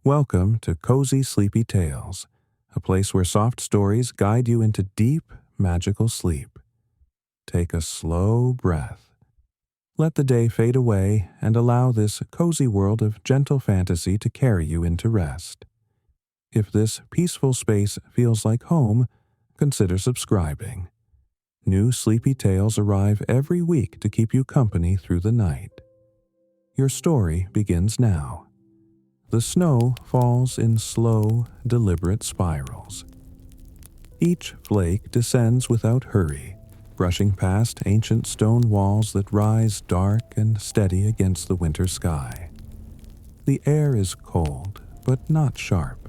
Welcome to Cozy Sleepy Tales, a place where soft stories guide you into deep, magical sleep. Take a slow breath. Let the day fade away and allow this cozy world of gentle fantasy to carry you into rest. If this peaceful space feels like home, consider subscribing. New Sleepy Tales arrive every week to keep you company through the night. Your story begins now. The snow falls in slow, deliberate spirals. Each flake descends without hurry, brushing past ancient stone walls that rise dark and steady against the winter sky. The air is cold, but not sharp.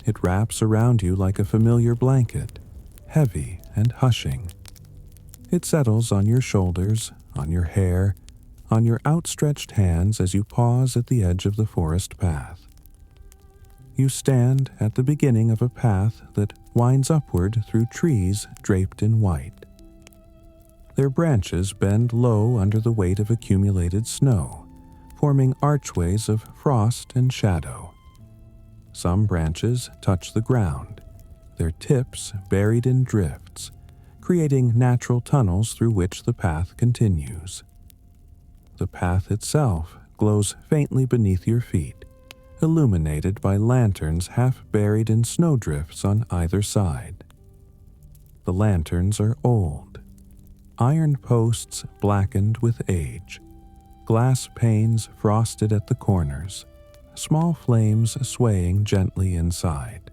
It wraps around you like a familiar blanket, heavy and hushing. It settles on your shoulders, on your hair, on your outstretched hands as you pause at the edge of the forest path. You stand at the beginning of a path that winds upward through trees draped in white. Their branches bend low under the weight of accumulated snow, forming archways of frost and shadow. Some branches touch the ground, their tips buried in drifts, creating natural tunnels through which the path continues. The path itself glows faintly beneath your feet, illuminated by lanterns half buried in snowdrifts on either side. The lanterns are old, iron posts blackened with age, glass panes frosted at the corners, small flames swaying gently inside.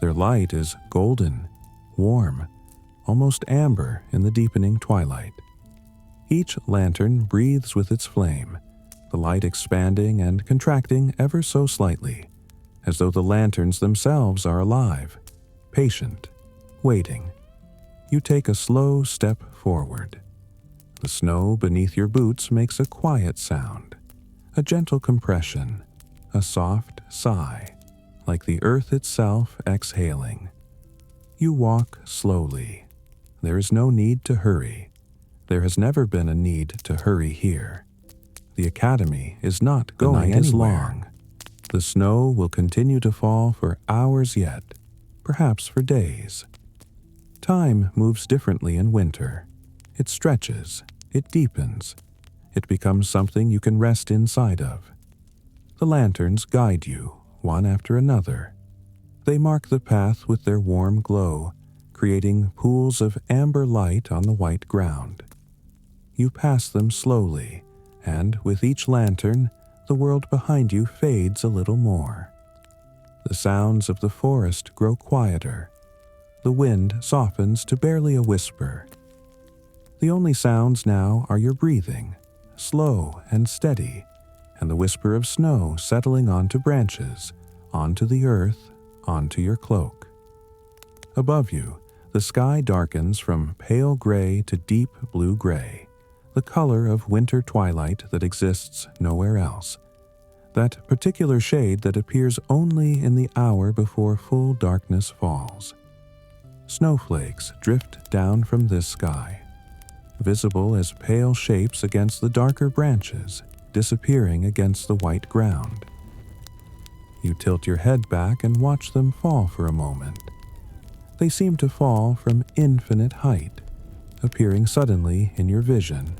Their light is golden, warm, almost amber in the deepening twilight. Each lantern breathes with its flame, the light expanding and contracting ever so slightly, as though the lanterns themselves are alive, patient, waiting. You take a slow step forward. The snow beneath your boots makes a quiet sound, a gentle compression, a soft sigh, like the earth itself exhaling. You walk slowly. There is no need to hurry. There has never been a need to hurry here. The academy is not going anywhere. Long. The snow will continue to fall for hours yet, perhaps for days. Time moves differently in winter. It stretches, it deepens, it becomes something you can rest inside of. The lanterns guide you, one after another. They mark the path with their warm glow, creating pools of amber light on the white ground. You pass them slowly, and with each lantern, the world behind you fades a little more. The sounds of the forest grow quieter. The wind softens to barely a whisper. The only sounds now are your breathing, slow and steady, and the whisper of snow settling onto branches, onto the earth, onto your cloak. Above you, the sky darkens from pale gray to deep blue-gray, the color of winter twilight that exists nowhere else, that particular shade that appears only in the hour before full darkness falls. Snowflakes drift down from this sky, visible as pale shapes against the darker branches, disappearing against the white ground. You tilt your head back and watch them fall for a moment. They seem to fall from infinite height, appearing suddenly in your vision,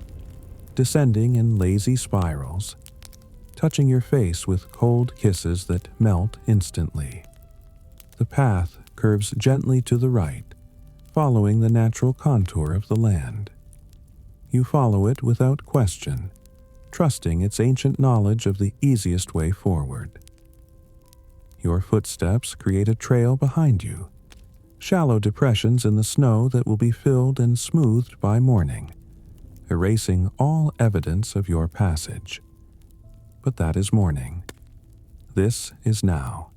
descending in lazy spirals, touching your face with cold kisses that melt instantly. The path curves gently to the right, following the natural contour of the land. You follow it without question, trusting its ancient knowledge of the easiest way forward. Your footsteps create a trail behind you, shallow depressions in the snow that will be filled and smoothed by morning, erasing all evidence of your passage. But that is morning. This is now.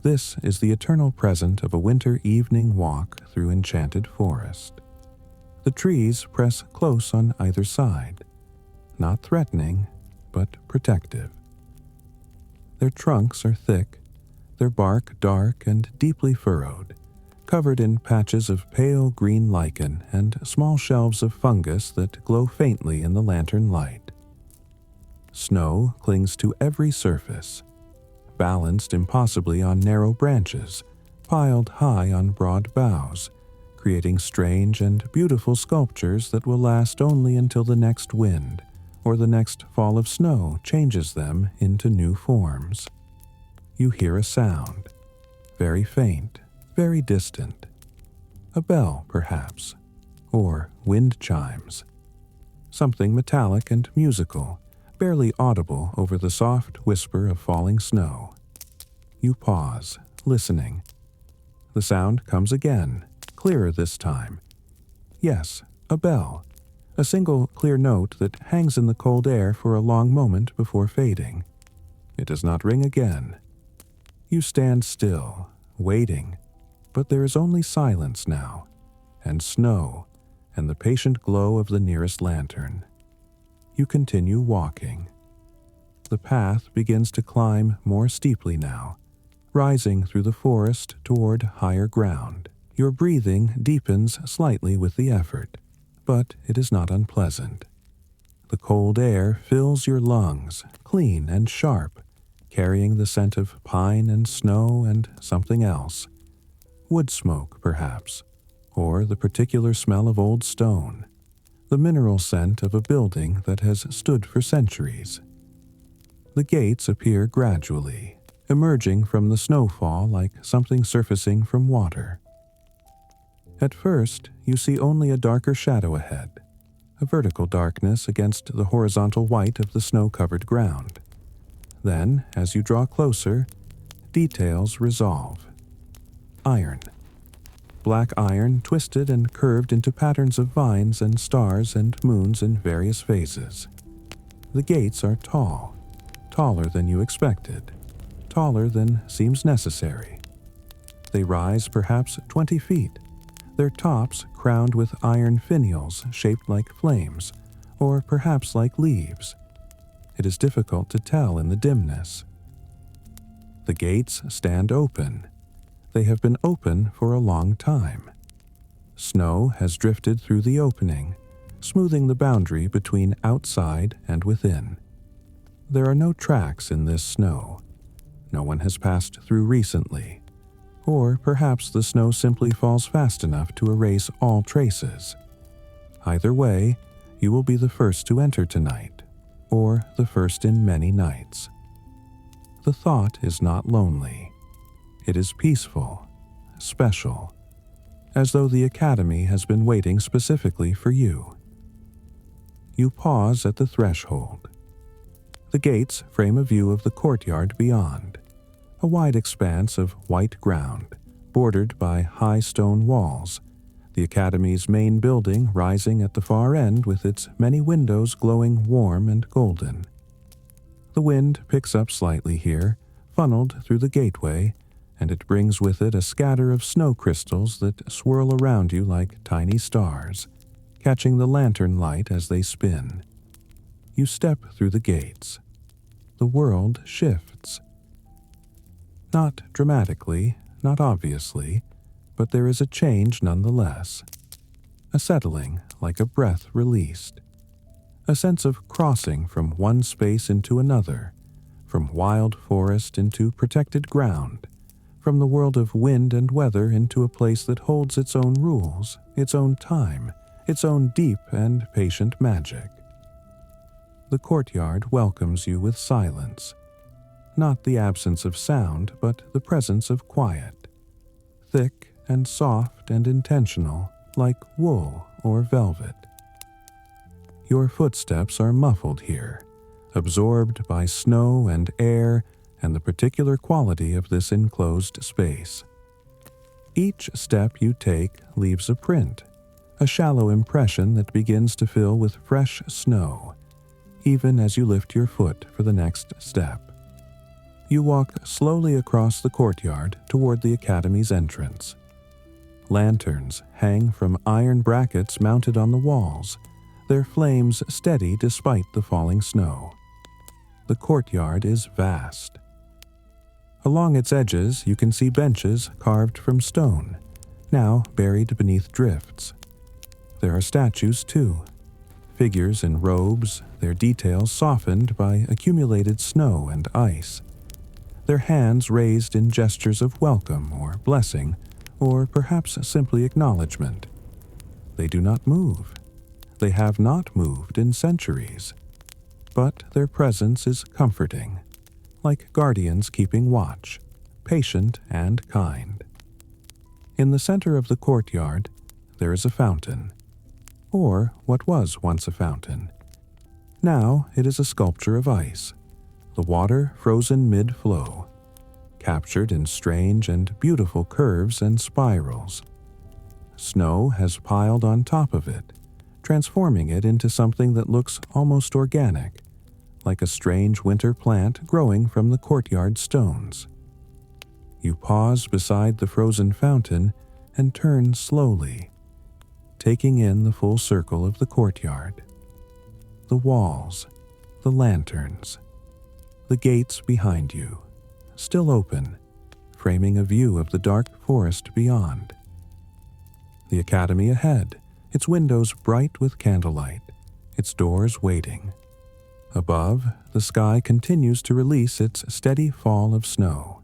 This is the eternal present of a winter evening walk through enchanted forest. The trees press close on either side, not threatening, but protective. Their trunks are thick, their bark dark and deeply furrowed, covered in patches of pale green lichen and small shelves of fungus that glow faintly in the lantern light. Snow clings to every surface, balanced impossibly on narrow branches, piled high on broad boughs, creating strange and beautiful sculptures that will last only until the next wind or the next fall of snow changes them into new forms. You hear a sound, very faint, very distant. A bell, perhaps, or wind chimes. Something metallic and musical, barely audible over the soft whisper of falling snow. You pause, listening. The sound comes again, clearer this time. Yes, a bell. A single clear note that hangs in the cold air for a long moment before fading. It does not ring again. You stand still, waiting, but there is only silence now, and snow, and the patient glow of the nearest lantern. You continue walking. The path begins to climb more steeply now, rising through the forest toward higher ground. Your breathing deepens slightly with the effort, but it is not unpleasant. The cold air fills your lungs, clean and sharp, carrying the scent of pine and snow and something else. Wood smoke, perhaps, or the particular smell of old stone, the mineral scent of a building that has stood for centuries. The gates appear gradually, emerging from the snowfall like something surfacing from water. At first, you see only a darker shadow ahead, a vertical darkness against the horizontal white of the snow-covered ground. Then, as you draw closer, details resolve. Iron. Black iron twisted and curved into patterns of vines and stars and moons in various phases. The gates are tall, taller than you expected, taller than seems necessary. They rise perhaps 20 feet, their tops crowned with iron finials shaped like flames, or perhaps like leaves. It is difficult to tell in the dimness. The gates stand open. They have been open for a long time. Snow has drifted through the opening, smoothing the boundary between outside and within. There are no tracks in this snow. No one has passed through recently. Or perhaps the snow simply falls fast enough to erase all traces. Either way, you will be the first to enter tonight, or the first in many nights. The thought is not lonely. It is peaceful, special, as though the Academy has been waiting specifically for you. You pause at the threshold. The gates frame a view of the courtyard beyond, a wide expanse of white ground, bordered by high stone walls, the Academy's main building rising at the far end with its many windows glowing warm and golden. The wind picks up slightly here, funneled through the gateway, and it brings with it a scatter of snow crystals that swirl around you like tiny stars, catching the lantern light as they spin. You step through the gates. The world shifts. Not dramatically, not obviously, but there is a change nonetheless. A settling, like a breath released. A sense of crossing from one space into another, from wild forest into protected ground, from the world of wind and weather into a place that holds its own rules, its own time, its own deep and patient magic. The courtyard welcomes you with silence. Not the absence of sound, but the presence of quiet. Thick and soft and intentional, like wool or velvet. Your footsteps are muffled here, absorbed by snow and air and the particular quality of this enclosed space. Each step you take leaves a print, a shallow impression that begins to fill with fresh snow, even as you lift your foot for the next step. You walk slowly across the courtyard toward the Academy's entrance. Lanterns hang from iron brackets mounted on the walls, their flames steady despite the falling snow. The courtyard is vast. Along its edges, you can see benches carved from stone, now buried beneath drifts. There are statues, too. Figures in robes, their details softened by accumulated snow and ice. their hands raised in gestures of welcome or blessing, or perhaps simply acknowledgement. They do not move. They have not moved in centuries. But their presence is comforting, like guardians keeping watch, patient and kind. In the center of the courtyard, there is a fountain, or what was once a fountain. Now it is a sculpture of ice, the water frozen mid-flow, captured in strange and beautiful curves and spirals. Snow has piled on top of it, transforming it into something that looks almost organic, like a strange winter plant growing from the courtyard stones. You pause beside the frozen fountain and turn slowly, taking in the full circle of the courtyard. The walls, the lanterns, the gates behind you, still open, framing a view of the dark forest beyond. The academy ahead, its windows bright with candlelight, its doors waiting. Above, the sky continues to release its steady fall of snow,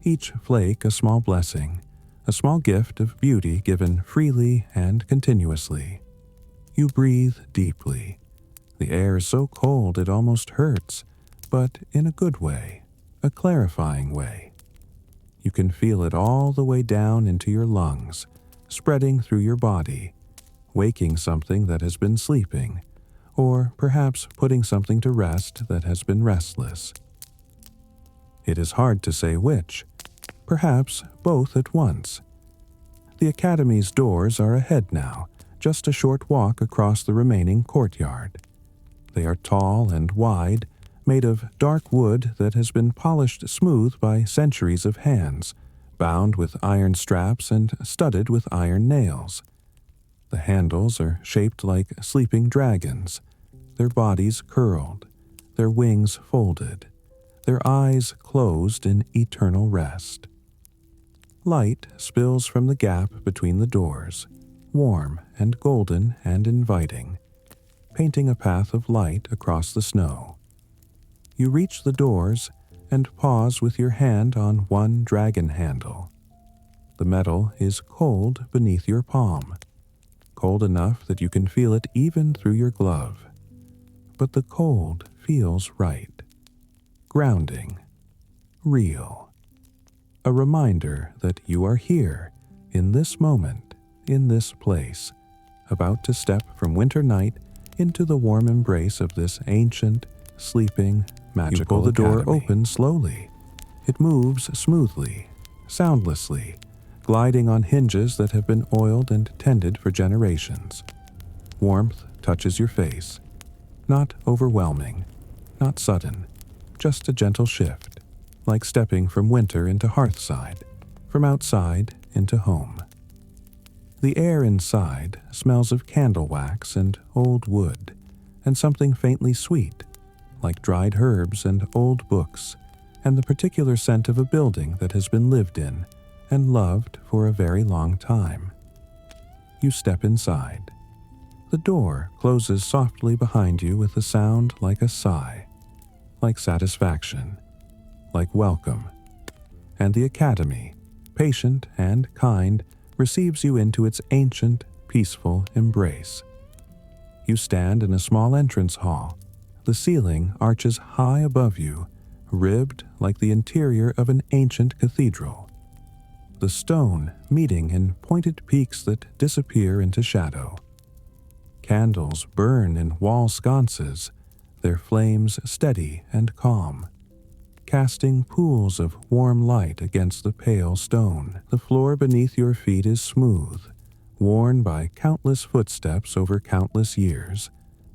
each flake a small blessing, a small gift of beauty given freely and continuously. You breathe deeply. The air is so cold it almost hurts, but in a good way, a clarifying way. You can feel it all the way down into your lungs, spreading through your body, waking something that has been sleeping, or perhaps putting something to rest that has been restless. It is hard to say which, perhaps both at once. The academy's doors are ahead now, just a short walk across the remaining courtyard. They are tall and wide, made of dark wood that has been polished smooth by centuries of hands, bound with iron straps and studded with iron nails. The handles are shaped like sleeping dragons, their bodies curled, their wings folded, their eyes closed in eternal rest. Light spills from the gap between the doors, warm and golden and inviting, painting a path of light across the snow. You reach the doors and pause with your hand on one dragon handle. The metal is cold beneath your palm, cold enough that you can feel it even through your glove. But the cold feels right, grounding, real. A reminder that you are here, in this moment, in this place, about to step from winter night into the warm embrace of this ancient, sleeping, magical You pull the door open slowly. It moves smoothly, soundlessly, gliding on hinges that have been oiled and tended for generations. Warmth touches your face. Not overwhelming, not sudden, just a gentle shift, like stepping from winter into hearthside, from outside into home. The air inside smells of candle wax and old wood, and something faintly sweet, like dried herbs and old books, and the particular scent of a building that has been lived in and loved for a very long time. You step inside. The door closes softly behind you with a sound like a sigh, like satisfaction, like welcome. And the academy, patient and kind, receives you into its ancient, peaceful embrace. You stand in a small entrance hall. The ceiling arches high above you, ribbed like the interior of an ancient cathedral. The stone meeting in pointed peaks that disappear into shadow. Candles burn in wall sconces, their flames steady and calm, casting pools of warm light against the pale stone. The floor beneath your feet is smooth, worn by countless footsteps over countless years,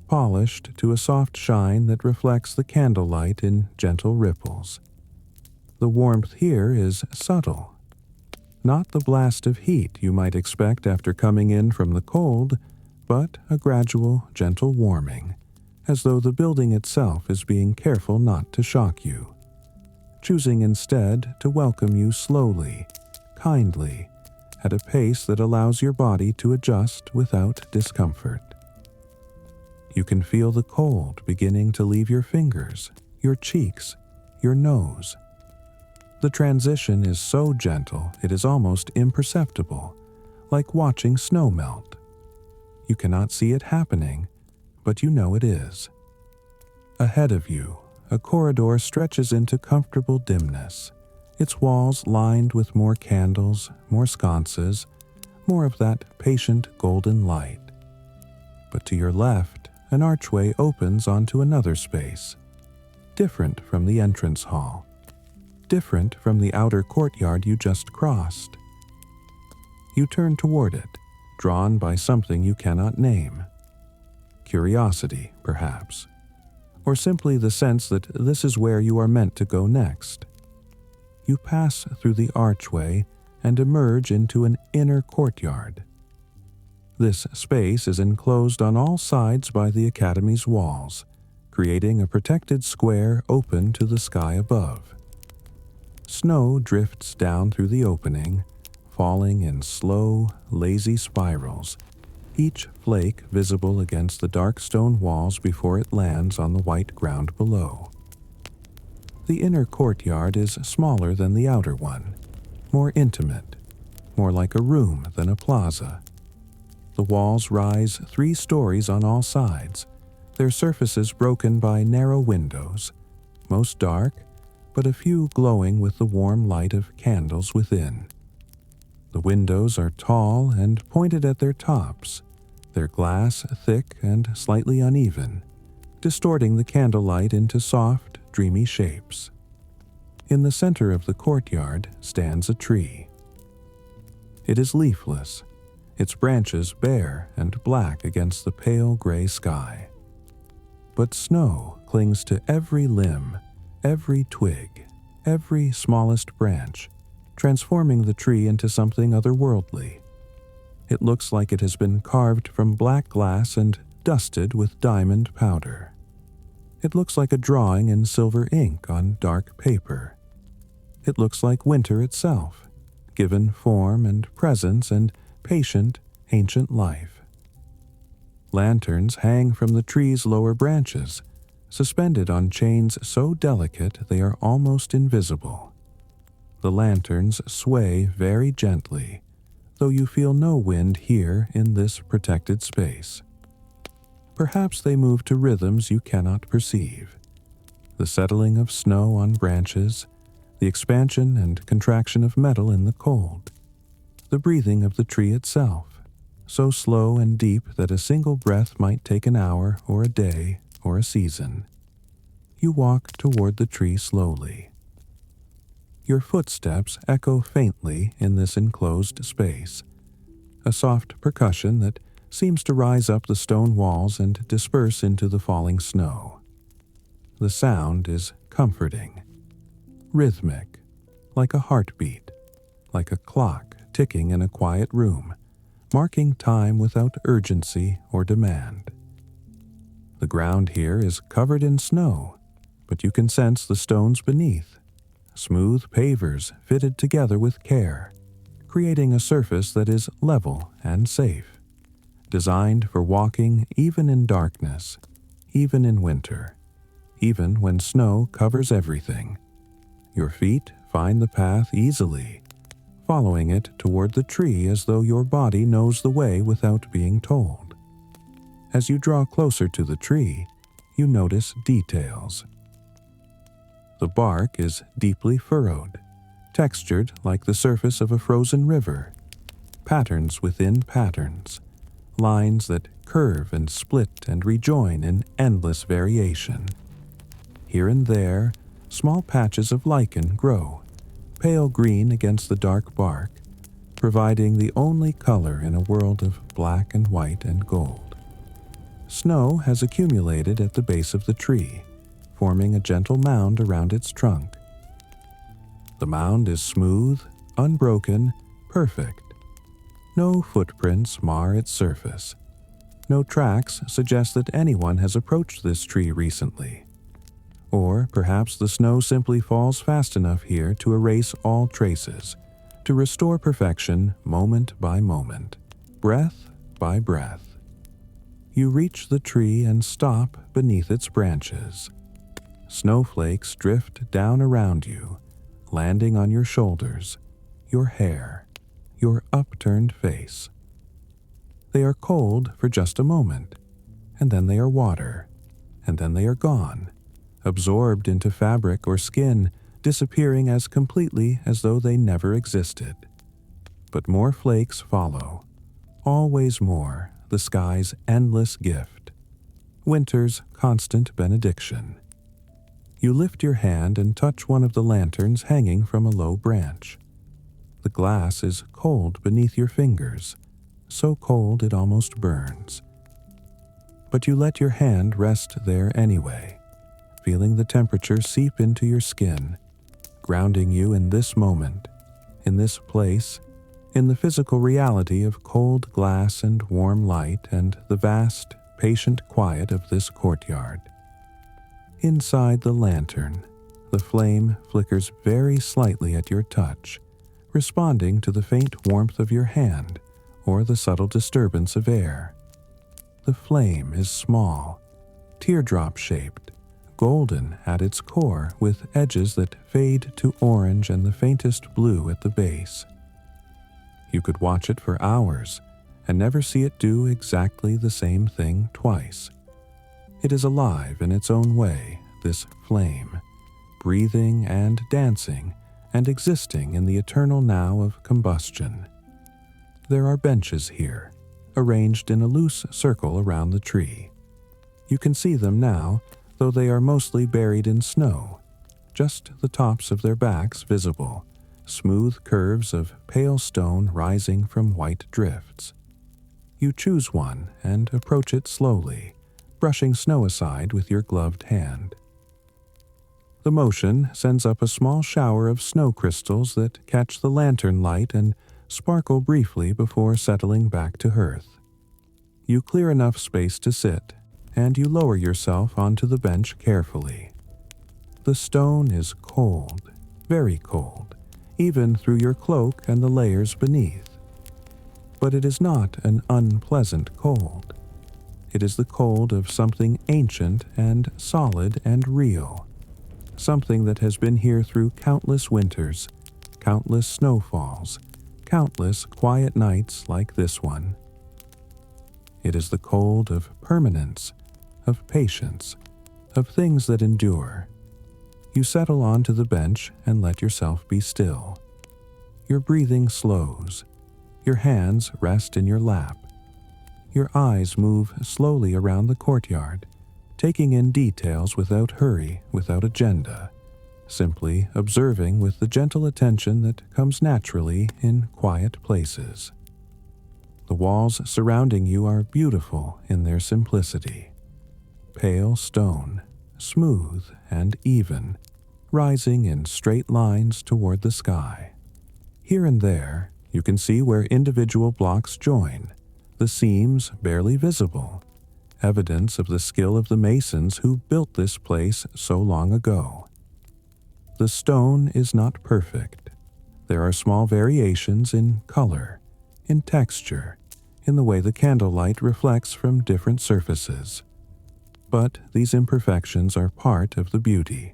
polished to a soft shine that reflects the candlelight in gentle ripples. The warmth here is subtle. Not the blast of heat you might expect after coming in from the cold, but a gradual, gentle warming, as though the building itself is being careful not to shock you, choosing instead to welcome you slowly, kindly, at a pace that allows your body to adjust without discomfort. You can feel the cold beginning to leave your fingers, your cheeks, your nose. The transition is so gentle it is almost imperceptible, like watching snow melt. You cannot see it happening, but you know it is. Ahead of you, a corridor stretches into comfortable dimness, its walls lined with more candles, more sconces, more of that patient golden light. But to your left, an archway opens onto another space, different from the entrance hall, different from the outer courtyard you just crossed. You turn toward it, drawn by something you cannot name. Curiosity, perhaps, or simply the sense that this is where you are meant to go next. You pass through the archway and emerge into an inner courtyard. This space is enclosed on all sides by the Academy's walls, creating a protected square open to the sky above. Snow drifts down through the opening, falling in slow, lazy spirals, each flake visible against the dark stone walls before it lands on the white ground below. The inner courtyard is smaller than the outer one, more intimate, more like a room than a plaza. The walls rise 3 stories on all sides, their surfaces broken by narrow windows, most dark, but a few glowing with the warm light of candles within. The windows are tall and pointed at their tops, their glass thick and slightly uneven, distorting the candlelight into soft, dreamy shapes. In the center of the courtyard stands a tree. It is leafless, its branches bare and black against the pale gray sky. But snow clings to every limb, every twig, every smallest branch, transforming the tree into something otherworldly. It looks like it has been carved from black glass and dusted with diamond powder. It looks like a drawing in silver ink on dark paper. It looks like winter itself, given form and presence and patient, ancient life. Lanterns hang from the tree's lower branches, suspended on chains so delicate they are almost invisible. The lanterns sway very gently, though you feel no wind here in this protected space. Perhaps they move to rhythms you cannot perceive. The settling of snow on branches, the expansion and contraction of metal in the cold, the breathing of the tree itself, so slow and deep that a single breath might take an hour or a day or a season. You walk toward the tree slowly. Your footsteps echo faintly in this enclosed space, a soft percussion that seems to rise up the stone walls and disperse into the falling snow. The sound is comforting, rhythmic, like a heartbeat, like a clock ticking in a quiet room, marking time without urgency or demand. The ground here is covered in snow, but you can sense the stones beneath, smooth pavers fitted together with care, creating a surface that is level and safe, designed for walking even in darkness, even in winter, even when snow covers everything. Your feet find the path easily, following it toward the tree as though your body knows the way without being told. As you draw closer to the tree, you notice details. The bark is deeply furrowed, textured like the surface of a frozen river, patterns within patterns, lines that curve and split and rejoin in endless variation. Here and there, small patches of lichen grow, pale green against the dark bark, providing the only color in a world of black and white and gold. Snow has accumulated at the base of the tree, forming a gentle mound around its trunk. The mound is smooth, unbroken, perfect. No footprints mar its surface. No tracks suggest that anyone has approached this tree recently. Or perhaps the snow simply falls fast enough here to erase all traces, to restore perfection moment by moment, breath by breath. You reach the tree and stop beneath its branches. Snowflakes drift down around you, landing on your shoulders, your hair, your upturned face. They are cold for just a moment, and then they are water, and then they are gone, absorbed into fabric or skin, disappearing as completely as though they never existed. But more flakes follow, always more, the sky's endless gift, winter's constant benediction. You lift your hand and touch one of the lanterns hanging from a low branch. The glass is cold beneath your fingers, so cold it almost burns. But you let your hand rest there anyway, feeling the temperature seep into your skin, grounding you in this moment, in this place, in the physical reality of cold glass and warm light and the vast, patient quiet of this courtyard. Inside the lantern, the flame flickers very slightly at your touch, responding to the faint warmth of your hand or the subtle disturbance of air. The flame is small, teardrop-shaped, golden at its core with edges that fade to orange and the faintest blue at the base. You could watch it for hours and never see it do exactly the same thing twice. It is alive in its own way, this flame, breathing and dancing and existing in the eternal now of combustion. There are benches here, arranged in a loose circle around the tree. You can see them now, though they are mostly buried in snow, just the tops of their backs visible, smooth curves of pale stone rising from white drifts. You choose one and approach it slowly, brushing snow aside with your gloved hand. The motion sends up a small shower of snow crystals that catch the lantern light and sparkle briefly before settling back to earth. You clear enough space to sit, and you lower yourself onto the bench carefully. The stone is cold, very cold, even through your cloak and the layers beneath. But it is not an unpleasant cold. It is the cold of something ancient and solid and real, something that has been here through countless winters, countless snowfalls, countless quiet nights like this one. It is the cold of permanence, of patience, of things that endure. You settle onto the bench and let yourself be still. Your breathing slows. Your hands rest in your lap. Your eyes move slowly around the courtyard, taking in details without hurry, without agenda, simply observing with the gentle attention that comes naturally in quiet places. The walls surrounding you are beautiful in their simplicity. Pale stone, smooth and even, rising in straight lines toward the sky. Here and there, you can see where individual blocks join, the seams barely visible, evidence of the skill of the masons who built this place so long ago. The stone is not perfect. There are small variations in color, in texture, in the way the candlelight reflects from different surfaces. But these imperfections are part of the beauty,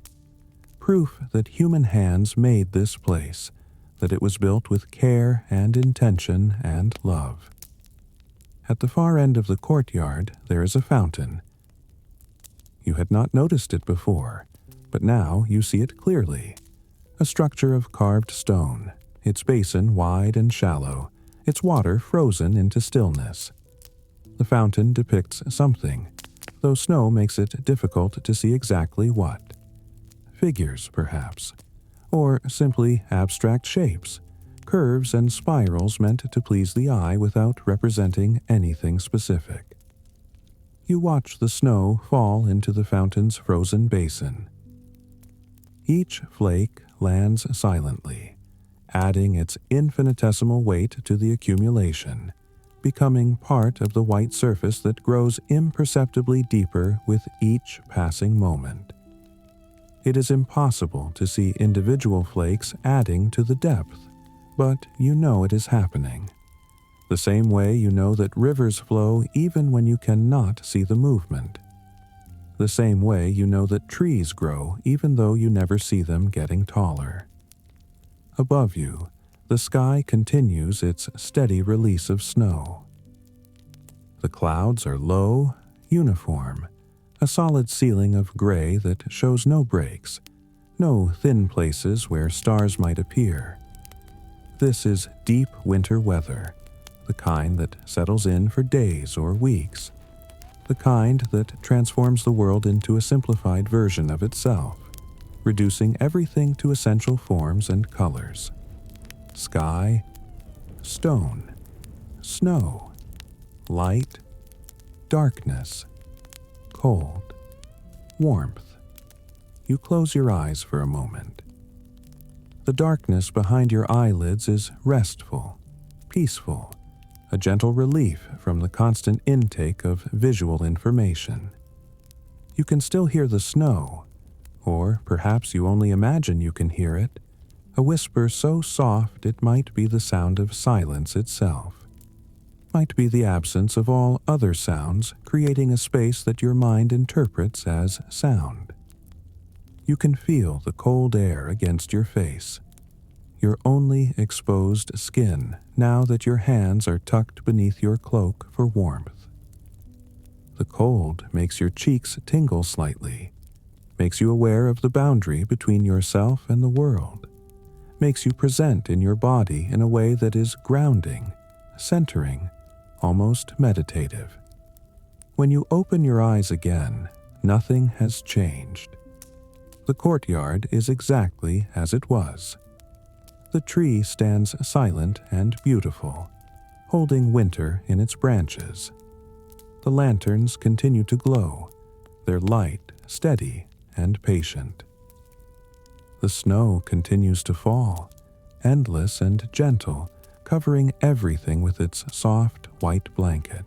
proof that human hands made this place, that it was built with care and intention and love. At the far end of the courtyard, there is a fountain. You had not noticed it before, but now you see it clearly. A structure of carved stone, its basin wide and shallow, its water frozen into stillness. The fountain depicts something, though snow makes it difficult to see exactly what. Figures, perhaps, or simply abstract shapes, curves and spirals meant to please the eye without representing anything specific. You watch the snow fall into the fountain's frozen basin. Each flake lands silently, adding its infinitesimal weight to the accumulation, becoming part of the white surface that grows imperceptibly deeper with each passing moment. It is impossible to see individual flakes adding to the depth, but you know it is happening. The same way you know that rivers flow even when you cannot see the movement. The same way you know that trees grow even though you never see them getting taller. Above you, the sky continues its steady release of snow. The clouds are low, uniform, a solid ceiling of gray that shows no breaks, no thin places where stars might appear. This is deep winter weather, the kind that settles in for days or weeks, the kind that transforms the world into a simplified version of itself, reducing everything to essential forms and colors. Sky, stone, snow, light, darkness, cold, warmth. You close your eyes for a moment. The darkness behind your eyelids is restful, peaceful, a gentle relief from the constant intake of visual information. You can still hear the snow, or perhaps you only imagine you can hear it, a whisper so soft it might be the sound of silence itself, might be the absence of all other sounds, creating a space that your mind interprets as sound. You can feel the cold air against your face, your only exposed skin now that your hands are tucked beneath your cloak for warmth. The cold makes your cheeks tingle slightly, makes you aware of the boundary between yourself and the world, makes you present in your body in a way that is grounding, centering, almost meditative. When you open your eyes again, nothing has changed. The courtyard is exactly as it was. The tree stands silent and beautiful, holding winter in its branches. The lanterns continue to glow, their light steady and patient. The snow continues to fall, endless and gentle, covering everything with its soft white blanket.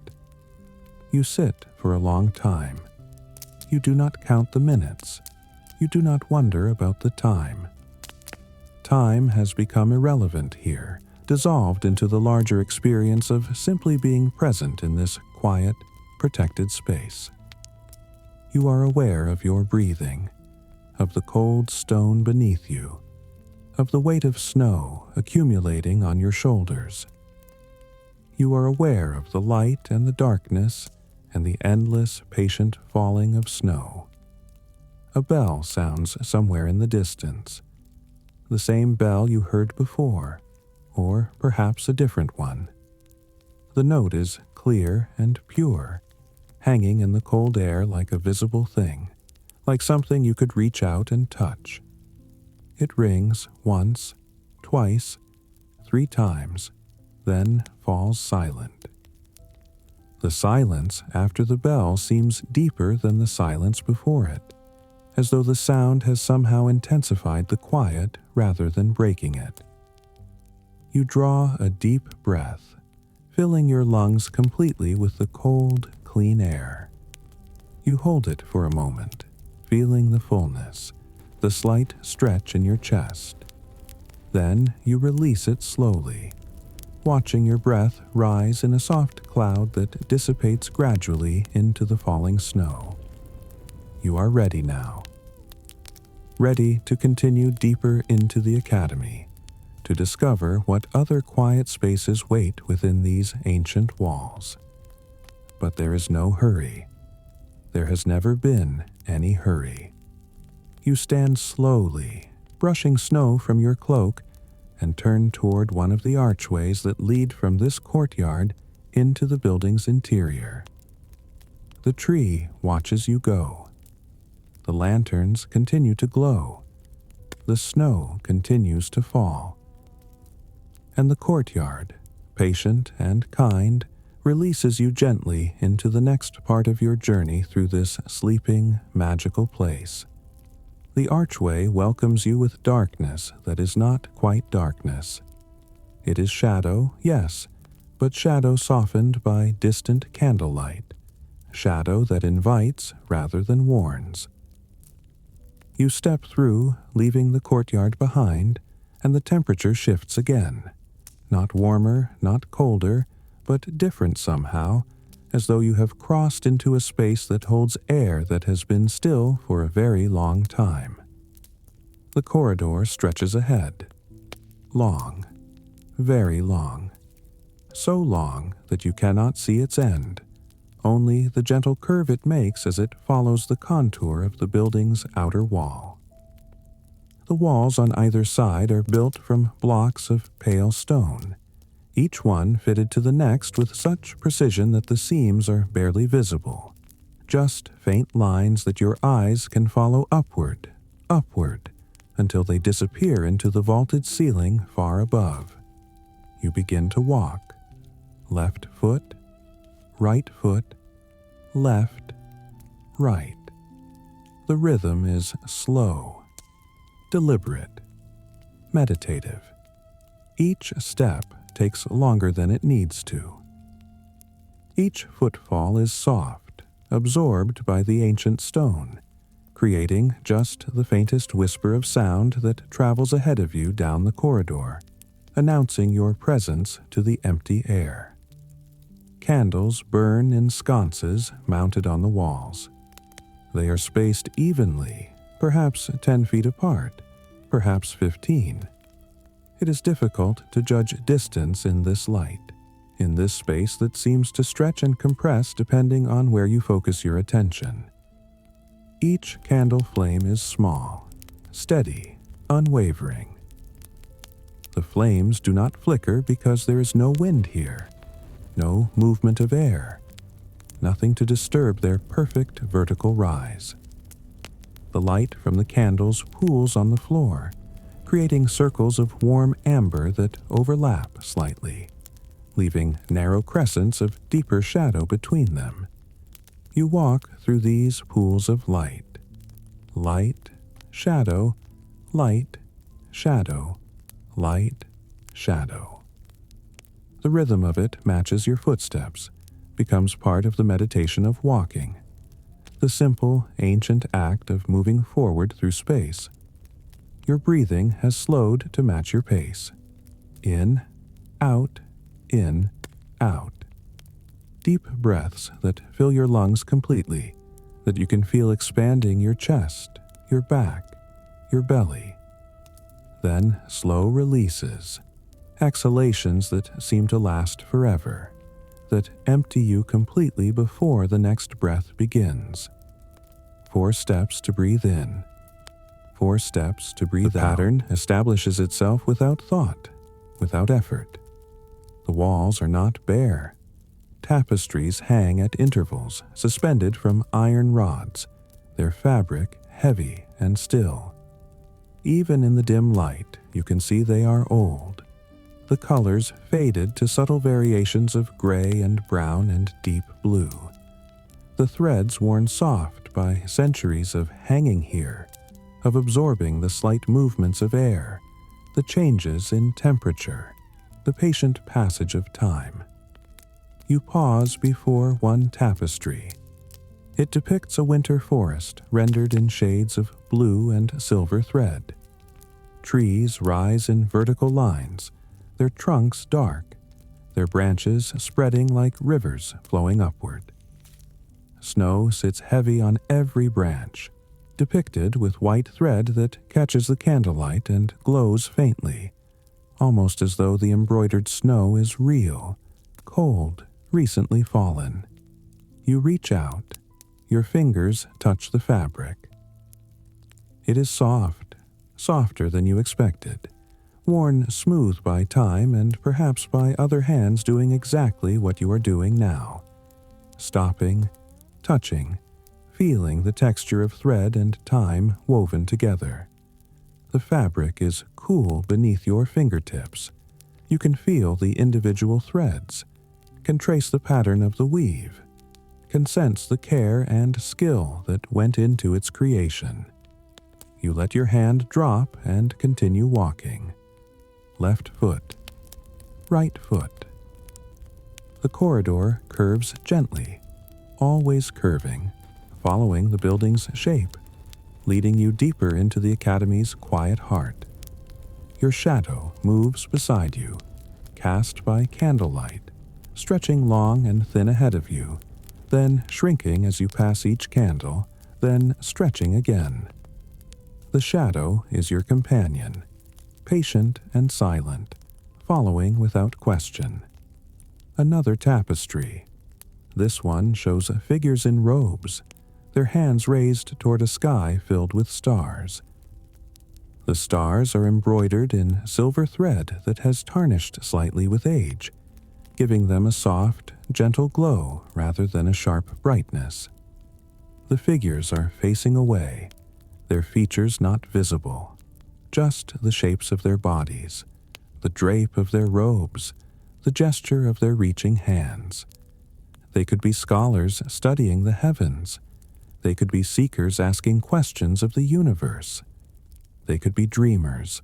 You sit for a long time. You do not count the minutes. You do not wonder about the time. Time has become irrelevant here, dissolved into the larger experience of simply being present in this quiet, protected space. You are aware of your breathing, of the cold stone beneath you, of the weight of snow accumulating on your shoulders. You are aware of the light and the darkness and the endless, patient falling of snow. A bell sounds somewhere in the distance, the same bell you heard before, or perhaps a different one. The note is clear and pure, hanging in the cold air like a visible thing, like something you could reach out and touch. It rings once, twice, 3 times, then falls silent. The silence after the bell seems deeper than the silence before it, as though the sound has somehow intensified the quiet rather than breaking it. You draw a deep breath, filling your lungs completely with the cold, clean air. You hold it for a moment, feeling the fullness, the slight stretch in your chest. Then you release it slowly, watching your breath rise in a soft cloud that dissipates gradually into the falling snow. You are ready now. Ready to continue deeper into the academy, to discover what other quiet spaces wait within these ancient walls. But there is no hurry. There has never been any hurry. You stand slowly, brushing snow from your cloak, and turn toward one of the archways that lead from this courtyard into the building's interior. The tree watches you go. The lanterns continue to glow. The snow continues to fall. And the courtyard, patient and kind, releases you gently into the next part of your journey through this sleeping, magical place. The archway welcomes you with darkness that is not quite darkness. It is shadow, yes, but shadow softened by distant candlelight, shadow that invites rather than warns. You step through, leaving the courtyard behind, and the temperature shifts again. Not warmer, not colder, but different somehow, as though you have crossed into a space that holds air that has been still for a very long time. The corridor stretches ahead. long, very long, so long that you cannot see its end, only the gentle curve it makes as it follows the contour of the building's outer wall. The walls on either side are built from blocks of pale stone, each one fitted to the next with such precision that the seams are barely visible, just faint lines that your eyes can follow upward, upward, until they disappear into the vaulted ceiling far above. You begin to walk. Left foot, left, right. The rhythm is slow, deliberate, meditative. Each step takes longer than it needs to. Each footfall is soft, absorbed by the ancient stone, creating just the faintest whisper of sound that travels ahead of you down the corridor, announcing your presence to the empty air. Candles burn in sconces mounted on the walls. They are spaced evenly, perhaps 10 feet apart, perhaps 15. It is difficult to judge distance in this light, in this space that seems to stretch and compress depending on where you focus your attention. Each candle flame is small, steady, unwavering. The flames do not flicker because there is no wind here, no movement of air, nothing to disturb their perfect vertical rise. The light from the candles pools on the floor, creating circles of warm amber that overlap slightly, leaving narrow crescents of deeper shadow between them. You walk through these pools of light. Light, shadow, light, shadow, light, shadow. The rhythm of it matches your footsteps, becomes part of the meditation of walking, the simple, ancient act of moving forward through space. Your breathing has slowed to match your pace. In, out, in, out. Deep breaths that fill your lungs completely, that you can feel expanding your chest, your back, your belly. Then slow releases, exhalations that seem to last forever, that empty you completely before the next breath begins. 4 steps to breathe in, 4 steps to breathe out. The pattern establishes itself without thought, without effort. The walls are not bare. Tapestries hang at intervals, suspended from iron rods, their fabric heavy and still. Even in the dim light, you can see they are old. The colors faded to subtle variations of gray and brown and deep blue. The threads worn soft by centuries of hanging here, of absorbing the slight movements of air, the changes in temperature, the patient passage of time. You pause before one tapestry. It depicts a winter forest rendered in shades of blue and silver thread. Trees rise in vertical lines, their trunks dark, their branches spreading like rivers flowing upward. Snow sits heavy on every branch, depicted with white thread that catches the candlelight and glows faintly, almost as though the embroidered snow is real, cold, recently fallen. You reach out. Your fingers touch the fabric. It is soft, softer than you expected, worn smooth by time and perhaps by other hands doing exactly what you are doing now. Stopping, touching, feeling the texture of thread and time woven together. The fabric is cool beneath your fingertips. You can feel the individual threads, can trace the pattern of the weave, can sense the care and skill that went into its creation. You let your hand drop and continue walking. Left foot, right foot. The corridor curves gently, always curving, following the building's shape, leading you deeper into the academy's quiet heart. Your shadow moves beside you, cast by candlelight, stretching long and thin ahead of you, then shrinking as you pass each candle, then stretching again. The shadow is your companion. patient and silent, following without question. Another tapestry. This one shows figures in robes, their hands raised toward a sky filled with stars. The stars are embroidered in silver thread that has tarnished slightly with age, giving them a soft, gentle glow rather than a sharp brightness. The figures are facing away, their features not visible, just the shapes of their bodies, the drape of their robes, the gesture of their reaching hands. They could be scholars studying the heavens. They could be seekers asking questions of the universe. They could be dreamers,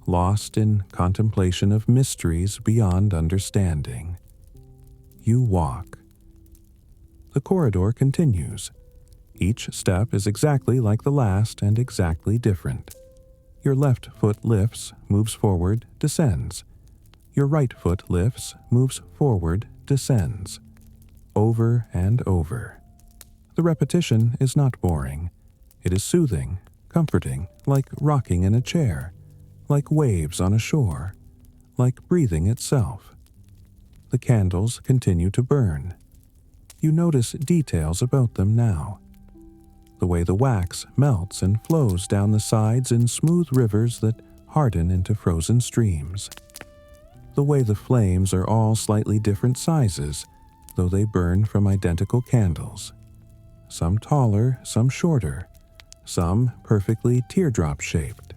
lost in contemplation of mysteries beyond understanding. You walk. The corridor continues. Each step is exactly like the last and exactly different. Your left foot lifts, moves forward, descends. Your right foot lifts, moves forward, descends. Over and over. The repetition is not boring. It is soothing, comforting, like rocking in a chair, like waves on a shore, like breathing itself. The candles continue to burn. You notice details about them now. The way the wax melts and flows down the sides in smooth rivers that harden into frozen streams. The way the flames are all slightly different sizes, though they burn from identical candles. Some taller, some shorter, some perfectly teardrop-shaped,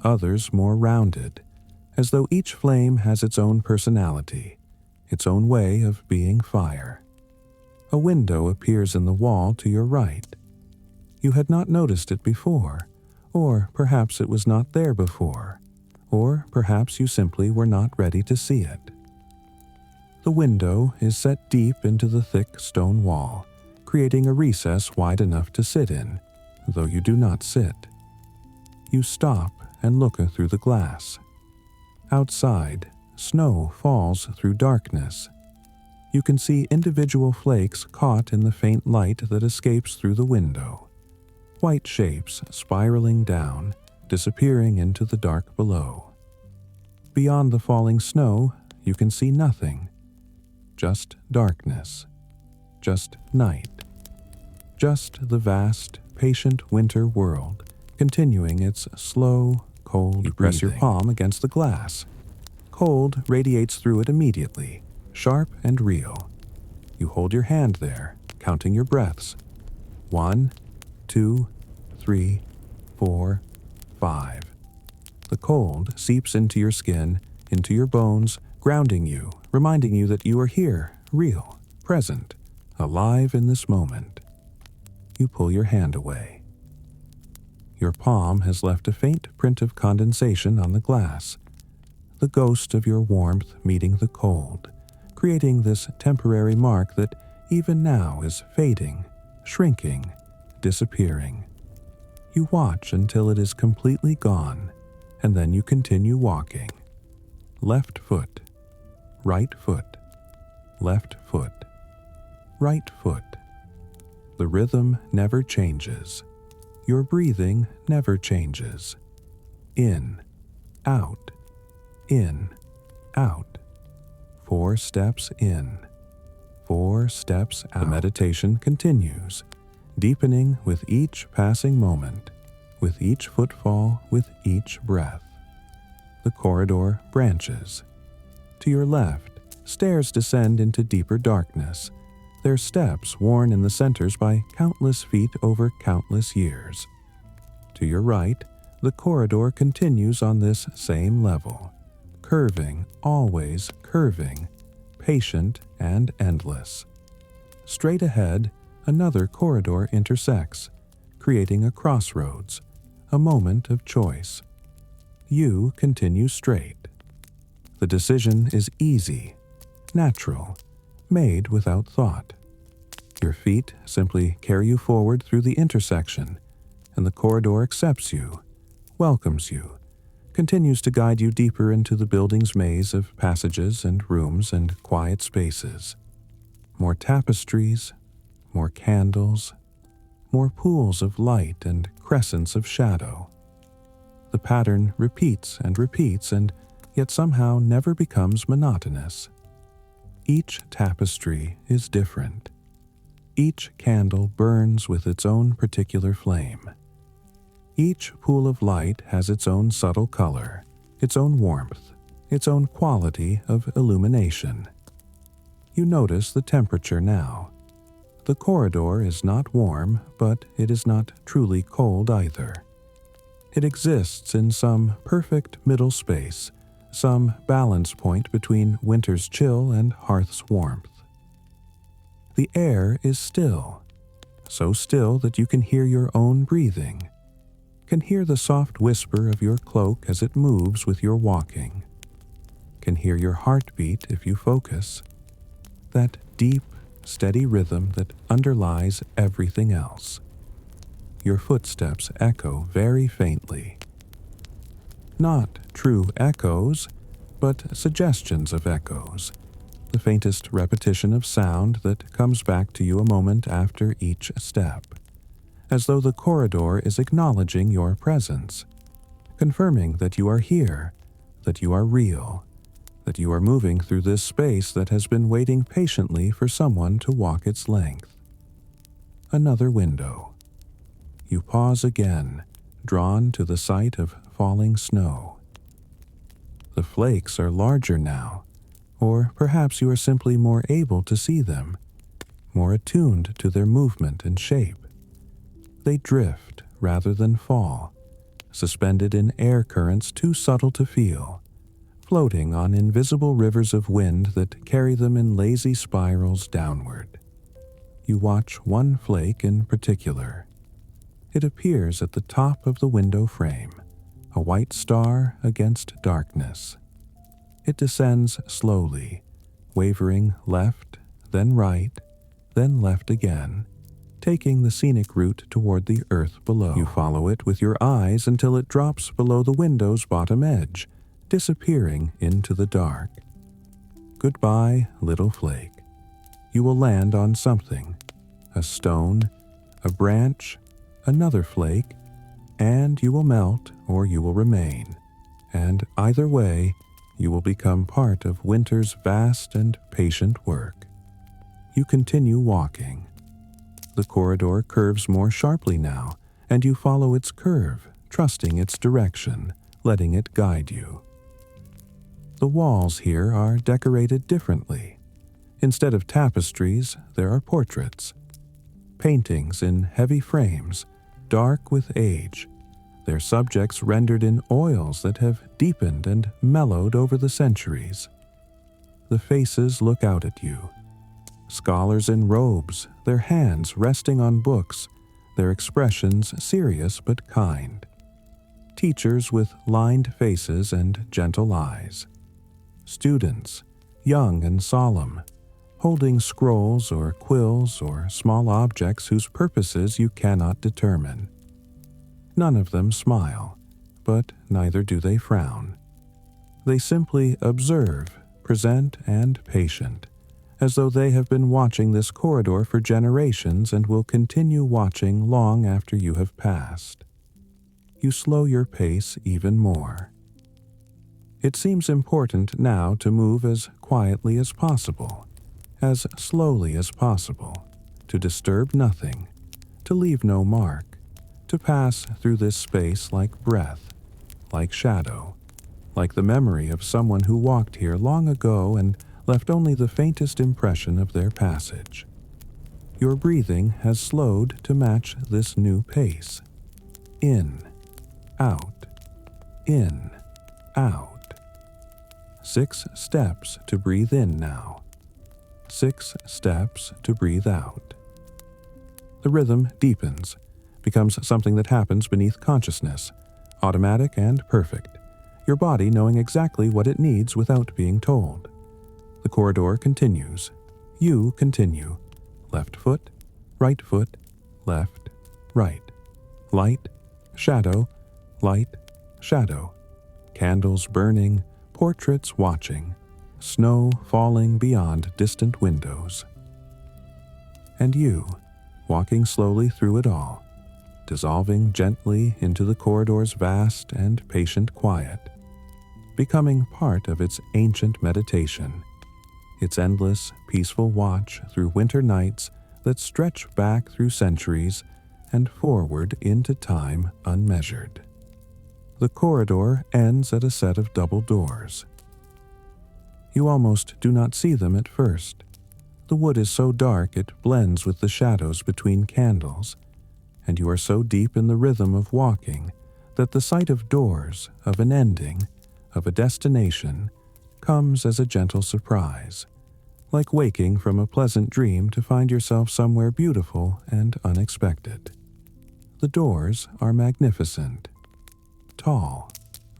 others more rounded, as though each flame has its own personality, its own way of being fire. A window appears in the wall to your right. You had not noticed it before, or perhaps it was not there before, or perhaps you simply were not ready to see it. The window is set deep into the thick stone wall, creating a recess wide enough to sit in, though you do not sit. You stop and look through the glass. Outside, snow falls through darkness. You can see individual flakes caught in the faint light that escapes through the window. White shapes spiraling down, disappearing into the dark below. Beyond the falling snow, you can see nothing. Just darkness. Just night. Just the vast, patient winter world, continuing its slow, cold You press breathing. Your palm against the glass. Cold radiates through it immediately, sharp and real. You hold your hand there, counting your breaths. 1, 2, 3, 4, 5. The cold seeps into your skin, into your bones, grounding you, reminding you that you are here, real, present, alive in this moment. You pull your hand away. Your palm has left a faint print of condensation on the glass, the ghost of your warmth meeting the cold, creating this temporary mark that even now is fading, shrinking, disappearing. You watch until it is completely gone, and then you continue walking. Left foot, right foot, left foot, right foot. The rhythm never changes. Your breathing never changes. In, out, in, out. 4 steps in, 4 steps out. The meditation continues, deepening with each passing moment, with each footfall, with each breath. The corridor branches. To your left, stairs descend into deeper darkness, their steps worn in the centers by countless feet over countless years. To your right, the corridor continues on this same level, curving, always curving, patient and endless. Straight ahead, another corridor intersects, creating a crossroads, a moment of choice. You continue straight. The decision is easy, natural, made without thought. Your feet simply carry you forward through the intersection, and the corridor accepts you, welcomes you, continues to guide you deeper into the building's maze of passages and rooms and quiet spaces. More tapestries, more candles, more pools of light and crescents of shadow. The pattern repeats and yet somehow never becomes monotonous. Each tapestry is different. Each candle burns with its own particular flame. Each pool of light has its own subtle color, its own warmth, its own quality of illumination. You notice the temperature now. The corridor is not warm, but it is not truly cold either. It exists in some perfect middle space, some balance point between winter's chill and hearth's warmth. The air is still, so still that you can hear your own breathing, can hear the soft whisper of your cloak as it moves with your walking, can hear your heartbeat if you focus, that deep, steady rhythm that underlies everything else. Your footsteps echo very faintly. Not true echoes, but suggestions of echoes, the faintest repetition of sound that comes back to you a moment after each step, as though the corridor is acknowledging your presence, confirming that you are here, that you are real, that you are moving through this space that has been waiting patiently for someone to walk its length. Another window. You pause again, drawn to the sight of falling snow. The flakes are larger now, or perhaps you are simply more able to see them, more attuned to their movement and shape. They drift rather than fall, suspended in air currents too subtle to feel, floating on invisible rivers of wind that carry them in lazy spirals downward. You watch one flake in particular. It appears at the top of the window frame, a white star against darkness. It descends slowly, wavering left, then right, then left again, taking the scenic route toward the earth below. You follow it with your eyes until it drops below the window's bottom edge, disappearing into the dark. Goodbye, little flake. You will land on something, a stone, a branch, another flake, and you will melt or you will remain, and either way, you will become part of winter's vast and patient work. You continue walking. The corridor curves more sharply now, and you follow its curve, trusting its direction, letting it guide you. The walls here are decorated differently. Instead of tapestries, there are portraits. Paintings in heavy frames, dark with age, their subjects rendered in oils that have deepened and mellowed over the centuries. The faces look out at you. Scholars in robes, their hands resting on books, their expressions serious but kind. Teachers with lined faces and gentle eyes. Students, young and solemn, holding scrolls or quills or small objects whose purposes you cannot determine. None of them smile, but neither do they frown. They simply observe, present, and patient, as though they have been watching this corridor for generations and will continue watching long after you have passed. You slow your pace even more. It seems important now to move as quietly as possible, as slowly as possible, to disturb nothing, to leave no mark, to pass through this space like breath, like shadow, like the memory of someone who walked here long ago and left only the faintest impression of their passage. Your breathing has slowed to match this new pace. In, out, in, out. 6 steps to breathe in now. 6 steps to breathe out. The rhythm deepens, becomes something that happens beneath consciousness, automatic and perfect, your body knowing exactly what it needs without being told. The corridor continues. You continue. Left foot, right foot, left, right. Light, shadow, light, shadow. Candles burning, portraits watching, snow falling beyond distant windows. And you, walking slowly through it all, dissolving gently into the corridor's vast and patient quiet, becoming part of its ancient meditation, its endless, peaceful watch through winter nights that stretch back through centuries and forward into time unmeasured. The corridor ends at a set of double doors. You almost do not see them at first. The wood is so dark it blends with the shadows between candles, and you are so deep in the rhythm of walking that the sight of doors, of an ending, of a destination, comes as a gentle surprise, like waking from a pleasant dream to find yourself somewhere beautiful and unexpected. The doors are magnificent, tall,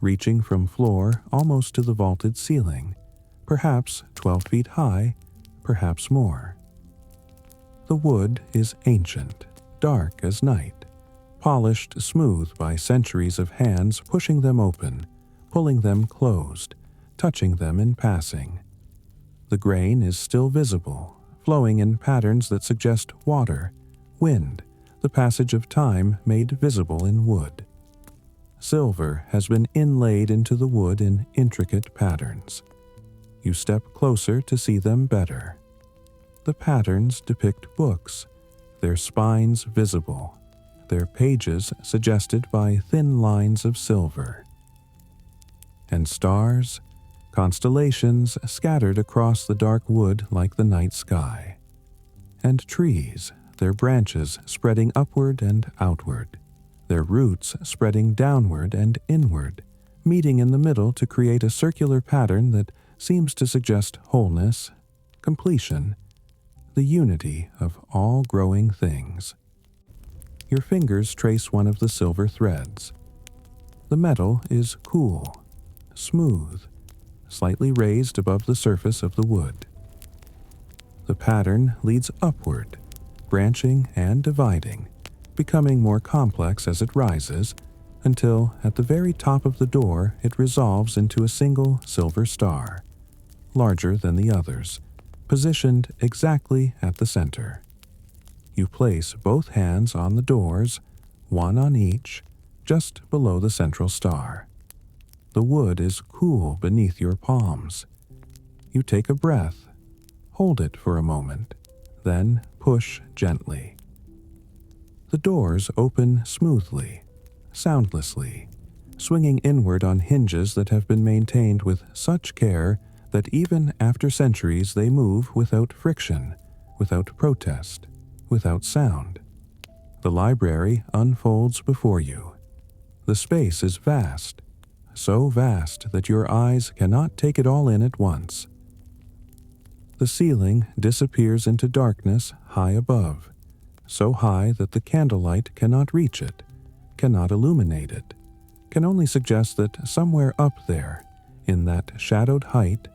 reaching from floor almost to the vaulted ceiling, perhaps 12 feet high, perhaps more. The wood is ancient, dark as night, polished smooth by centuries of hands pushing them open, pulling them closed, touching them in passing. The grain is still visible, flowing in patterns that suggest water, wind, the passage of time made visible in wood. Silver has been inlaid into the wood in intricate patterns. You step closer to see them better. The patterns depict books, their spines visible, their pages suggested by thin lines of silver. And stars, constellations scattered across the dark wood like the night sky. And trees, their branches spreading upward and outward, their roots spreading downward and inward, meeting in the middle to create a circular pattern that seems to suggest wholeness, completion, the unity of all growing things. Your fingers trace one of the silver threads. The metal is cool, smooth, slightly raised above the surface of the wood. The pattern leads upward, branching and dividing, becoming more complex as it rises, until at the very top of the door it resolves into a single silver star, larger than the others, positioned exactly at the center. You place both hands on the doors, one on each, just below the central star. The wood is cool beneath your palms. You take a breath, hold it for a moment, then push gently. The doors open smoothly, soundlessly, swinging inward on hinges that have been maintained with such care that even after centuries they move without friction, without protest, without sound. The library unfolds before you. The space is vast, so vast that your eyes cannot take it all in at once. The ceiling disappears into darkness high above, so high that the candlelight cannot reach it, cannot illuminate it, can only suggest that somewhere up there, in that shadowed height,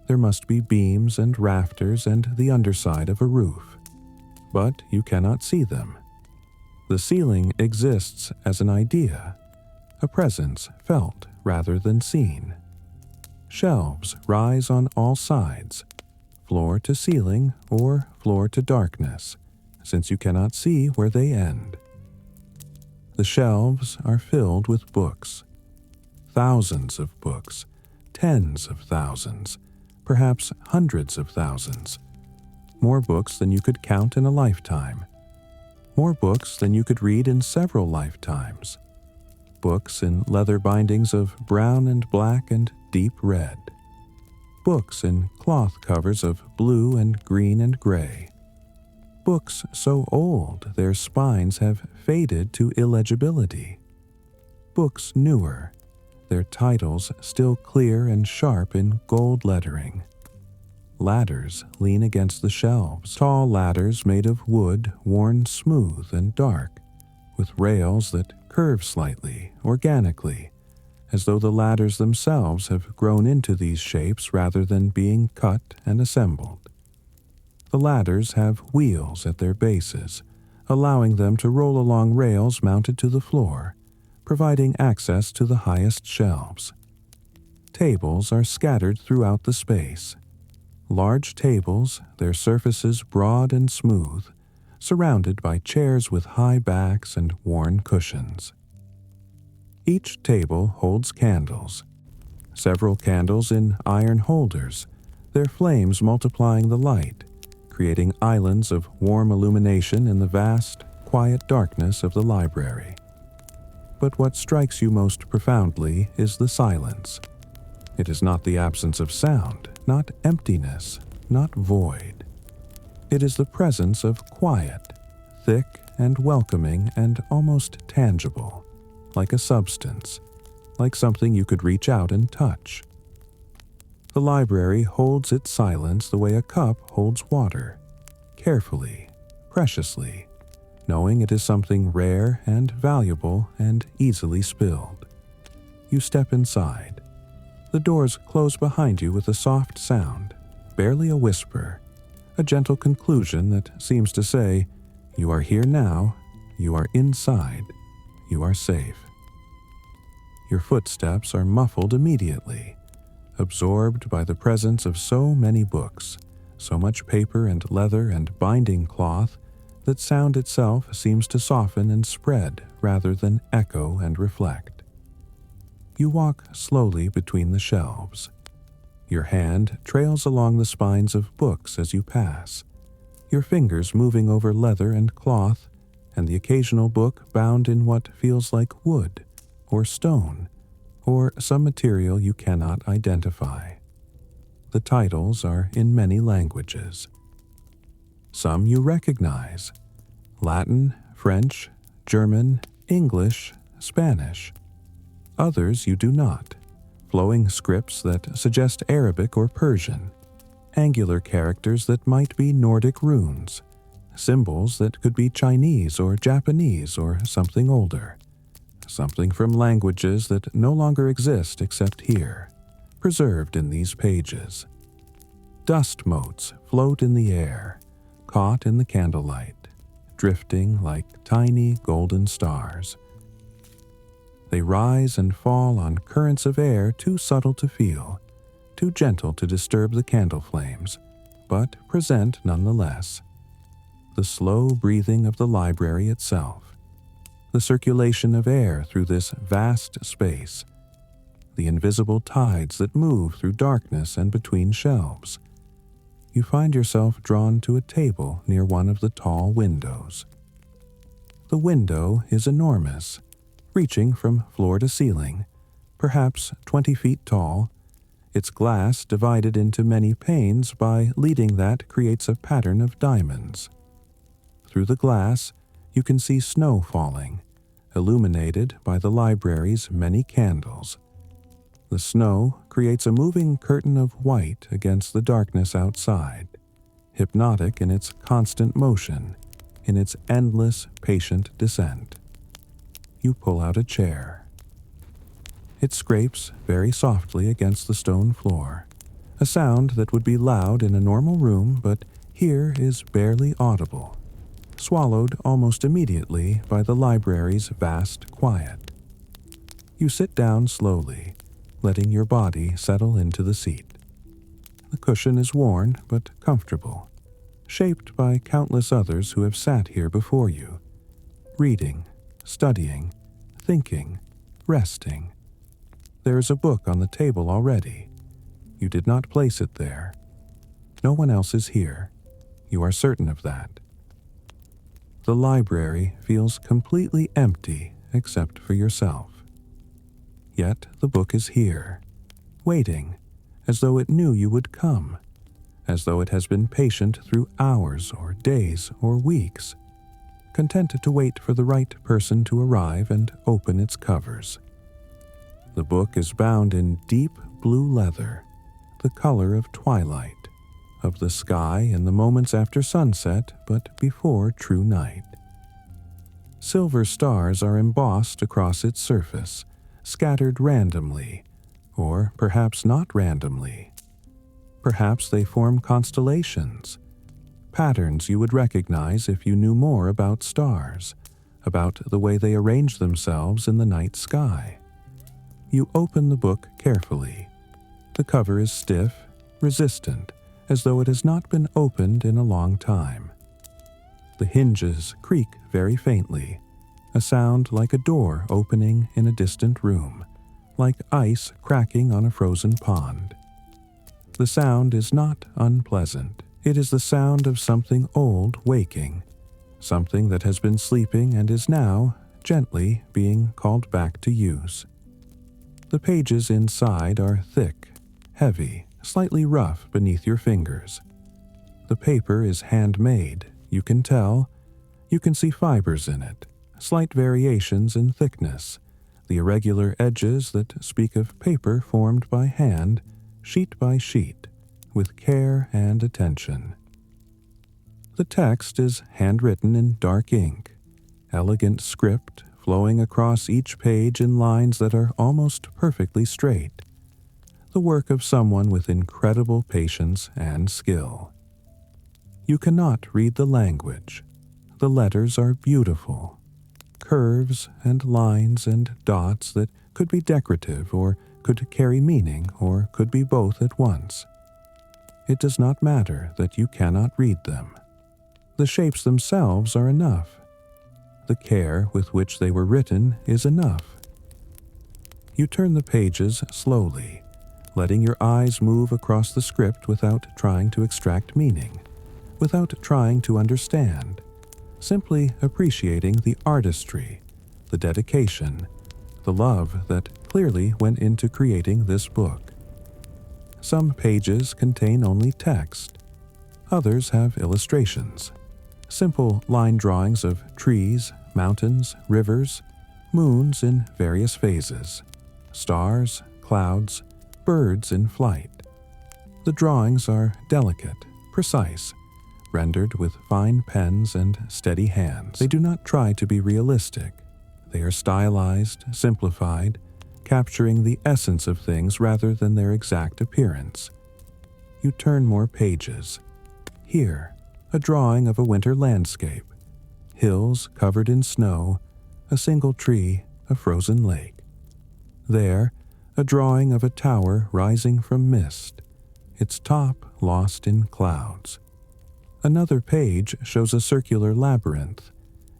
there must be beams and rafters and the underside of a roof. But you cannot see them. The ceiling exists as an idea, a presence felt rather than seen. Shelves rise on all sides, floor to ceiling or floor to darkness, since you cannot see where they end. The shelves are filled with books, thousands of books, tens of thousands, perhaps hundreds of thousands, more books than you could count in a lifetime, more books than you could read in several lifetimes, books in leather bindings of brown and black and deep red, books in cloth covers of blue and green and gray, books so old their spines have faded to illegibility, books newer, their titles still clear and sharp in gold lettering. Ladders lean against the shelves, tall ladders made of wood worn smooth and dark, with rails that curve slightly, organically, as though the ladders themselves have grown into these shapes rather than being cut and assembled. The ladders have wheels at their bases, allowing them to roll along rails mounted to the floor, providing access to the highest shelves. Tables are scattered throughout the space. Large tables, their surfaces broad and smooth, surrounded by chairs with high backs and worn cushions. Each table holds candles, several candles in iron holders, their flames multiplying the light, creating islands of warm illumination in the vast, quiet darkness of the library. But what strikes you most profoundly is the silence. It is not the absence of sound, not emptiness, not void. It is the presence of quiet, thick and welcoming and almost tangible, like a substance, like something you could reach out and touch. The library holds its silence the way a cup holds water, carefully, preciously, knowing it is something rare and valuable and easily spilled. You step inside. The doors close behind you with a soft sound, barely a whisper, a gentle conclusion that seems to say, "You are here now, you are inside, you are safe." Your footsteps are muffled immediately, absorbed by the presence of so many books, so much paper and leather and binding cloth that sound itself seems to soften and spread rather than echo and reflect. You walk slowly between the shelves. Your hand trails along the spines of books as you pass, your fingers moving over leather and cloth, and the occasional book bound in what feels like wood or stone, or some material you cannot identify. The titles are in many languages. Some you recognize: Latin, French, German, English, Spanish. Others you do not, flowing scripts that suggest Arabic or Persian, angular characters that might be Nordic runes, symbols that could be Chinese or Japanese or something older, something from languages that no longer exist except here, preserved in these pages. Dust motes float in the air, caught in the candlelight, drifting like tiny golden stars. They rise and fall on currents of air too subtle to feel, too gentle to disturb the candle flames, but present nonetheless. The slow breathing of the library itself, the circulation of air through this vast space, the invisible tides that move through darkness and between shelves. You find yourself drawn to a table near one of the tall windows. The window is enormous, reaching from floor to ceiling, perhaps 20 feet tall, its glass divided into many panes by leading that creates a pattern of diamonds. Through the glass, you can see snow falling, illuminated by the library's many candles. The snow creates a moving curtain of white against the darkness outside, hypnotic in its constant motion, in its endless, patient descent. You pull out a chair. It scrapes very softly against the stone floor, a sound that would be loud in a normal room but here is barely audible, swallowed almost immediately by the library's vast quiet. You sit down slowly, letting your body settle into the seat. The cushion is worn but comfortable, shaped by countless others who have sat here before you, reading, studying, thinking, resting. There is a book on the table already. You did not place it there. No one else is here. You are certain of that. The library feels completely empty except for yourself. Yet the book is here, waiting, as though it knew you would come, as though it has been patient through hours or days or weeks, content to wait for the right person to arrive and open its covers. The book is bound in deep blue leather, the color of twilight, of the sky in the moments after sunset but before true night. Silver stars are embossed across its surface, scattered randomly, or perhaps not randomly. Perhaps they form constellations, patterns you would recognize if you knew more about stars, about the way they arrange themselves in the night sky. You open the book carefully. The cover is stiff, resistant, as though it has not been opened in a long time. The hinges creak very faintly, a sound like a door opening in a distant room, like ice cracking on a frozen pond. The sound is not unpleasant. It is the sound of something old waking, something that has been sleeping and is now gently being called back to use. The pages inside are thick, heavy, slightly rough beneath your fingers. The paper is handmade, you can tell. You can see fibers in it, slight variations in thickness, the irregular edges that speak of paper formed by hand, sheet by sheet, with care and attention. The text is handwritten in dark ink, elegant script flowing across each page in lines that are almost perfectly straight, the work of someone with incredible patience and skill. You cannot read the language. The letters are beautiful, curves and lines and dots that could be decorative or could carry meaning or could be both at once. It does not matter that you cannot read them. The shapes themselves are enough. The care with which they were written is enough. You turn the pages slowly, letting your eyes move across the script without trying to extract meaning, without trying to understand, simply appreciating the artistry, the dedication, the love that clearly went into creating this book. Some pages contain only text. Others have illustrations, simple line drawings of trees, mountains, rivers, moons in various phases, stars, clouds, birds in flight. The drawings are delicate, precise, rendered with fine pens and steady hands. They do not try to be realistic. They are stylized, simplified, capturing the essence of things rather than their exact appearance. You turn more pages. Here, a drawing of a winter landscape. Hills covered in snow, a single tree, a frozen lake. There, a drawing of a tower rising from mist, its top lost in clouds. Another page shows a circular labyrinth,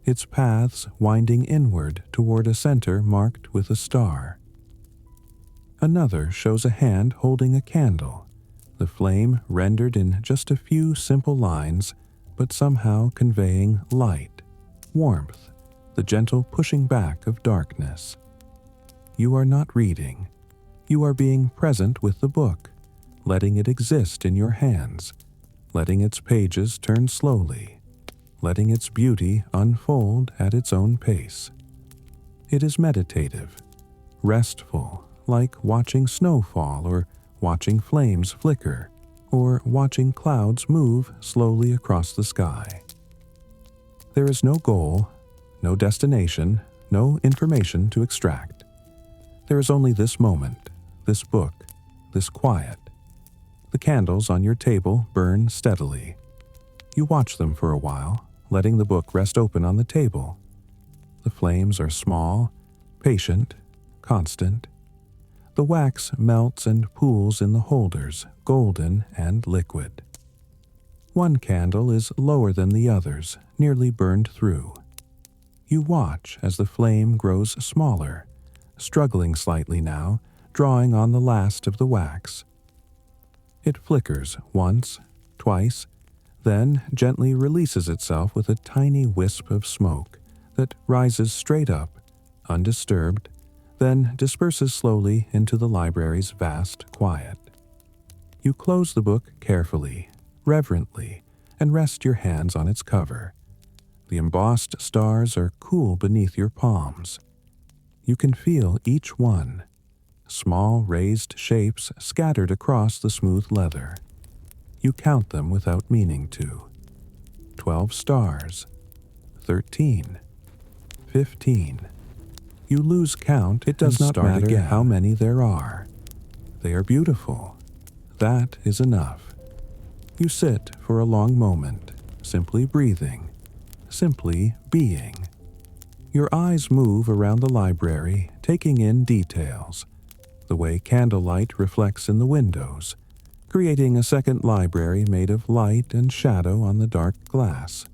its paths winding inward toward a center marked with a star. Another shows a hand holding a candle, the flame rendered in just a few simple lines, but somehow conveying light, warmth, the gentle pushing back of darkness. You are not reading. You are being present with the book, letting it exist in your hands, letting its pages turn slowly, letting its beauty unfold at its own pace. It is meditative, restful, like watching snow fall or watching flames flicker or watching clouds move slowly across the sky. There is no goal, no destination, no information to extract. There is only this moment, this book, this quiet. The candles on your table burn steadily. You watch them for a while, letting the book rest open on the table. The flames are small, patient, constant. The wax melts and pools in the holders, golden and liquid. One candle is lower than the others, nearly burned through. You watch as the flame grows smaller, struggling slightly now, drawing on the last of the wax. It flickers once, twice, then gently releases itself with a tiny wisp of smoke that rises straight up, undisturbed, then disperses slowly into the library's vast quiet. You close the book carefully, reverently, and rest your hands on its cover. The embossed stars are cool beneath your palms. You can feel each one, small raised shapes scattered across the smooth leather. You count them without meaning to. 12 stars, 13, 15. You lose count. It does not matter how many there are. They are beautiful. That is enough. You sit for a long moment, simply breathing, simply being. Your eyes move around the library, taking in details, the way candlelight reflects in the windows, creating a second library made of light and shadow on the dark glass.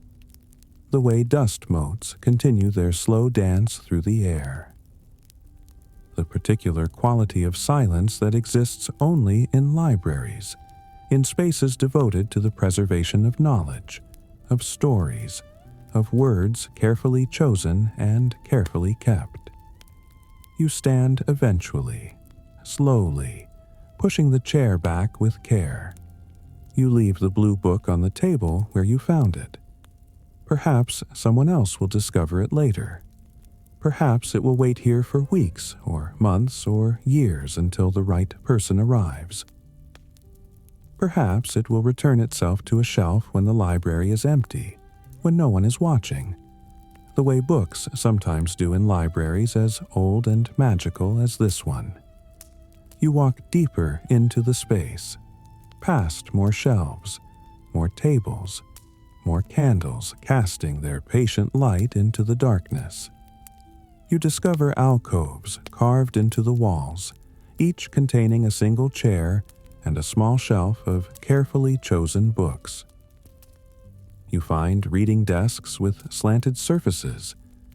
the way dust motes continue their slow dance through the air. The particular quality of silence that exists only in libraries, in spaces devoted to the preservation of knowledge, of stories, of words carefully chosen and carefully kept. You stand eventually, slowly, pushing the chair back with care. You leave the blue book on the table where you found it. Perhaps someone else will discover it later. Perhaps it will wait here for weeks or months or years until the right person arrives. Perhaps it will return itself to a shelf when the library is empty, when no one is watching, the way books sometimes do in libraries as old and magical as this one. You walk deeper into the space, past more shelves, more tables, more candles casting their patient light into the darkness. You discover alcoves carved into the walls, each containing a single chair and a small shelf of carefully chosen books. You find reading desks with slanted surfaces,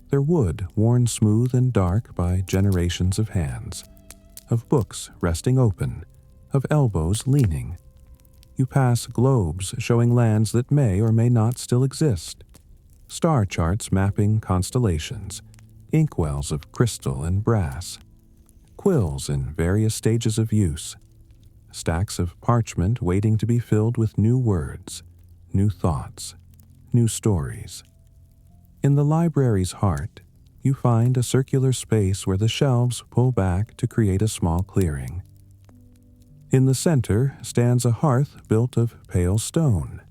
their wood worn smooth and dark by generations of hands, of books resting open, of elbows leaning. You pass globes showing lands that may or may not still exist, star charts mapping constellations, inkwells of crystal and brass, quills in various stages of use, stacks of parchment waiting to be filled with new words, new thoughts, new stories. In the library's heart, you find a circular space where the shelves pull back to create a small clearing. In the center stands a hearth built of pale stone.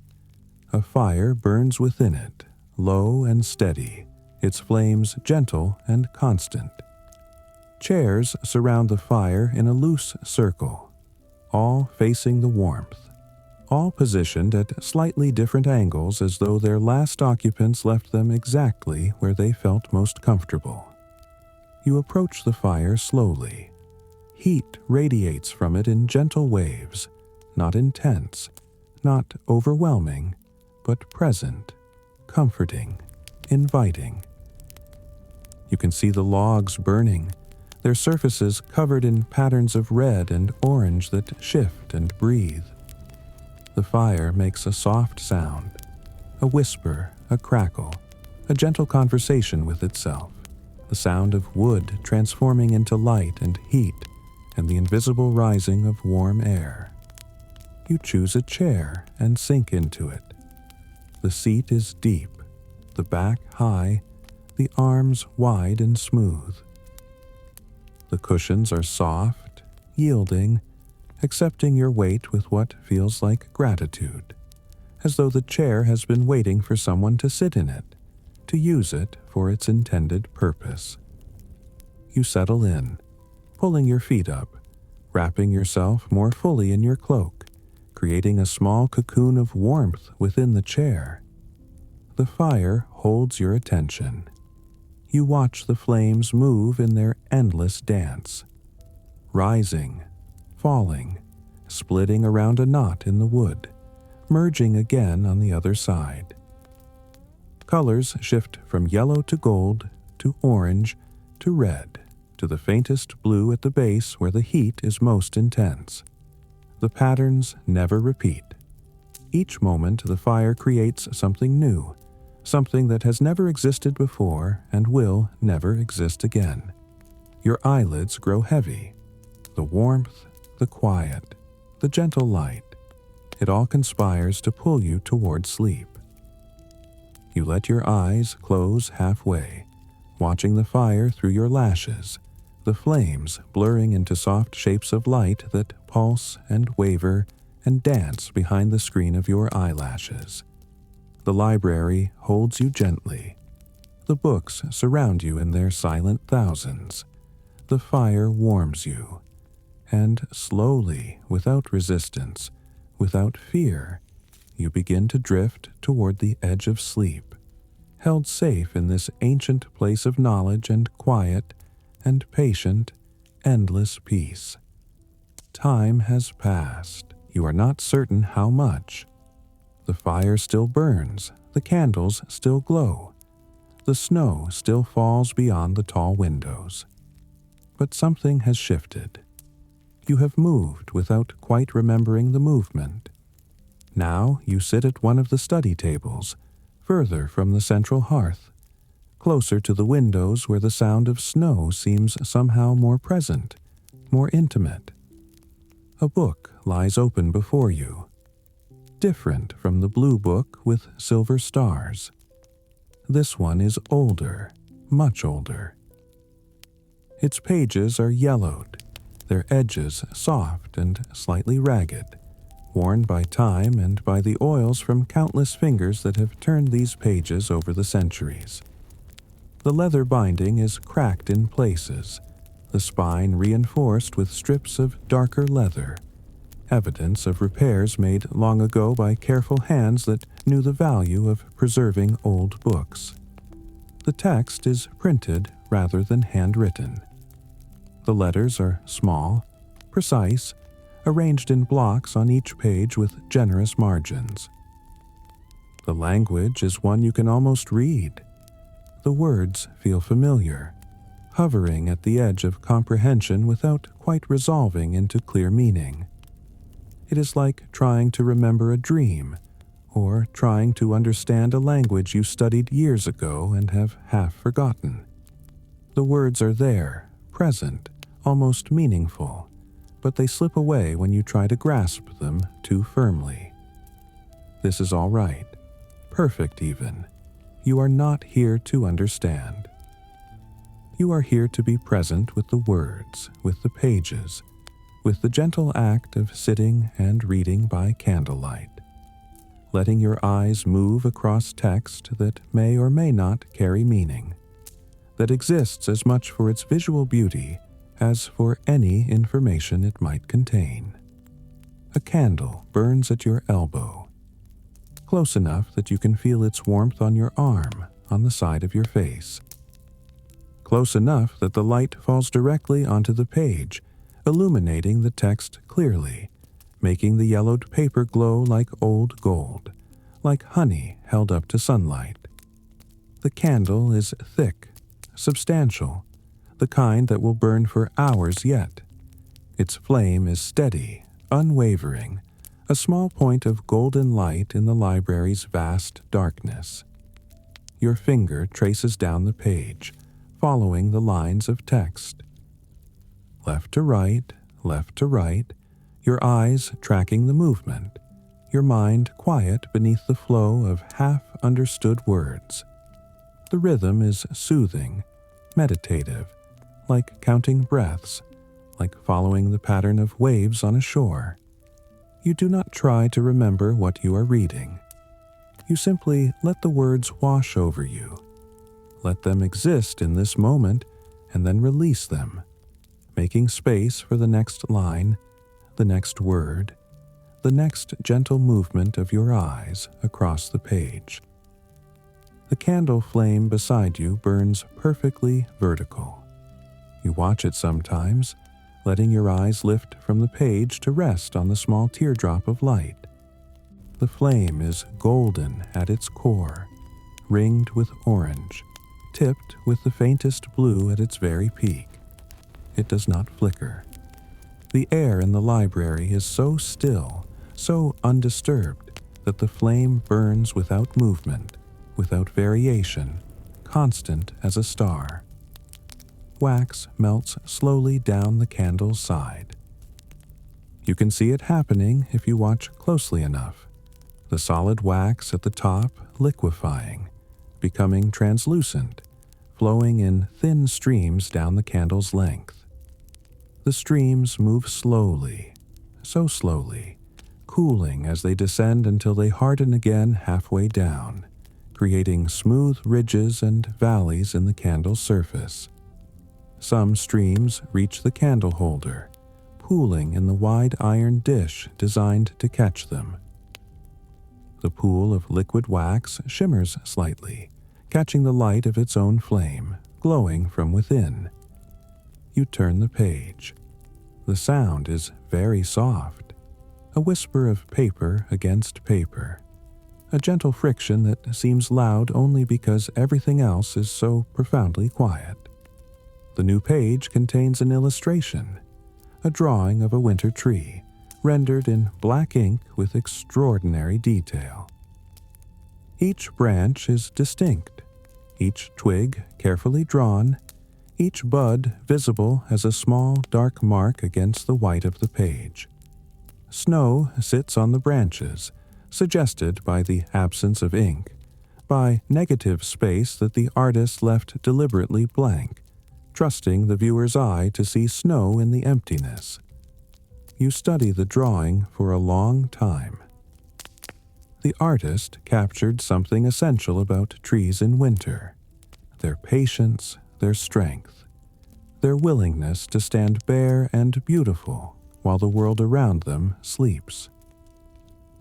A fire burns within it, low and steady, its flames gentle and constant. Chairs surround the fire in a loose circle, all facing the warmth, all positioned at slightly different angles as though their last occupants left them exactly where they felt most comfortable. You approach the fire slowly. Heat radiates from it in gentle waves, not intense, not overwhelming, but present, comforting, inviting. You can see the logs burning, their surfaces covered in patterns of red and orange that shift and breathe. The fire makes a soft sound, a whisper, a crackle, a gentle conversation with itself, the sound of wood transforming into light and heat, and the invisible rising of warm air. You choose a chair and sink into it. The seat is deep, the back high, the arms wide and smooth. The cushions are soft, yielding, accepting your weight with what feels like gratitude, as though the chair has been waiting for someone to sit in it, to use it for its intended purpose. You settle in, pulling your feet up, wrapping yourself more fully in your cloak, creating a small cocoon of warmth within the chair. The fire holds your attention. You watch the flames move in their endless dance, rising, falling, splitting around a knot in the wood, merging again on the other side. Colors shift from yellow to gold, to orange, to red, to the faintest blue at the base where the heat is most intense. The patterns never repeat. Each moment the fire creates something new, something that has never existed before and will never exist again. Your eyelids grow heavy. The warmth, the quiet, the gentle light, it all conspires to pull you toward sleep. You let your eyes close halfway, watching the fire through your lashes, the flames blurring into soft shapes of light that pulse and waver and dance behind the screen of your eyelashes. The library holds you gently. The books surround you in their silent thousands. The fire warms you. And slowly, without resistance, without fear, you begin to drift toward the edge of sleep, held safe in this ancient place of knowledge and quiet and patient, endless peace. Time has passed. You are not certain how much. The fire still burns, The candles still glow. The snow still falls beyond the tall windows. But something has shifted. You have moved without quite remembering the movement. Now you sit at one of the study tables, further from the central hearth, closer to the windows where the sound of snow seems somehow more present, more intimate. A book lies open before you, different from the blue book with silver stars. This one is older, much older. Its pages are yellowed, their edges soft and slightly ragged, worn by time and by the oils from countless fingers that have turned these pages over the centuries. The leather binding is cracked in places, the spine reinforced with strips of darker leather, evidence of repairs made long ago by careful hands that knew the value of preserving old books. The text is printed rather than handwritten. The letters are small, precise, arranged in blocks on each page with generous margins. The language is one you can almost read. The words feel familiar, hovering at the edge of comprehension without quite resolving into clear meaning. It is like trying to remember a dream, or trying to understand a language you studied years ago and have half forgotten. The words are there, present, almost meaningful, but they slip away when you try to grasp them too firmly. This is all right, perfect even. You are not here to understand. You are here to be present with the words, with the pages, with the gentle act of sitting and reading by candlelight, letting your eyes move across text that may or may not carry meaning, that exists as much for its visual beauty as for any information it might contain. A candle burns at your elbow, close enough that you can feel its warmth on your arm, on the side of your face. Close enough that the light falls directly onto the page, illuminating the text clearly, making the yellowed paper glow like old gold, like honey held up to sunlight. The candle is thick, substantial, the kind that will burn for hours yet. Its flame is steady, unwavering, a small point of golden light in the library's vast darkness. Your finger traces down the page, following the lines of text. Left to right, your eyes tracking the movement, your mind quiet beneath the flow of half-understood words. The rhythm is soothing, meditative, like counting breaths, like following the pattern of waves on a shore. You do not try to remember what you are reading. You simply let the words wash over you. Let them exist in this moment and then release them, making space for the next line, the next word, the next gentle movement of your eyes across the page. The candle flame beside you burns perfectly vertical. You watch it sometimes, letting your eyes lift from the page to rest on the small teardrop of light. The flame is golden at its core, ringed with orange, tipped with the faintest blue at its very peak. It does not flicker. The air in the library is so still, so undisturbed, that the flame burns without movement, without variation, constant as a star. Wax melts slowly down the candle's side. You can see it happening if you watch closely enough. The solid wax at the top liquefying, becoming translucent, flowing in thin streams down the candle's length. The streams move slowly, so slowly, cooling as they descend until they harden again halfway down, creating smooth ridges and valleys in the candle's surface. Some streams reach the candle holder, pooling in the wide iron dish designed to catch them. The pool of liquid wax shimmers slightly, catching the light of its own flame, glowing from within. You turn the page. The sound is very soft, a whisper of paper against paper, a gentle friction that seems loud only because everything else is so profoundly quiet. The new page contains an illustration, a drawing of a winter tree, rendered in black ink with extraordinary detail. Each branch is distinct, each twig carefully drawn, each bud visible as a small dark mark against the white of the page. Snow sits on the branches, suggested by the absence of ink, by negative space that the artist left deliberately blank, trusting the viewer's eye to see snow in the emptiness. You study the drawing for a long time. The artist captured something essential about trees in winter: their patience, their strength, their willingness to stand bare and beautiful while the world around them sleeps.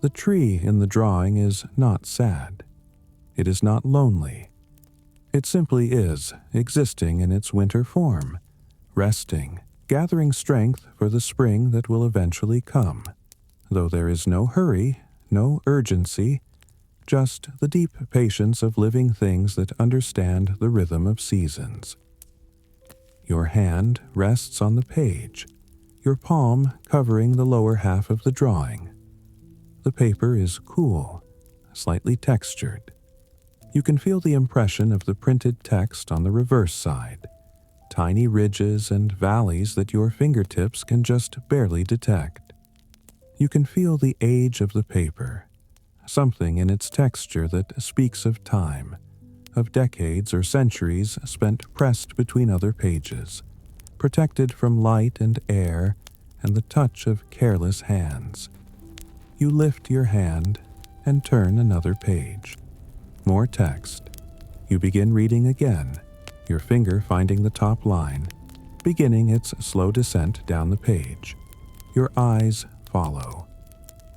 The tree in the drawing is not sad. It is not lonely. It simply is, existing in its winter form, resting, gathering strength for the spring that will eventually come, though there is no hurry, no urgency, just the deep patience of living things that understand the rhythm of seasons. Your hand rests on the page, your palm covering the lower half of the drawing. The paper is cool, slightly textured. You can feel the impression of the printed text on the reverse side, tiny ridges and valleys that your fingertips can just barely detect. You can feel the age of the paper, something in its texture that speaks of time, of decades or centuries spent pressed between other pages, protected from light and air and the touch of careless hands. You lift your hand and turn another page. More text. You begin reading again, your finger finding the top line, beginning its slow descent down the page. Your eyes follow.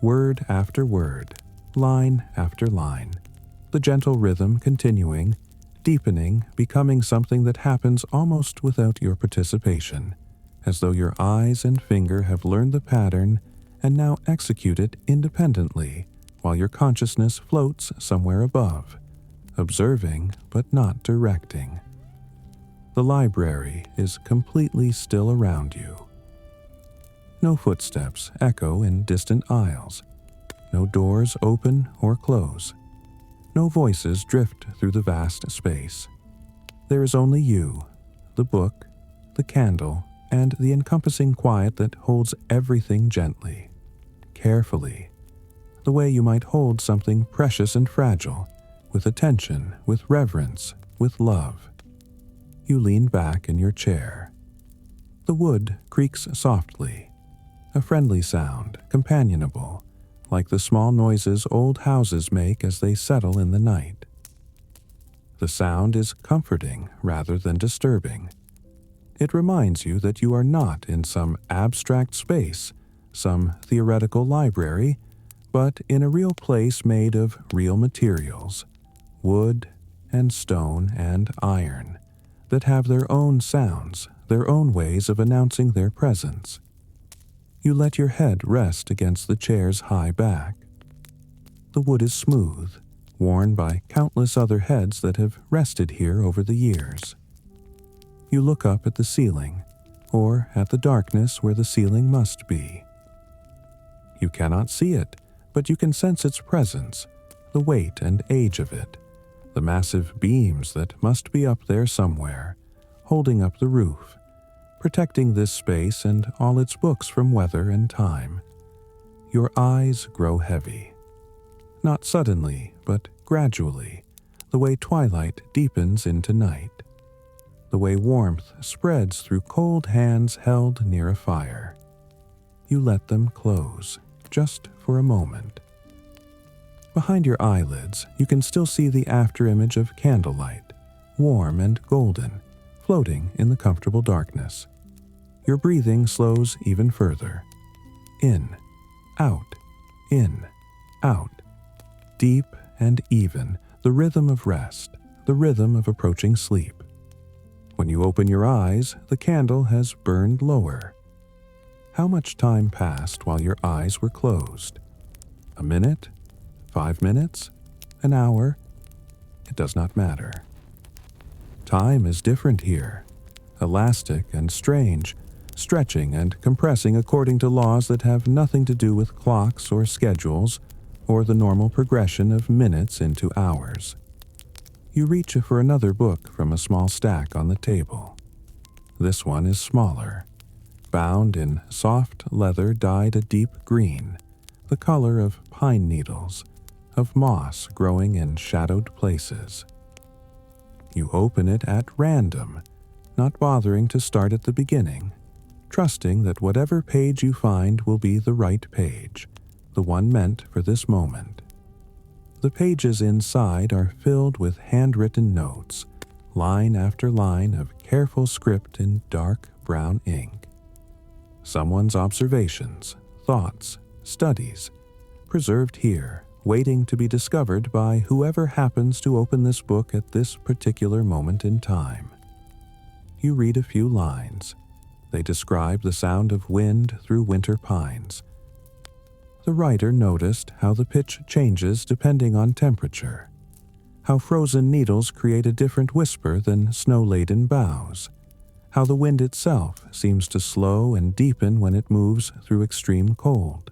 Word after word, line after line. The gentle rhythm continuing, deepening, becoming something that happens almost without your participation, as though your eyes and finger have learned the pattern and now execute it independently, while your consciousness floats somewhere above, observing but not directing. The library is completely still around you. No footsteps echo in distant aisles. No doors open or close. No voices drift through the vast space. There is only you, the book, the candle, and the encompassing quiet that holds everything gently, carefully, the way you might hold something precious and fragile, with attention, with reverence, with love. You lean back in your chair. The wood creaks softly, a friendly sound, companionable, like the small noises old houses make as they settle in the night. The sound is comforting rather than disturbing. It reminds you that you are not in some abstract space, some theoretical library, but in a real place made of real materials, wood and stone and iron, that have their own sounds, their own ways of announcing their presence. You let your head rest against the chair's high back. The wood is smooth, worn by countless other heads that have rested here over the years. You look up at the ceiling, or at the darkness where the ceiling must be. You cannot see it, but you can sense its presence, the weight and age of it, the massive beams that must be up there somewhere, holding up the roof, protecting this space and all its books from weather and time. Your eyes grow heavy. Not suddenly, but gradually, the way twilight deepens into night, the way warmth spreads through cold hands held near a fire. You let them close, just for a moment. Behind your eyelids, you can still see the afterimage of candlelight, warm and golden, floating in the comfortable darkness. Your breathing slows even further. In, out, deep and even, the rhythm of rest, the rhythm of approaching sleep. When you open your eyes, the candle has burned lower. How much time passed while your eyes were closed? A minute? 5 minutes? an hour, it does not matter. Time is different here, elastic and strange, stretching and compressing according to laws that have nothing to do with clocks or schedules or the normal progression of minutes into hours. You reach for another book from a small stack on the table. This one is smaller, bound in soft leather dyed a deep green, the color of pine needles, of moss growing in shadowed places. You open it at random, not bothering to start at the beginning, trusting that whatever page you find will be the right page, the one meant for this moment. The pages inside are filled with handwritten notes, line after line of careful script in dark brown ink. Someone's observations, thoughts, studies, preserved here, waiting to be discovered by whoever happens to open this book at this particular moment in time. You read a few lines. They describe the sound of wind through winter pines. The writer noticed how the pitch changes depending on temperature, how frozen needles create a different whisper than snow-laden boughs, how the wind itself seems to slow and deepen when it moves through extreme cold,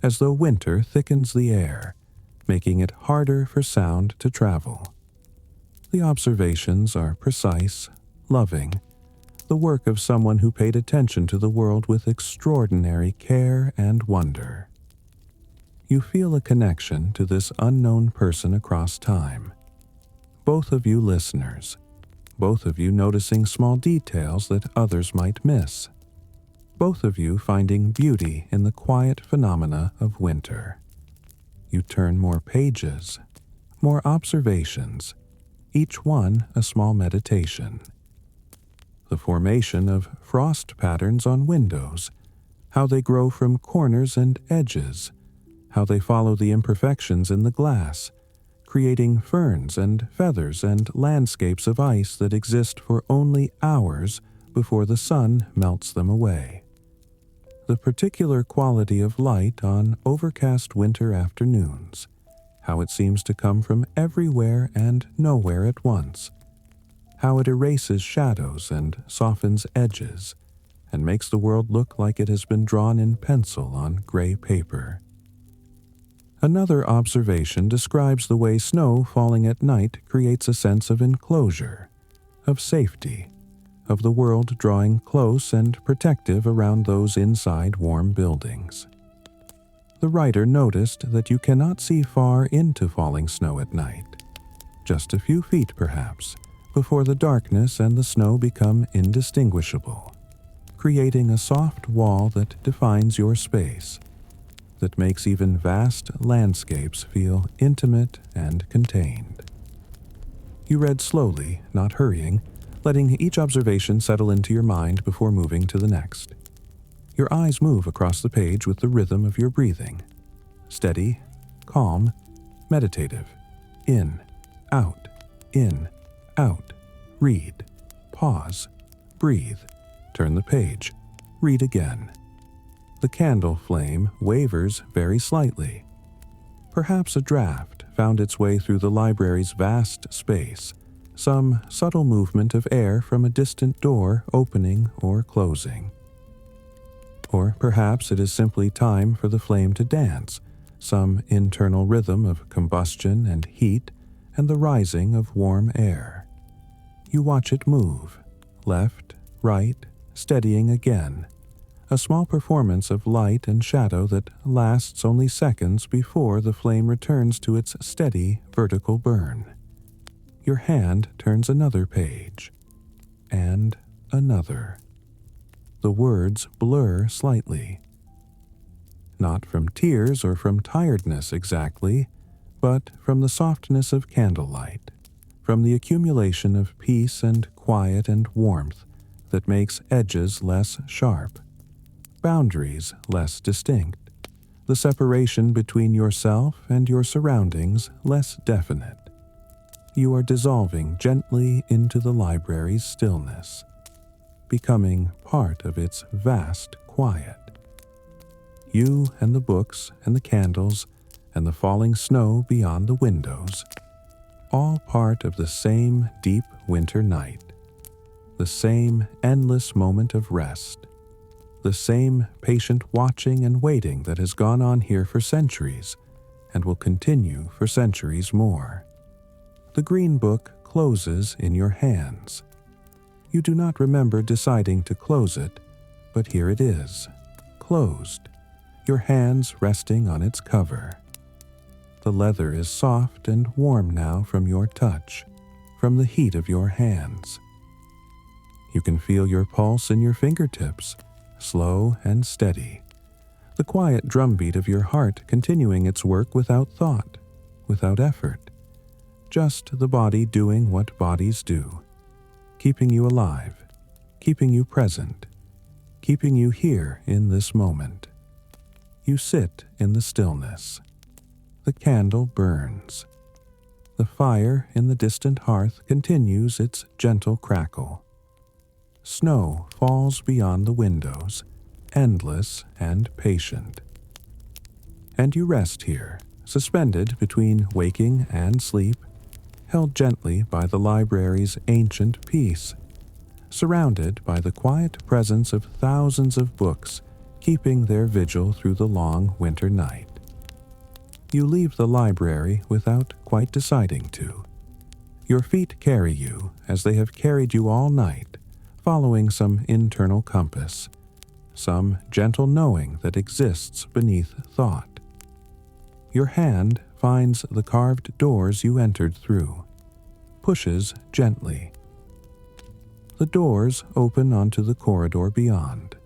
as though winter thickens the air, making it harder for sound to travel. The observations are precise, loving, the work of someone who paid attention to the world with extraordinary care and wonder. You feel a connection to this unknown person across time. Both of you listeners, both of you noticing small details that others might miss, both of you finding beauty in the quiet phenomena of winter. You turn more pages, more observations, each one a small meditation. The formation of frost patterns on windows, how they grow from corners and edges, how they follow the imperfections in the glass, creating ferns and feathers and landscapes of ice that exist for only hours before the sun melts them away. The particular quality of light on overcast winter afternoons, how it seems to come from everywhere and nowhere at once, how it erases shadows and softens edges, and makes the world look like it has been drawn in pencil on gray paper. Another observation describes the way snow falling at night creates a sense of enclosure, of safety, of the world drawing close and protective around those inside warm buildings. The writer noticed that you cannot see far into falling snow at night, just a few feet perhaps, before the darkness and the snow become indistinguishable, creating a soft wall that defines your space, that makes even vast landscapes feel intimate and contained. You read slowly, not hurrying, letting each observation settle into your mind before moving to the next. Your eyes move across the page with the rhythm of your breathing. Steady, calm, meditative. In, out, read, pause, breathe, turn the page, read again. The candle flame wavers very slightly. Perhaps a draft found its way through the library's vast space, some subtle movement of air from a distant door opening or closing. Or perhaps it is simply time for the flame to dance, some internal rhythm of combustion and heat and the rising of warm air. You watch it move, left, right, steadying again, a small performance of light and shadow that lasts only seconds before the flame returns to its steady vertical burn. Your hand turns another page, and another. The words blur slightly. Not from tears or from tiredness exactly, but from the softness of candlelight, from the accumulation of peace and quiet and warmth that makes edges less sharp, boundaries less distinct, the separation between yourself and your surroundings less definite. You are dissolving gently into the library's stillness, becoming part of its vast quiet. You and the books and the candles and the falling snow beyond the windows, all part of the same deep winter night, the same endless moment of rest, the same patient watching and waiting that has gone on here for centuries and will continue for centuries more. The green book closes in your hands. You do not remember deciding to close it, but here it is, closed, your hands resting on its cover. The leather is soft and warm now from your touch, from the heat of your hands. You can feel your pulse in your fingertips, slow and steady, the quiet drumbeat of your heart continuing its work without thought, without effort, just the body doing what bodies do, keeping you alive, keeping you present, keeping you here in this moment. You sit in the stillness. The candle burns. The fire in the distant hearth continues its gentle crackle. Snow falls beyond the windows, endless and patient. And you rest here, suspended between waking and sleep, held gently by the library's ancient peace, surrounded by the quiet presence of thousands of books keeping their vigil through the long winter night. You leave the library without quite deciding to. Your feet carry you as they have carried you all night, following some internal compass, some gentle knowing that exists beneath thought. Your hand finds the carved doors you entered through, pushes gently. The doors open onto the corridor beyond,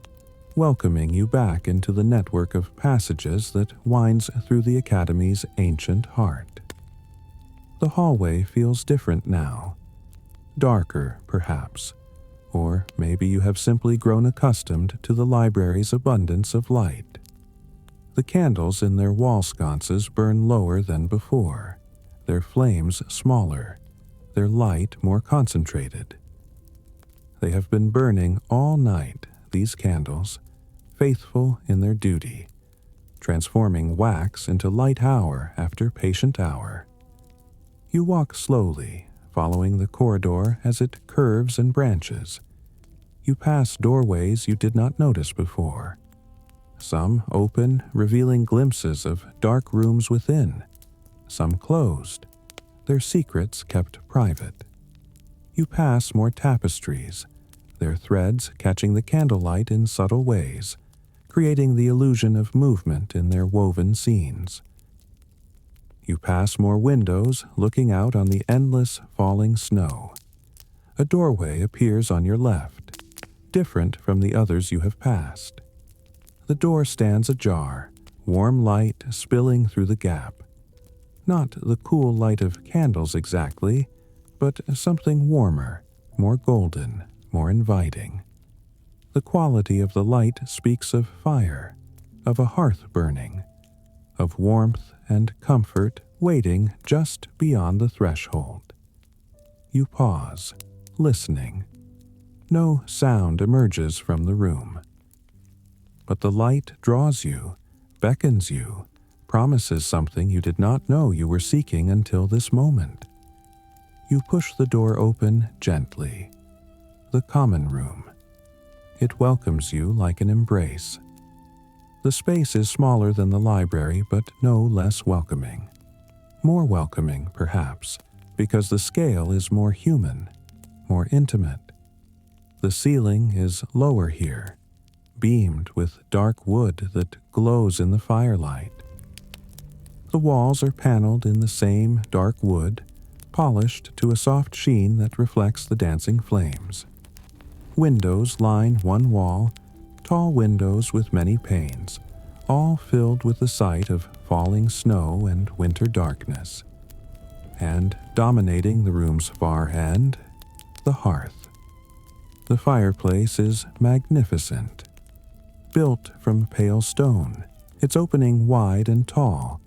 welcoming you back into the network of passages that winds through the Academy's ancient heart. The hallway feels different now, darker perhaps, or maybe you have simply grown accustomed to the library's abundance of light. The candles in their wall sconces burn lower than before, their flames smaller, their light more concentrated. They have been burning all night, these candles, faithful in their duty, transforming wax into light hour after patient hour. You walk slowly, following the corridor as it curves and branches. You pass doorways you did not notice before. Some open, revealing glimpses of dark rooms within, some closed, their secrets kept private. You pass more tapestries, their threads catching the candlelight in subtle ways, creating the illusion of movement in their woven scenes. You pass more windows looking out on the endless falling snow. A doorway appears on your left, different from the others you have passed. The door stands ajar, warm light spilling through the gap. Not the cool light of candles exactly, but something warmer, more golden, more inviting. The quality of the light speaks of fire, of a hearth burning, of warmth and comfort waiting just beyond the threshold. You pause, listening. No sound emerges from the room. But the light draws you, beckons you, promises something you did not know you were seeking until this moment. You push the door open gently. The common room. It welcomes you like an embrace. The space is smaller than the library, but no less welcoming. More welcoming, perhaps, because the scale is more human, more intimate. The ceiling is lower here, beamed with dark wood that glows in the firelight. The walls are paneled in the same dark wood, polished to a soft sheen that reflects the dancing flames. Windows line one wall, tall windows with many panes, all filled with the sight of falling snow and winter darkness. And dominating the room's far end, the hearth. The fireplace is magnificent. Built from pale stone, its opening wide and tall,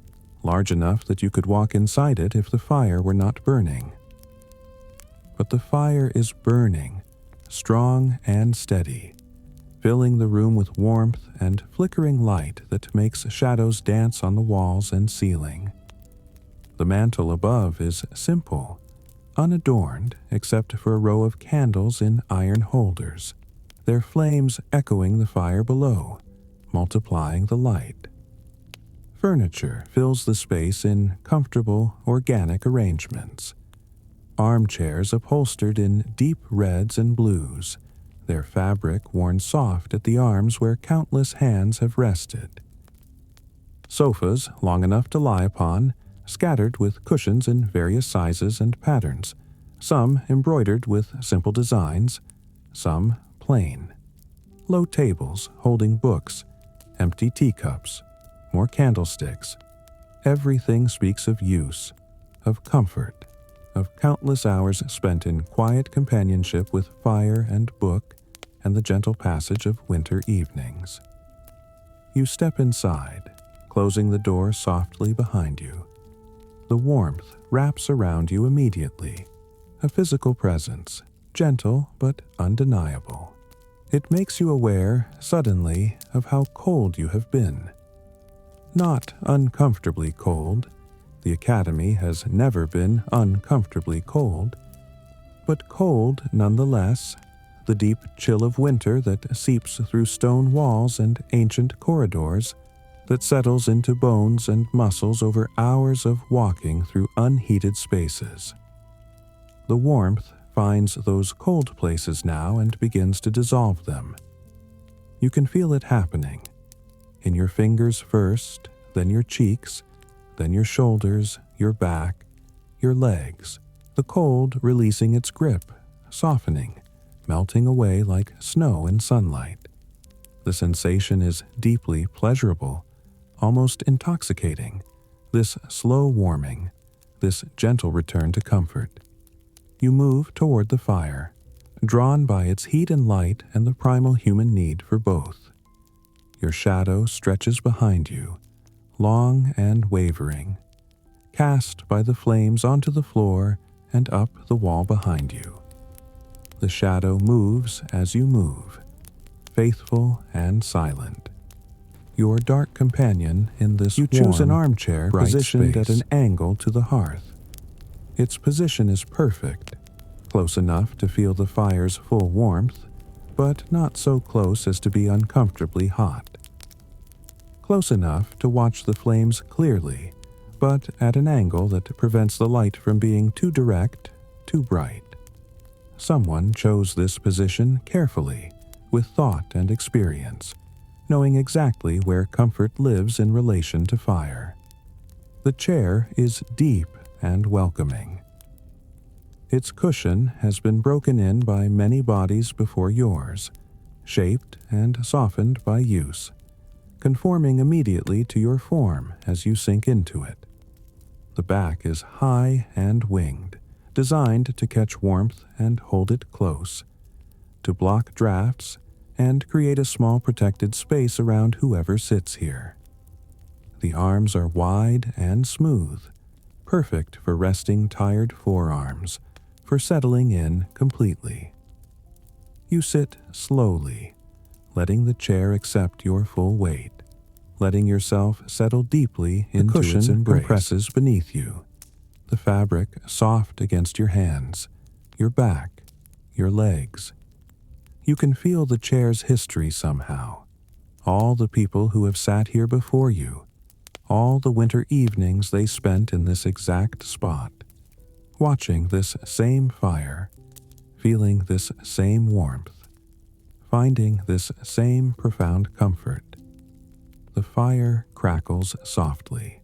large enough that you could walk inside it if the fire were not burning. But the fire is burning, strong and steady, filling the room with warmth and flickering light that makes shadows dance on the walls and ceiling. The mantel above is simple, unadorned except for a row of candles in iron holders, their flames echoing the fire below, multiplying the light. Furniture fills the space in comfortable, organic arrangements. Armchairs upholstered in deep reds and blues, their fabric worn soft at the arms where countless hands have rested. Sofas long enough to lie upon, scattered with cushions in various sizes and patterns, some embroidered with simple designs, some plain. Low tables holding books, empty teacups, more candlesticks. Everything speaks of use, of comfort, of countless hours spent in quiet companionship with fire and book and the gentle passage of winter evenings. You step inside, closing the door softly behind you. The warmth wraps around you immediately, a physical presence, gentle but undeniable. It makes you aware, suddenly, of how cold you have been. Not uncomfortably cold. The Academy has never been uncomfortably cold. But cold nonetheless, the deep chill of winter that seeps through stone walls and ancient corridors, that settles into bones and muscles over hours of walking through unheated spaces. The warmth finds those cold places now and begins to dissolve them. You can feel it happening. In your fingers first, then your cheeks, then your shoulders, your back, your legs, the cold releasing its grip, softening, melting away like snow in sunlight. The sensation is deeply pleasurable, almost intoxicating, this slow warming, this gentle return to comfort. You move toward the fire, drawn by its heat and light and the primal human need for both. Your shadow stretches behind you, long and wavering, cast by the flames onto the floor and up the wall behind you. The shadow moves as you move, faithful and silent. Your dark companion in this You choose an armchair positioned at an angle to the hearth. Its position is perfect, close enough to feel the fire's full warmth, but not so close as to be uncomfortably hot. Close enough to watch the flames clearly, but at an angle that prevents the light from being too direct, too bright. Someone chose this position carefully, with thought and experience, knowing exactly where comfort lives in relation to fire. The chair is deep and welcoming. Its cushion has been broken in by many bodies before yours, shaped and softened by use, conforming immediately to your form as you sink into it. The back is high and winged, designed to catch warmth and hold it close, to block drafts and create a small protected space around whoever sits here. The arms are wide and smooth, perfect for resting tired forearms, for settling in completely. You sit slowly, letting the chair accept your full weight, letting yourself settle deeply into its embrace. Compresses beneath you, the fabric soft against your hands, your back, your legs. You can feel the chair's history somehow, all the people who have sat here before you, all the winter evenings they spent in this exact spot, watching this same fire, feeling this same warmth, finding this same profound comfort. The fire crackles softly.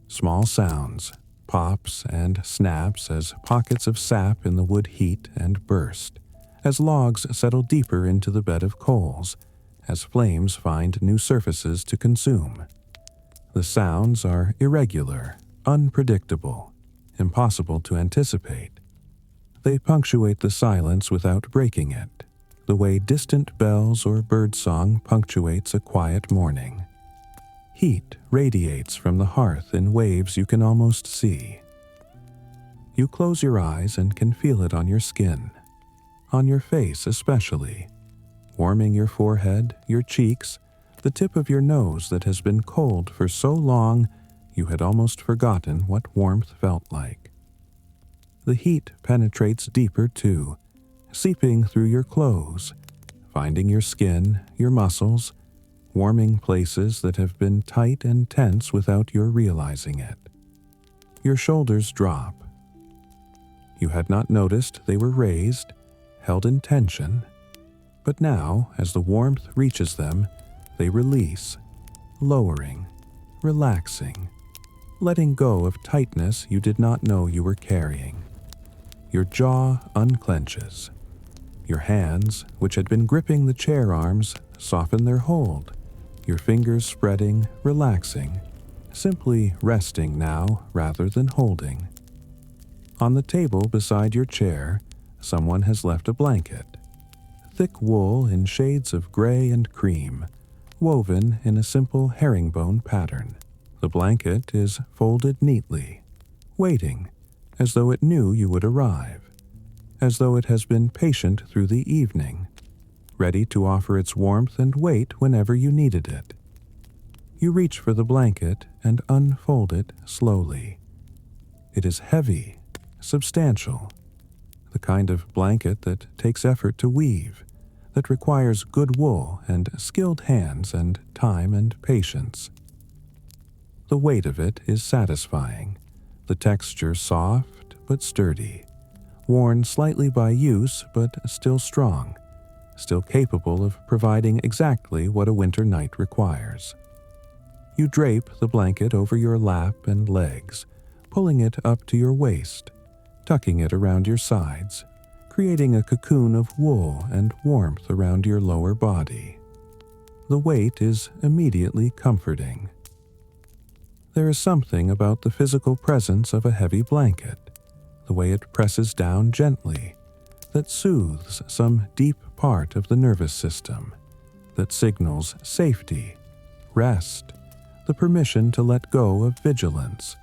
Small sounds, pops and snaps as pockets of sap in the wood heat and burst, as logs settle deeper into the bed of coals, as flames find new surfaces to consume. The sounds are irregular, unpredictable, impossible to anticipate. They punctuate the silence without breaking it, the way distant bells or birdsong punctuates a quiet morning. Heat radiates from the hearth in waves you can almost see. You close your eyes and can feel it on your skin, on your face especially, warming your forehead, your cheeks, the tip of your nose that has been cold for so long you had almost forgotten what warmth felt like. The heat penetrates deeper too, seeping through your clothes, finding your skin, your muscles, warming places that have been tight and tense without your realizing it. Your shoulders drop. You had not noticed they were raised, held in tension, but now, as the warmth reaches them, they release, lowering, relaxing, letting go of tightness you did not know you were carrying. Your jaw unclenches. Your hands, which had been gripping the chair arms, soften their hold, your fingers spreading, relaxing, simply resting now rather than holding. On the table beside your chair, someone has left a blanket. Thick wool in shades of gray and cream, woven in a simple herringbone pattern. The blanket is folded neatly, waiting, as though it knew you would arrive, as though it has been patient through the evening, ready to offer its warmth and weight whenever you needed it. You reach for the blanket and unfold it slowly. It is heavy, substantial, the kind of blanket that takes effort to weave, that requires good wool and skilled hands and time and patience. The weight of it is satisfying, the texture soft but sturdy, worn slightly by use but still strong, still capable of providing exactly what a winter night requires. You drape the blanket over your lap and legs, pulling it up to your waist, tucking it around your sides, creating a cocoon of wool and warmth around your lower body. The weight is immediately comforting. There is something about the physical presence of a heavy blanket, the way it presses down gently, that soothes some deep part of the nervous system, that signals safety, rest, the permission to let go of vigilance.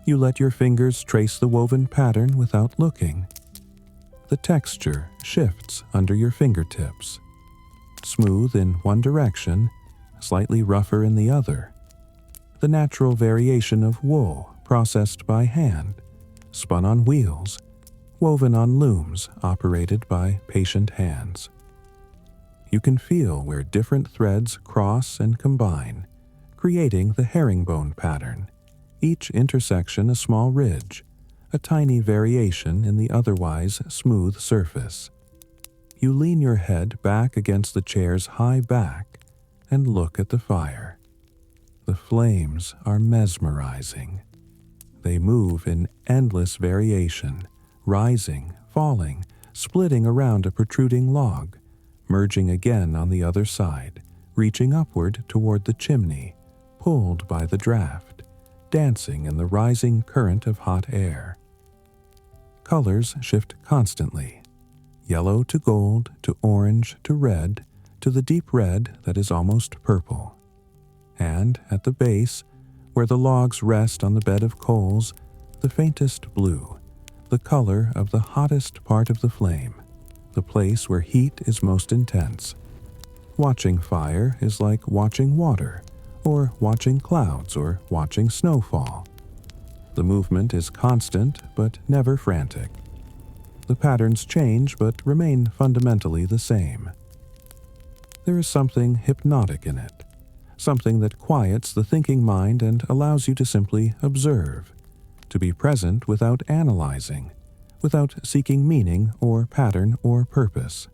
You let your fingers trace the woven pattern without looking. The texture shifts under your fingertips, smooth in one direction, slightly rougher in the other. The natural variation of wool processed by hand, spun on wheels, woven on looms operated by patient hands. You can feel where different threads cross and combine, creating the herringbone pattern, each intersection a small ridge, a tiny variation in the otherwise smooth surface. You lean your head back against the chair's high back and look at the fire. The flames are mesmerizing. They move in endless variation, rising, falling, splitting around a protruding log, merging again on the other side, reaching upward toward the chimney, pulled by the draft, dancing in the rising current of hot air. Colors shift constantly, yellow to gold, to orange, to red, to the deep red that is almost purple. And at the base, where the logs rest on the bed of coals, the faintest blue, the color of the hottest part of the flame, the place where heat is most intense. Watching fire is like watching water, or watching clouds, or watching snowfall. The movement is constant but never frantic. The patterns change but remain fundamentally the same. There is something hypnotic in it, something that quiets the thinking mind and allows you to simply observe, to be present without analyzing, without seeking meaning or pattern or purpose.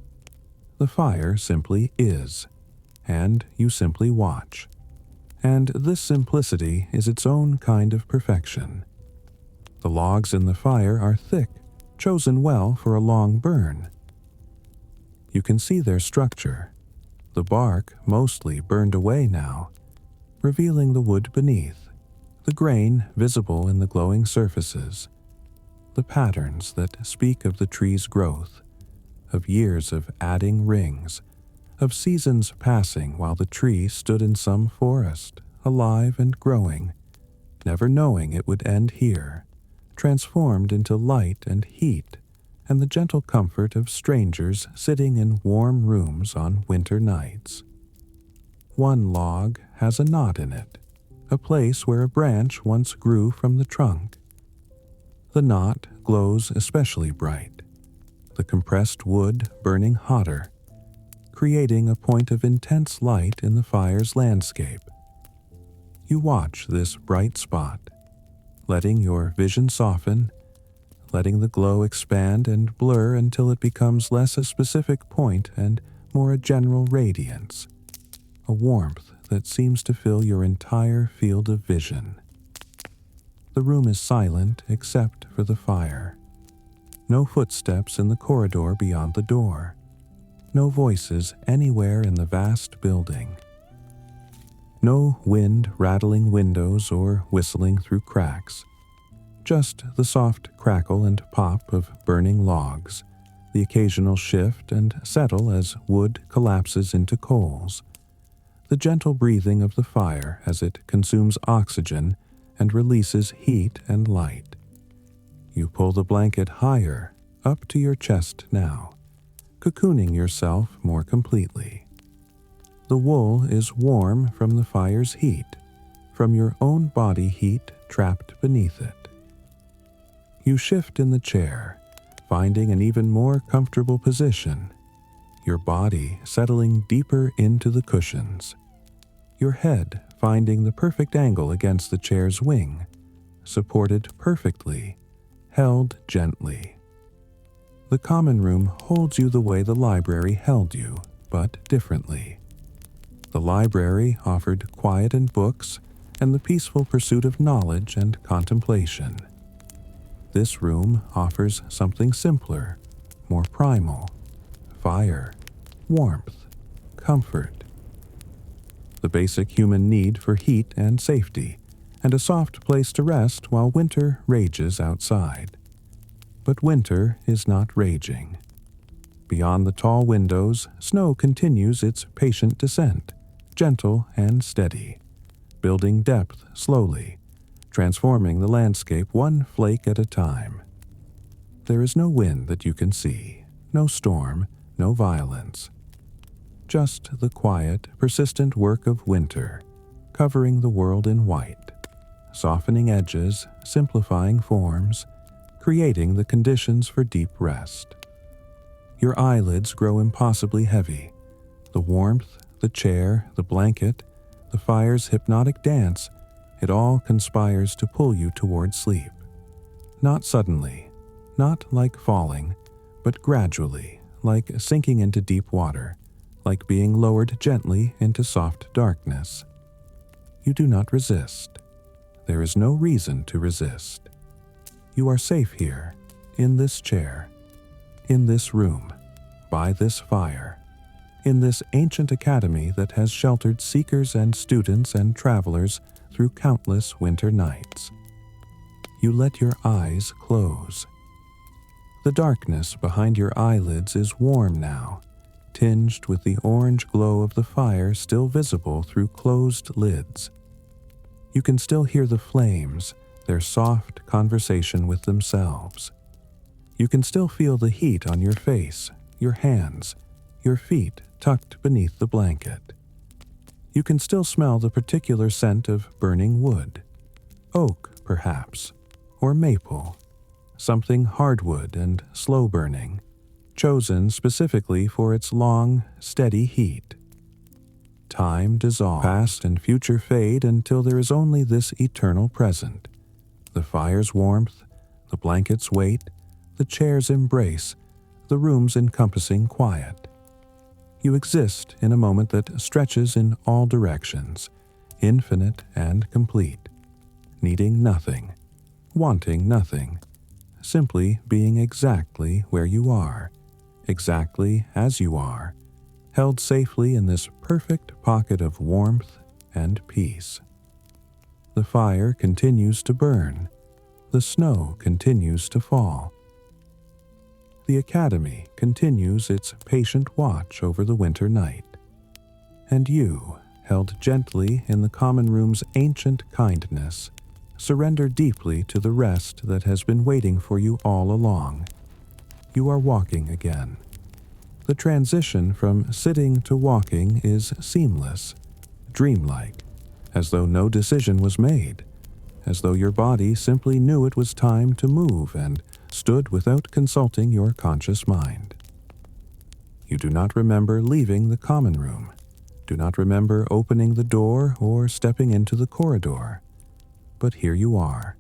The fire simply is, and you simply watch. And this simplicity is its own kind of perfection. The logs in the fire are thick, chosen well for a long burn. You can see their structure, the bark mostly burned away now, revealing the wood beneath, the grain visible in the glowing surfaces, the patterns that speak of the tree's growth, of years of adding rings, of seasons passing while the tree stood in some forest, alive and growing, never knowing it would end here, transformed into light and heat and the gentle comfort of strangers sitting in warm rooms on winter nights. One log has a knot in it, a place where a branch once grew from the trunk. The knot glows especially bright, the compressed wood burning hotter, creating a point of intense light in the fire's landscape. You watch this bright spot, letting your vision soften, letting the glow expand and blur until it becomes less a specific point and more a general radiance, a warmth that seems to fill your entire field of vision. The room is silent except for the fire. No footsteps in the corridor beyond the door. No voices anywhere in the vast building. No wind rattling windows or whistling through cracks. Just the soft crackle and pop of burning logs, the occasional shift and settle as wood collapses into coals, the gentle breathing of the fire as it consumes oxygen and releases heat and light. You pull the blanket higher, up to your chest now, cocooning yourself more completely. The wool is warm from the fire's heat, from your own body heat trapped beneath it. You shift in the chair, finding an even more comfortable position, your body settling deeper into the cushions, your head finding the perfect angle against the chair's wing, supported perfectly, held gently. The common room holds you the way the library held you, but differently. The library offered quiet and books and the peaceful pursuit of knowledge and contemplation. This room offers something simpler, more primal: fire, warmth, comfort. The basic human need for heat and safety, and a soft place to rest while winter rages outside. But winter is not raging. Beyond the tall windows, snow continues its patient descent, gentle and steady, building depth slowly, transforming the landscape one flake at a time. There is no wind that you can see, no storm, no violence. Just the quiet, persistent work of winter, covering the world in white, softening edges, simplifying forms, creating the conditions for deep rest. Your eyelids grow impossibly heavy. The warmth, the chair, the blanket, the fire's hypnotic dance, it all conspires to pull you toward sleep. Not suddenly, not like falling, but gradually, like sinking into deep water, like being lowered gently into soft darkness. You do not resist. There is no reason to resist. You are safe here, in this chair, in this room, by this fire, in this ancient academy that has sheltered seekers and students and travelers through countless winter nights. You let your eyes close. The darkness behind your eyelids is warm now, tinged with the orange glow of the fire still visible through closed lids. You can still hear the flames, their soft conversation with themselves. You can still feel the heat on your face, your hands, your feet tucked beneath the blanket. You can still smell the particular scent of burning wood, oak perhaps, or maple, something hardwood and slow burning, chosen specifically for its long, steady heat. Time dissolves, past and future fade until there is only this eternal present. The fire's warmth, the blanket's weight, the chair's embrace, the room's encompassing quiet. You exist in a moment that stretches in all directions, infinite and complete, needing nothing, wanting nothing, simply being exactly where you are, exactly as you are, held safely in this perfect pocket of warmth and peace. The fire continues to burn. The snow continues to fall. The academy continues its patient watch over the winter night. And you, held gently in the common room's ancient kindness, surrender deeply to the rest that has been waiting for you all along. you are walking again. The transition from sitting to walking is seamless, dreamlike, as though no decision was made, as though your body simply knew it was time to move and stood without consulting your conscious mind. You do not remember leaving the common room, do not remember opening the door or stepping into the corridor, but here you are,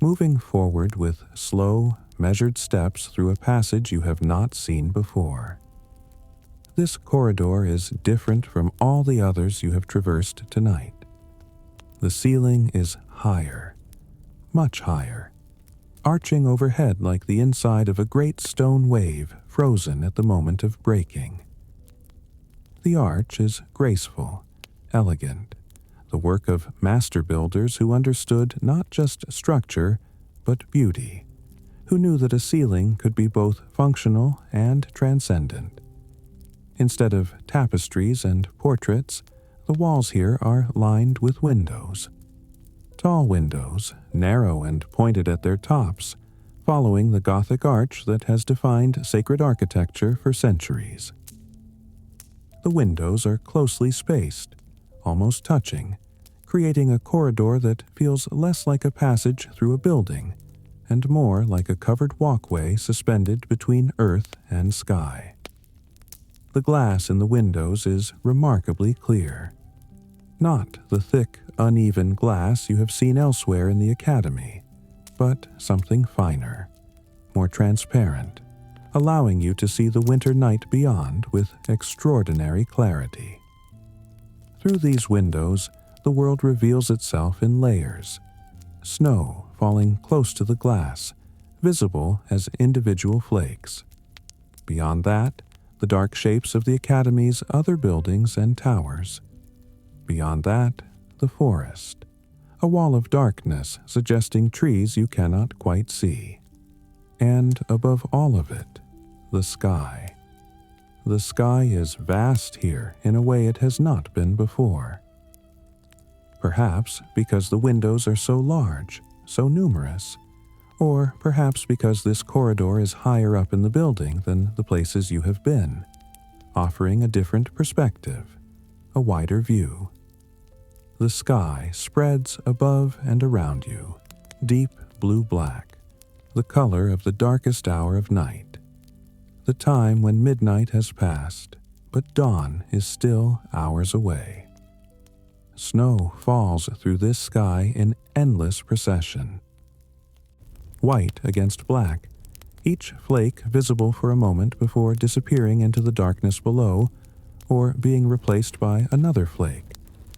moving forward with slow, measured steps through a passage you have not seen before. This corridor is different from all the others you have traversed tonight. The ceiling is higher, much higher, arching overhead like the inside of a great stone wave frozen at the moment of breaking. The arch is graceful, elegant, the work of master builders who understood not just structure, but beauty, who knew that a ceiling could be both functional and transcendent. Instead of tapestries and portraits, the walls here are lined with windows. Tall windows, narrow and pointed at their tops, following the Gothic arch that has defined sacred architecture for centuries. The windows are closely spaced, almost touching, creating a corridor that feels less like a passage through a building and more like a covered walkway suspended between earth and sky. The glass in the windows is remarkably clear. Not the thick, uneven glass you have seen elsewhere in the academy, but something finer, more transparent, allowing you to see the winter night beyond with extraordinary clarity. Through these windows, the world reveals itself in layers, snow falling close to the glass, visible as individual flakes. Beyond that, the dark shapes of the Academy's other buildings and towers. Beyond that, the forest, a wall of darkness suggesting trees you cannot quite see. And above all of it, the sky. The sky is vast here in a way it has not been before. Perhaps because the windows are so large, so numerous, or perhaps because this corridor is higher up in the building than the places you have been, offering a different perspective, a wider view. The sky spreads above and around you, deep blue-black, the color of the darkest hour of night, the time when midnight has passed, but dawn is still hours away. Snow falls through this sky in endless procession. White against black, each flake visible for a moment before disappearing into the darkness below, or being replaced by another flake,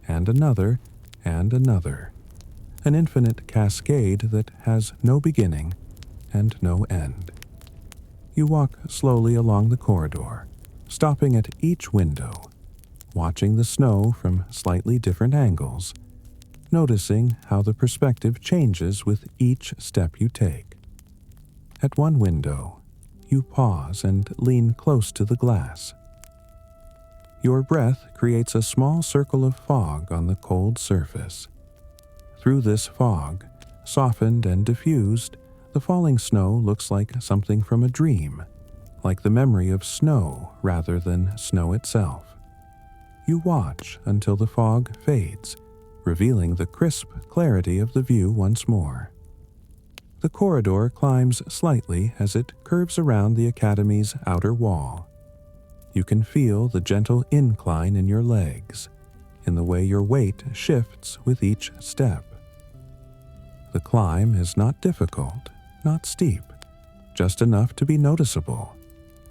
and another, and another. An infinite cascade that has no beginning and no end. You walk slowly along the corridor, stopping at each window, watching the snow from slightly different angles, noticing how the perspective changes with each step you take. At one window, you pause and lean close to the glass. Your breath creates a small circle of fog on the cold surface. Through this fog, softened and diffused, the falling snow looks like something from a dream, like the memory of snow rather than snow itself. You watch until the fog fades, revealing the crisp clarity of the view once more. The corridor climbs slightly as it curves around the Academy's outer wall. You can feel the gentle incline in your legs, in the way your weight shifts with each step. The climb is not difficult, not steep, just enough to be noticeable,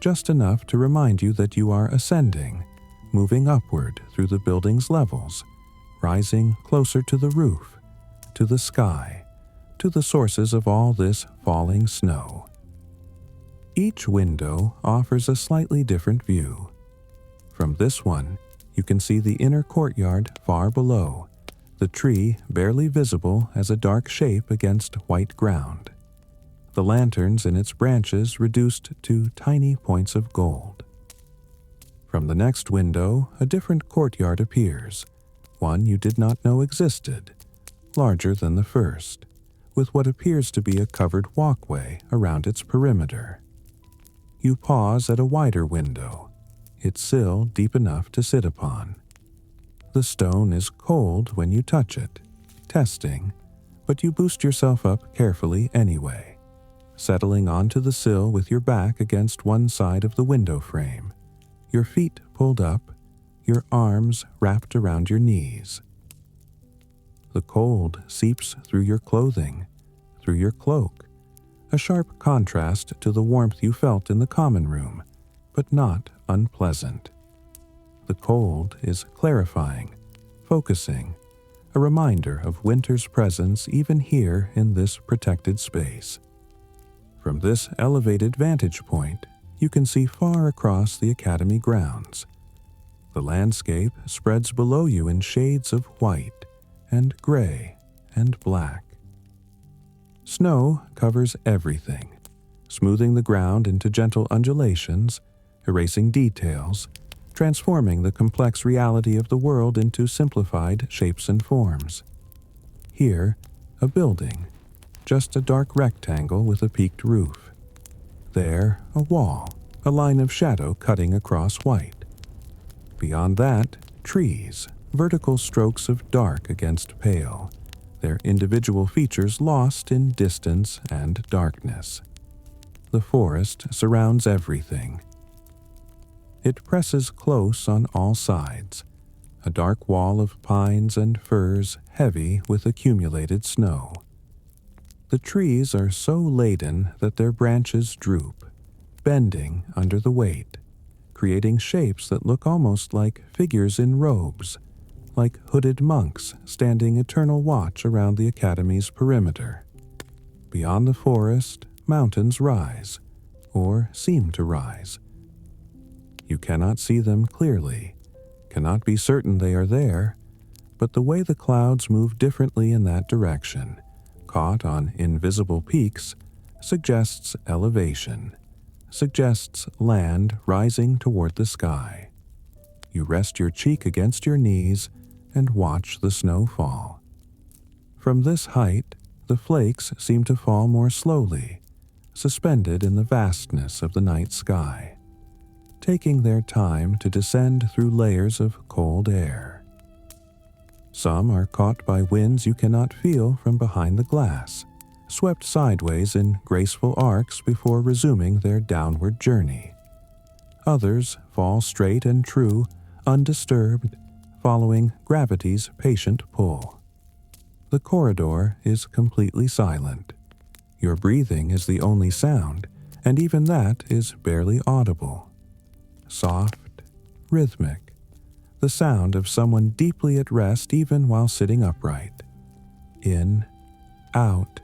just enough to remind you that you are ascending, moving upward through the building's levels, rising closer to the roof, to the sky, to the sources of all this falling snow. Each window offers a slightly different view. From this one, you can see the inner courtyard far below, the tree barely visible as a dark shape against white ground, the lanterns in its branches reduced to tiny points of gold. From the next window, a different courtyard appears, one you did not know existed, larger than the first, with what appears to be a covered walkway around its perimeter. You pause at a wider window, its sill deep enough to sit upon. The stone is cold when you touch it, testing, but you boost yourself up carefully anyway, settling onto the sill with your back against one side of the window frame, your feet pulled up, your arms wrapped around your knees. The cold seeps through your clothing, through your cloak, a sharp contrast to the warmth you felt in the common room, but not unpleasant. The cold is clarifying, focusing, a reminder of winter's presence even here in this protected space. From this elevated vantage point, you can see far across the academy grounds. The landscape spreads below you in shades of white and gray and black. Snow covers everything, smoothing the ground into gentle undulations, erasing details, transforming the complex reality of the world into simplified shapes and forms. Here, a building, just a dark rectangle with a peaked roof. There, a wall, a line of shadow cutting across white. Beyond that, trees, vertical strokes of dark against pale, their individual features lost in distance and darkness. The forest surrounds everything. It presses close on all sides, a dark wall of pines and firs heavy with accumulated snow. The trees are so laden that their branches droop, bending under the weight, creating shapes that look almost like figures in robes, like hooded monks standing eternal watch around the academy's perimeter. Beyond the forest, mountains rise, or seem to rise. You cannot see them clearly, cannot be certain they are there, but the way the clouds move differently in that direction, caught on invisible peaks, suggests elevation, suggests land rising toward the sky. You rest your cheek against your knees and watch the snow fall. From this height, the flakes seem to fall more slowly, suspended in the vastness of the night sky, taking their time to descend through layers of cold air. Some are caught by winds you cannot feel from behind the glass, swept sideways in graceful arcs before resuming their downward journey. Others fall straight and true, undisturbed, following gravity's patient pull. The corridor is completely silent. Your breathing is the only sound, and even that is barely audible. Soft, rhythmic, the sound of someone deeply at rest even while sitting upright. In, out,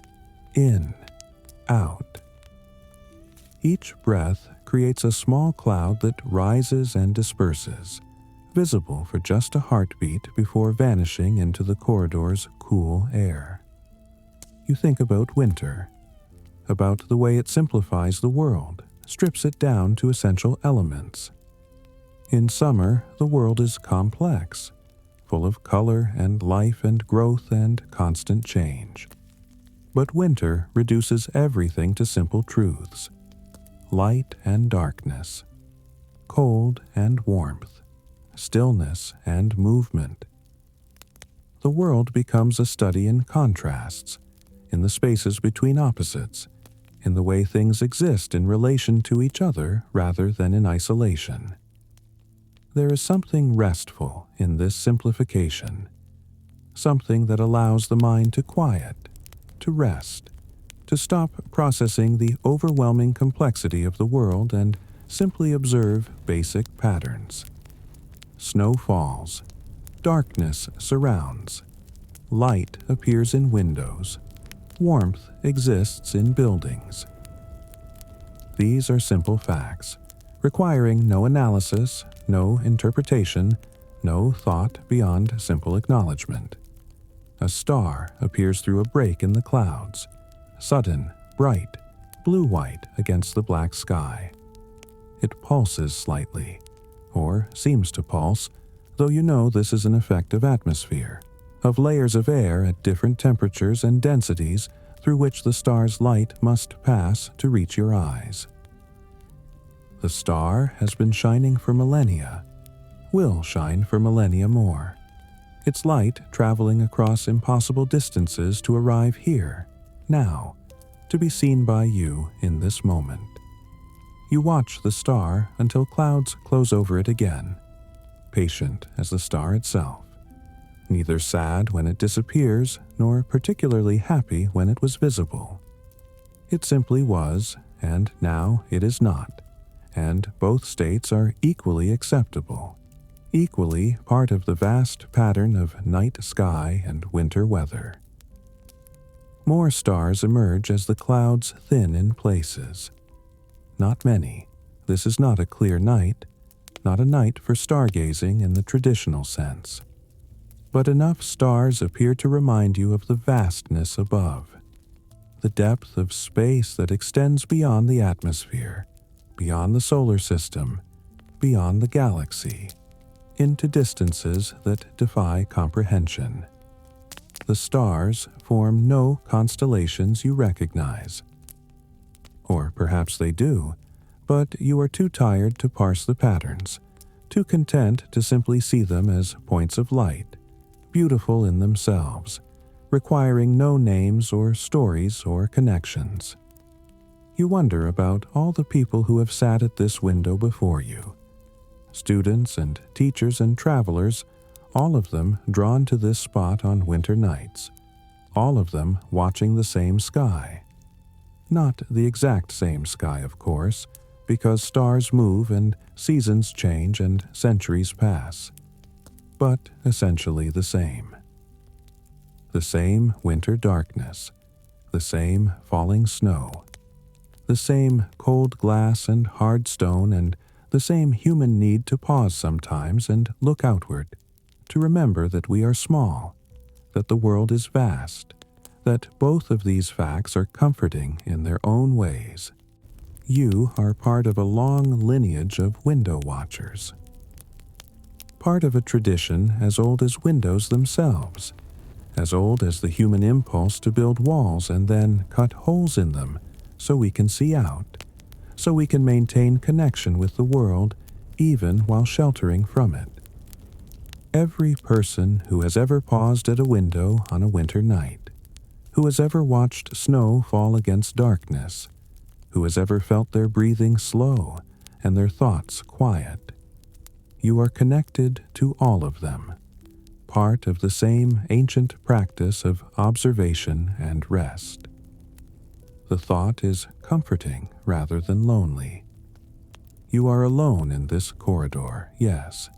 in, out. Each breath creates a small cloud that rises and disperses, visible for just a heartbeat before vanishing into the corridor's cool air. You think about winter, about the way it simplifies the world, strips it down to essential elements. In summer, the world is complex, full of color and life and growth and constant change. But winter reduces everything to simple truths: light and darkness, cold and warmth, stillness and movement. The world becomes a study in contrasts, in the spaces between opposites, in the way things exist in relation to each other rather than in isolation. There is something restful in this simplification, something that allows the mind to quiet, to rest, to stop processing the overwhelming complexity of the world and simply observe basic patterns. Snow falls, darkness surrounds, light appears in windows, warmth exists in buildings. These are simple facts, requiring no analysis, no interpretation, no thought beyond simple acknowledgement. A star appears through a break in the clouds, sudden, bright, blue-white against the black sky. It pulses slightly, or seems to pulse, though you know this is an effect of atmosphere, of layers of air at different temperatures and densities through which the star's light must pass to reach your eyes. The star has been shining for millennia, will shine for millennia more. Its light traveling across impossible distances to arrive here, now, to be seen by you in this moment. You watch the star until clouds close over it again, patient as the star itself, neither sad when it disappears nor particularly happy when it was visible. It simply was, and now it is not, and both states are equally acceptable, equally part of the vast pattern of night sky and winter weather. More stars emerge as the clouds thin in places. Not many. This is not a clear night, not a night for stargazing in the traditional sense. But enough stars appear to remind you of the vastness above, the depth of space that extends beyond the atmosphere, beyond the solar system, beyond the galaxy, into distances that defy comprehension. The stars form no constellations you recognize. Or perhaps they do, but you are too tired to parse the patterns, too content to simply see them as points of light, beautiful in themselves, requiring no names or stories or connections. You wonder about all the people who have sat at this window before you. Students and teachers and travelers, all of them drawn to this spot on winter nights, all of them watching the same sky. Not the exact same sky, of course, because stars move and seasons change and centuries pass, but essentially the same. The same winter darkness, the same falling snow, the same cold glass and hard stone, and the same human need to pause sometimes and look outward, to remember that we are small, that the world is vast, that both of these facts are comforting in their own ways. You are part of a long lineage of window watchers, part of a tradition as old as windows themselves, as old as the human impulse to build walls and then cut holes in them so we can see out, so we can maintain connection with the world even while sheltering from it. Every person who has ever paused at a window on a winter night, who has ever watched snow fall against darkness, who has ever felt their breathing slow and their thoughts quiet, you are connected to all of them, part of the same ancient practice of observation and rest. The thought is comforting rather than lonely. You are alone in this corridor, yes.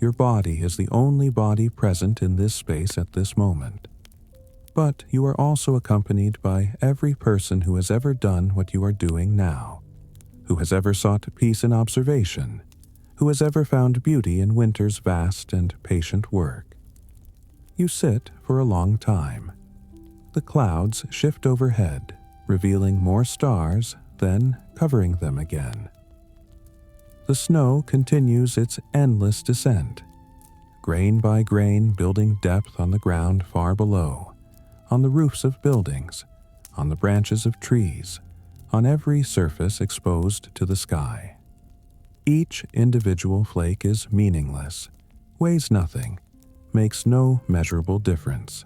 Your body is the only body present in this space at this moment. But you are also accompanied by every person who has ever done what you are doing now, who has ever sought peace in observation, who has ever found beauty in winter's vast and patient work. You sit for a long time. The clouds shift overhead, revealing more stars, then covering them again. The snow continues its endless descent, grain by grain building depth on the ground far below, on the roofs of buildings, on the branches of trees, on every surface exposed to the sky. Each individual flake is meaningless, weighs nothing, makes no measurable difference.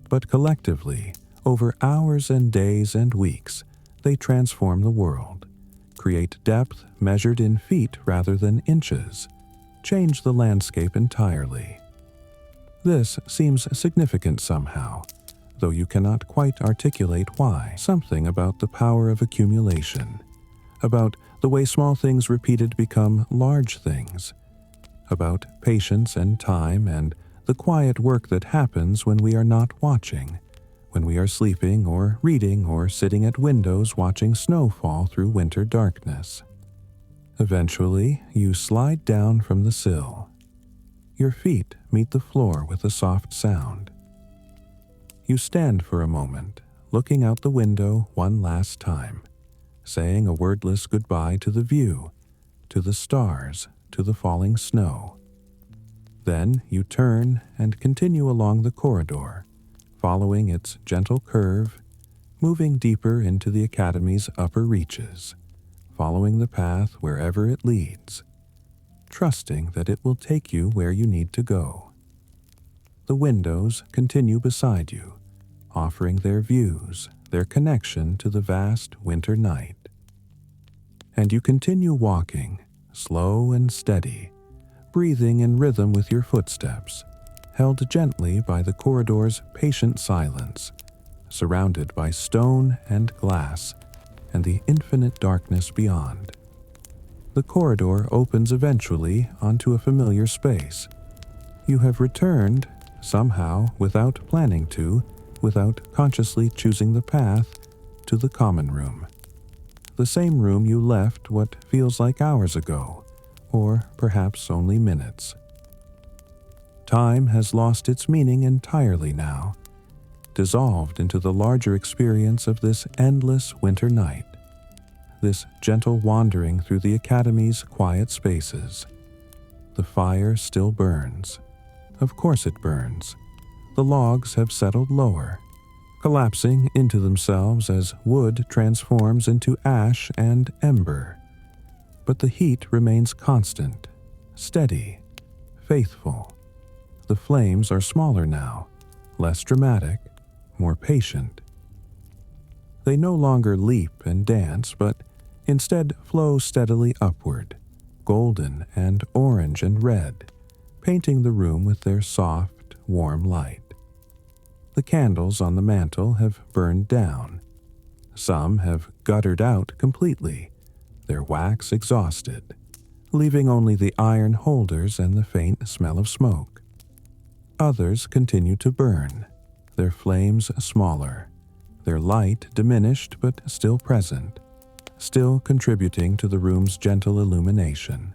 But collectively, over hours and days and weeks, they transform the world, create depth measured in feet rather than inches, change the landscape entirely. This seems significant somehow, though you cannot quite articulate why. Something about the power of accumulation, about the way small things repeated become large things, about patience and time and the quiet work that happens when we are not watching, when we are sleeping or reading or sitting at windows watching snow fall through winter darkness. Eventually, you slide down from the sill. Your feet meet the floor with a soft sound. You stand for a moment, looking out the window one last time, saying a wordless goodbye to the view, to the stars, to the falling snow. Then you turn and continue along the corridor, following its gentle curve, moving deeper into the academy's upper reaches, following the path wherever it leads, trusting that it will take you where you need to go. The windows continue beside you, offering their views, their connection to the vast winter night. And you continue walking, slow and steady, breathing in rhythm with your footsteps, held gently by the corridor's patient silence, surrounded by stone and glass and the infinite darkness beyond. The corridor opens eventually onto a familiar space. You have returned, somehow without planning to, without consciously choosing the path, to the common room. The same room you left what feels like hours ago, or perhaps only minutes. Time has lost its meaning entirely now, dissolved into the larger experience of this endless winter night, this gentle wandering through the Academy's quiet spaces. The fire still burns. Of course it burns. The logs have settled lower, collapsing into themselves as wood transforms into ash and ember. But the heat remains constant, steady, faithful. The flames are smaller now, less dramatic, more patient. They no longer leap and dance, but instead flow steadily upward, golden and orange and red, painting the room with their soft, warm light. The candles on the mantel have burned down. Some have guttered out completely, their wax exhausted, leaving only the iron holders and the faint smell of smoke. Others continue to burn, their flames smaller, their light diminished but still present, still contributing to the room's gentle illumination.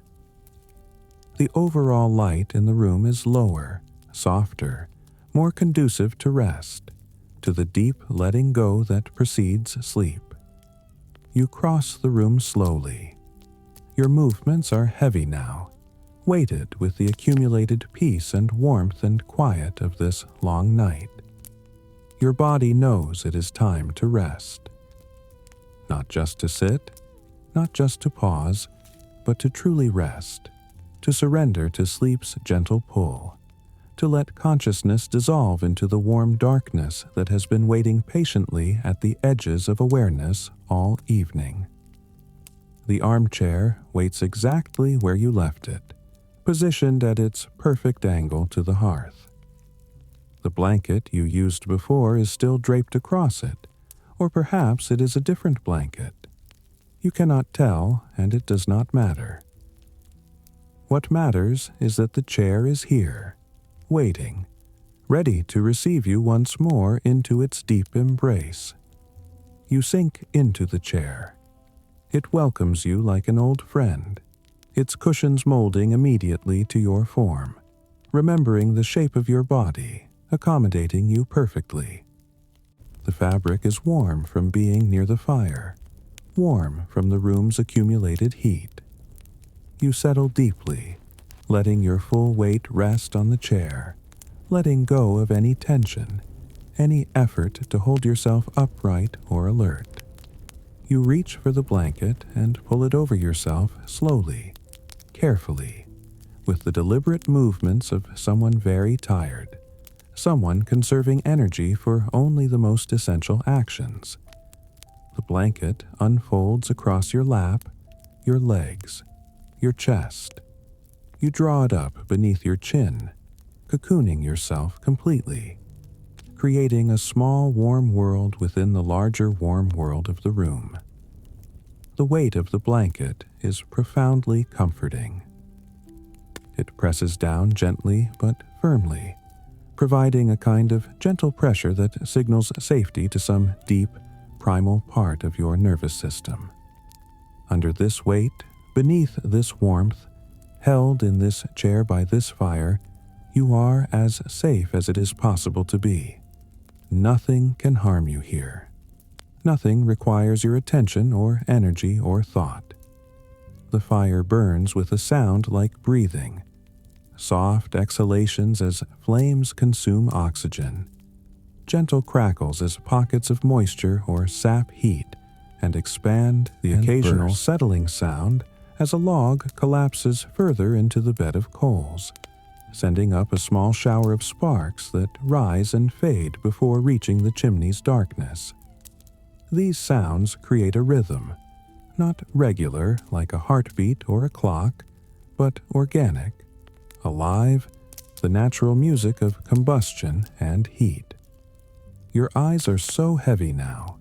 The overall light in the room is lower, softer, more conducive to rest, to the deep letting go that precedes sleep. You cross the room slowly. Your movements are heavy now, weighted with the accumulated peace and warmth and quiet of this long night. Your body knows it is time to rest. Not just to sit, not just to pause, but to truly rest, to surrender to sleep's gentle pull, to let consciousness dissolve into the warm darkness that has been waiting patiently at the edges of awareness all evening. The armchair waits exactly where you left it, positioned at its perfect angle to the hearth. The blanket you used before is still draped across it, or perhaps it is a different blanket. You cannot tell, and it does not matter. What matters is that the chair is here, waiting, ready to receive you once more into its deep embrace. You sink into the chair. It welcomes you like an old friend, its cushions molding immediately to your form, remembering the shape of your body, accommodating you perfectly. The fabric is warm from being near the fire, warm from the room's accumulated heat. You settle deeply, letting your full weight rest on the chair, letting go of any tension, any effort to hold yourself upright or alert. You reach for the blanket and pull it over yourself slowly, carefully, with the deliberate movements of someone very tired, someone conserving energy for only the most essential actions. The blanket unfolds across your lap, your legs, your chest. You draw it up beneath your chin, cocooning yourself completely, creating a small warm world within the larger warm world of the room. The weight of the blanket is profoundly comforting. It presses down gently but firmly, providing a kind of gentle pressure that signals safety to some deep, primal part of your nervous system. Under this weight, beneath this warmth, held in this chair by this fire, you are as safe as it is possible to be. Nothing can harm you here. Nothing requires your attention or energy or thought. The fire burns with a sound like breathing, soft exhalations as flames consume oxygen, gentle crackles as pockets of moisture or sap heat and expand the occasional settling sound as a log collapses further into the bed of coals, sending up a small shower of sparks that rise and fade before reaching the chimney's darkness. These sounds create a rhythm, not regular like a heartbeat or a clock, but organic, alive, the natural music of combustion and heat. Your eyes are so heavy now.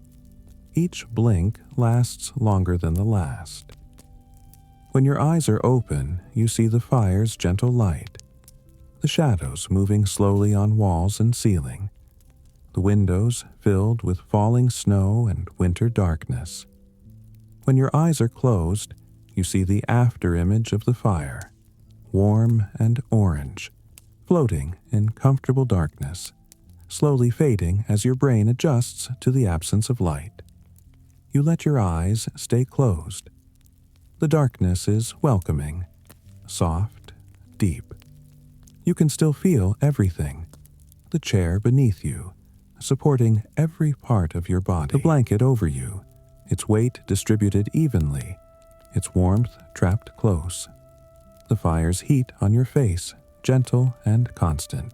Each blink lasts longer than the last. When your eyes are open, you see the fire's gentle light, the shadows moving slowly on walls and ceiling, the windows filled with falling snow and winter darkness. When your eyes are closed, you see the after image of the fire, warm and orange, floating in comfortable darkness, slowly fading as your brain adjusts to the absence of light. You let your eyes stay closed. The darkness is welcoming, soft, deep. You can still feel everything. The chair beneath you, supporting every part of your body. The blanket over you, its weight distributed evenly, its warmth trapped close. The fire's heat on your face, gentle and constant.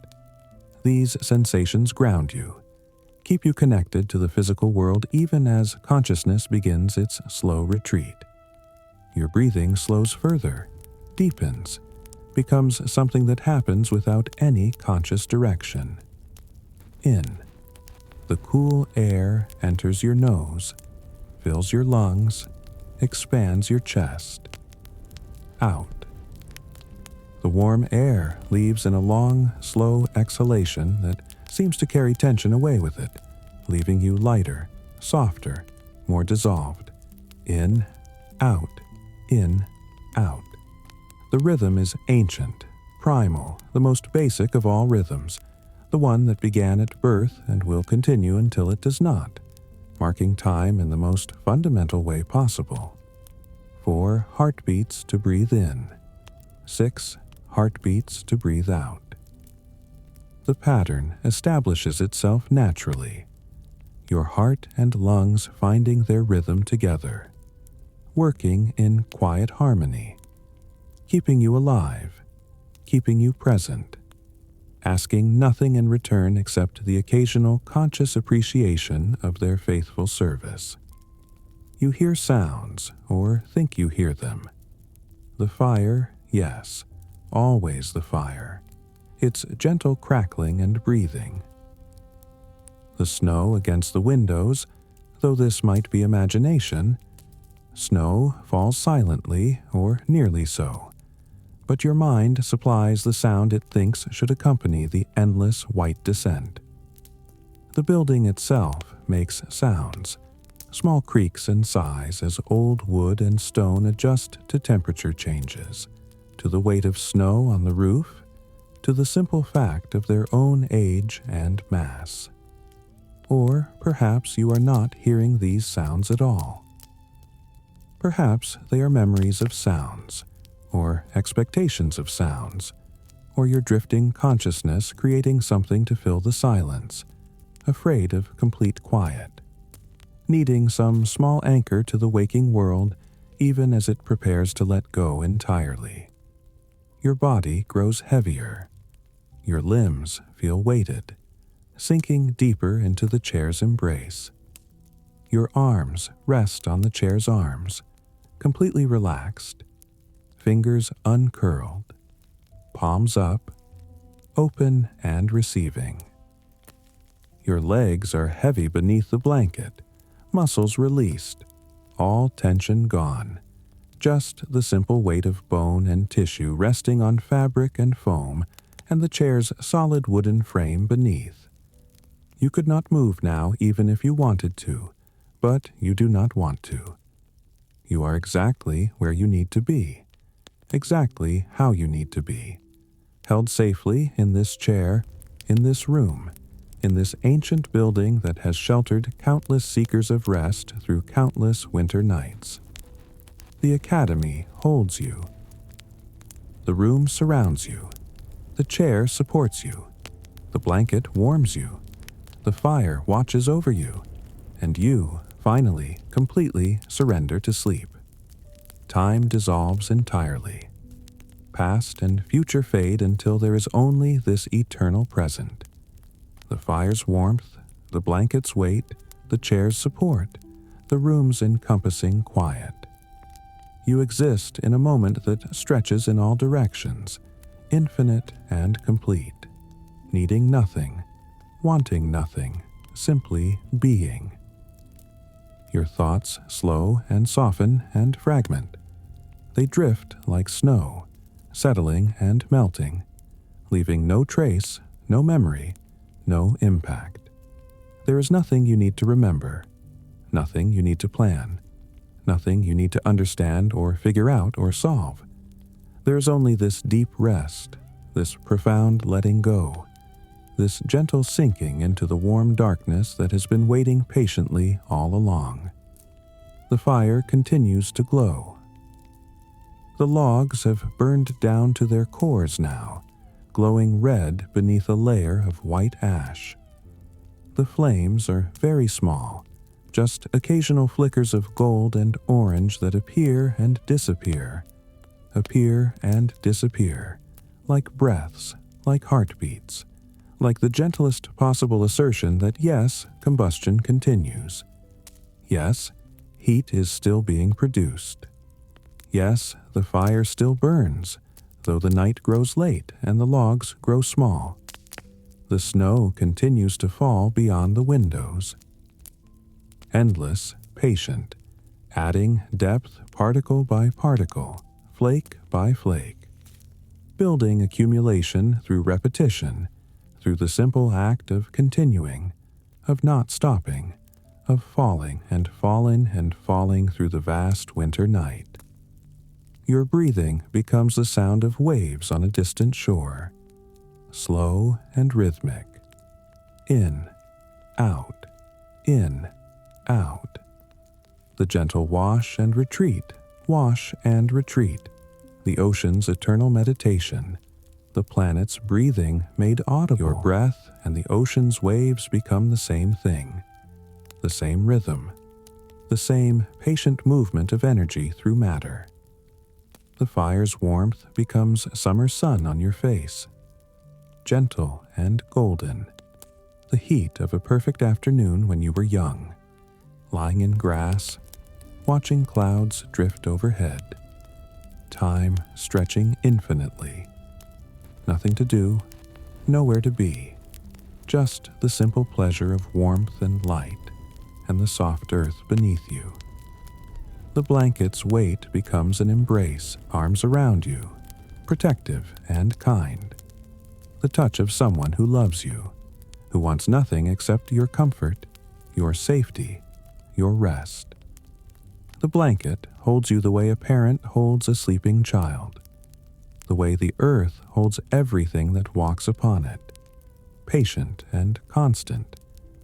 These sensations ground you, keep you connected to the physical world even as consciousness begins its slow retreat. Your breathing slows further, deepens, becomes something that happens without any conscious direction. In. The cool air enters your nose, fills your lungs, expands your chest. Out. The warm air leaves in a long, slow exhalation that seems to carry tension away with it, leaving you lighter, softer, more dissolved. In, out, in, out. The rhythm is ancient, primal, the most basic of all rhythms, the one that began at birth and will continue until it does not, marking time in the most fundamental way possible. 4 heartbeats to breathe in, 6 heartbeats to breathe out. The pattern establishes itself naturally, your heart and lungs finding their rhythm together, working in quiet harmony, keeping you alive, keeping you present, asking nothing in return except the occasional conscious appreciation of their faithful service. You hear sounds, or think you hear them. The fire, yes, always the fire. Its gentle crackling and breathing. The snow against the windows, though this might be imagination. Snow falls silently, or nearly so, but your mind supplies the sound it thinks should accompany the endless white descent. The building itself makes sounds, small creaks and sighs as old wood and stone adjust to temperature changes, to the weight of snow on the roof, to the simple fact of their own age and mass. Or perhaps you are not hearing these sounds at all. Perhaps they are memories of sounds, or expectations of sounds, or your drifting consciousness creating something to fill the silence, afraid of complete quiet, needing some small anchor to the waking world even as it prepares to let go entirely. Your body grows heavier. Your limbs feel weighted, sinking deeper into the chair's embrace. Your arms rest on the chair's arms, completely relaxed, fingers uncurled, palms up, open and receiving. Your legs are heavy beneath the blanket, muscles released, all tension gone, just the simple weight of bone and tissue resting on fabric and foam and the chair's solid wooden frame beneath. You could not move now even if you wanted to, but you do not want to. You are exactly where you need to be, exactly how you need to be, held safely in this chair, in this room, in this ancient building that has sheltered countless seekers of rest through countless winter nights. The academy holds you. The room surrounds you. The chair supports you. The blanket warms you. The fire watches over you. And you finally, completely surrender to sleep. Time dissolves entirely. Past and future fade until there is only this eternal present. The fire's warmth, the blanket's weight, the chair's support, the room's encompassing quiet. You exist in a moment that stretches in all directions, infinite and complete, needing nothing, wanting nothing, simply being. Your thoughts slow and soften and fragment. They drift like snow, settling and melting, leaving no trace, no memory, no impact. There is nothing you need to remember, nothing you need to plan, nothing you need to understand or figure out or solve. There is only this deep rest, this profound letting go, this gentle sinking into the warm darkness that has been waiting patiently all along. The fire continues to glow. The logs have burned down to their cores now, glowing red beneath a layer of white ash. The flames are very small, just occasional flickers of gold and orange that appear and disappear, like breaths, like heartbeats, like the gentlest possible assertion that yes, combustion continues. Yes, heat is still being produced. Yes, the fire still burns, though the night grows late and the logs grow small. The snow continues to fall beyond the windows. Endless, patient, adding depth particle by particle, flake by flake, building accumulation through repetition, through the simple act of continuing, of not stopping, of falling and falling and falling through the vast winter night. Your breathing becomes the sound of waves on a distant shore, slow and rhythmic. In, out, in, out. The gentle wash and retreat, the ocean's eternal meditation, the planet's breathing made audible. Your breath and the ocean's waves become the same thing, the same rhythm, the same patient movement of energy through matter. The fire's warmth becomes summer sun on your face, gentle and golden, the heat of a perfect afternoon when you were young, lying in grass, watching clouds drift overhead, time stretching infinitely. Nothing to do, nowhere to be, just the simple pleasure of warmth and light and the soft earth beneath you. The blanket's weight becomes an embrace, arms around you, protective and kind. The touch of someone who loves you, who wants nothing except your comfort, your safety, your rest. The blanket holds you the way a parent holds a sleeping child, the way the earth holds everything that walks upon it, patient and constant,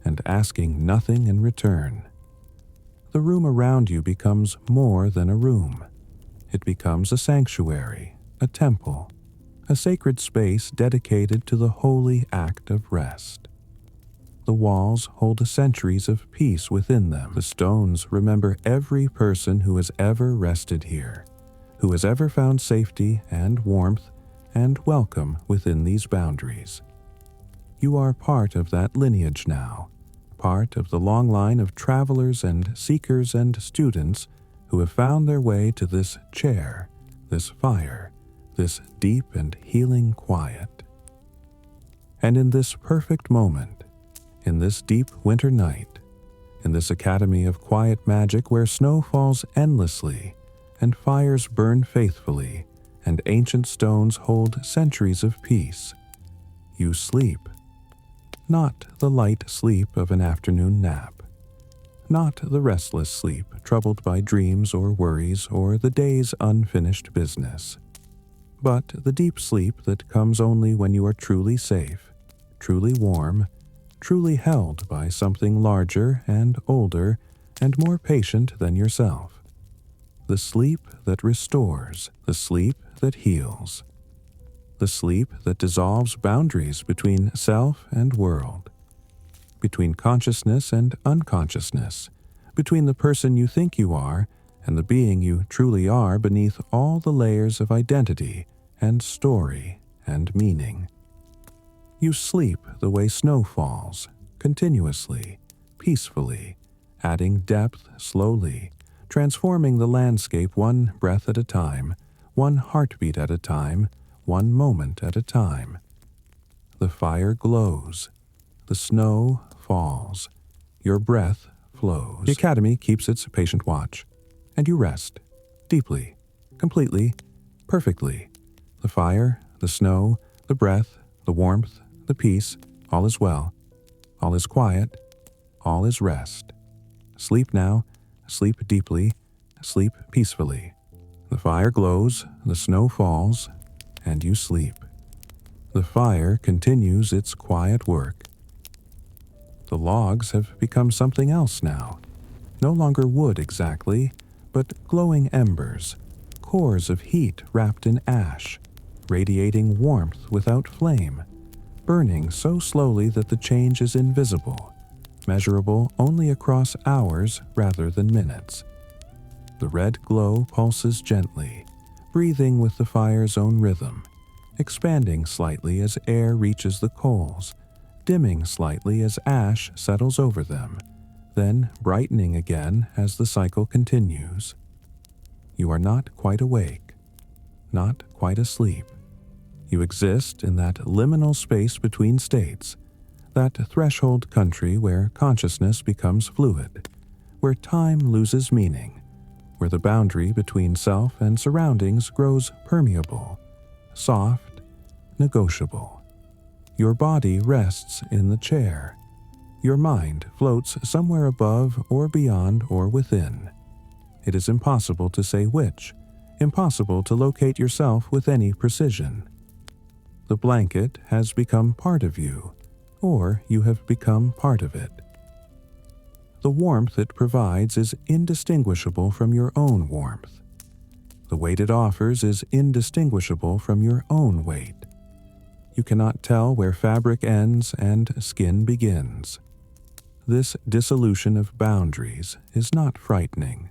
and asking nothing in return. The room around you becomes more than a room. It becomes a sanctuary, a temple, a sacred space dedicated to the holy act of rest. The walls hold centuries of peace within them. The stones remember every person who has ever rested here, who has ever found safety and warmth and welcome within these boundaries. You are part of that lineage now, part of the long line of travelers and seekers and students who have found their way to this chair, this fire, this deep and healing quiet. And in this perfect moment, in this deep winter night, in this academy of quiet magic where snow falls endlessly and fires burn faithfully and ancient stones hold centuries of peace, you sleep. Not the light sleep of an afternoon nap, not the restless sleep troubled by dreams or worries or the day's unfinished business, but the deep sleep that comes only when you are truly safe, truly warm, truly held by something larger and older and more patient than yourself. The sleep that restores, the sleep that heals. The sleep that dissolves boundaries between self and world, between consciousness and unconsciousness, between the person you think you are and the being you truly are beneath all the layers of identity and story and meaning. You sleep the way snow falls, continuously, peacefully, adding depth slowly, transforming the landscape one breath at a time, one heartbeat at a time, one moment at a time. The fire glows, the snow falls, your breath flows. The Academy keeps its patient watch, and you rest, deeply, completely, perfectly. The fire, the snow, the breath, the warmth, the peace, all is well, all is quiet, all is rest. Sleep now, sleep deeply, sleep peacefully. The fire glows, the snow falls, and you sleep. The fire continues its quiet work. The logs have become something else now. No longer wood exactly, but glowing embers, cores of heat wrapped in ash, radiating warmth without flame, burning so slowly that the change is invisible, measurable only across hours rather than minutes. The red glow pulses gently, breathing with the fire's own rhythm, expanding slightly as air reaches the coals, dimming slightly as ash settles over them, then brightening again as the cycle continues. You are not quite awake, not quite asleep. You exist in that liminal space between states, that threshold country where consciousness becomes fluid, where time loses meaning, where the boundary between self and surroundings grows permeable, soft, negotiable. Your body rests in the chair. Your mind floats somewhere above or beyond or within. It is impossible to say which, impossible to locate yourself with any precision. The blanket has become part of you, or you have become part of it. The warmth it provides is indistinguishable from your own warmth. The weight it offers is indistinguishable from your own weight. You cannot tell where fabric ends and skin begins. This dissolution of boundaries is not frightening.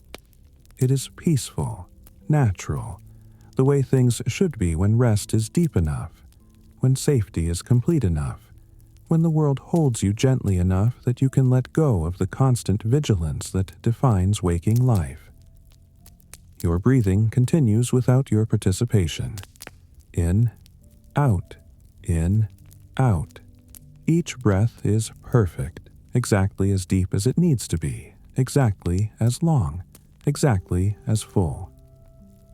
It is peaceful, natural, the way things should be when rest is deep enough, when safety is complete enough, when the world holds you gently enough that you can let go of the constant vigilance that defines waking life. Your breathing continues without your participation. In, out, in, out. Each breath is perfect, exactly as deep as it needs to be, exactly as long, exactly as full.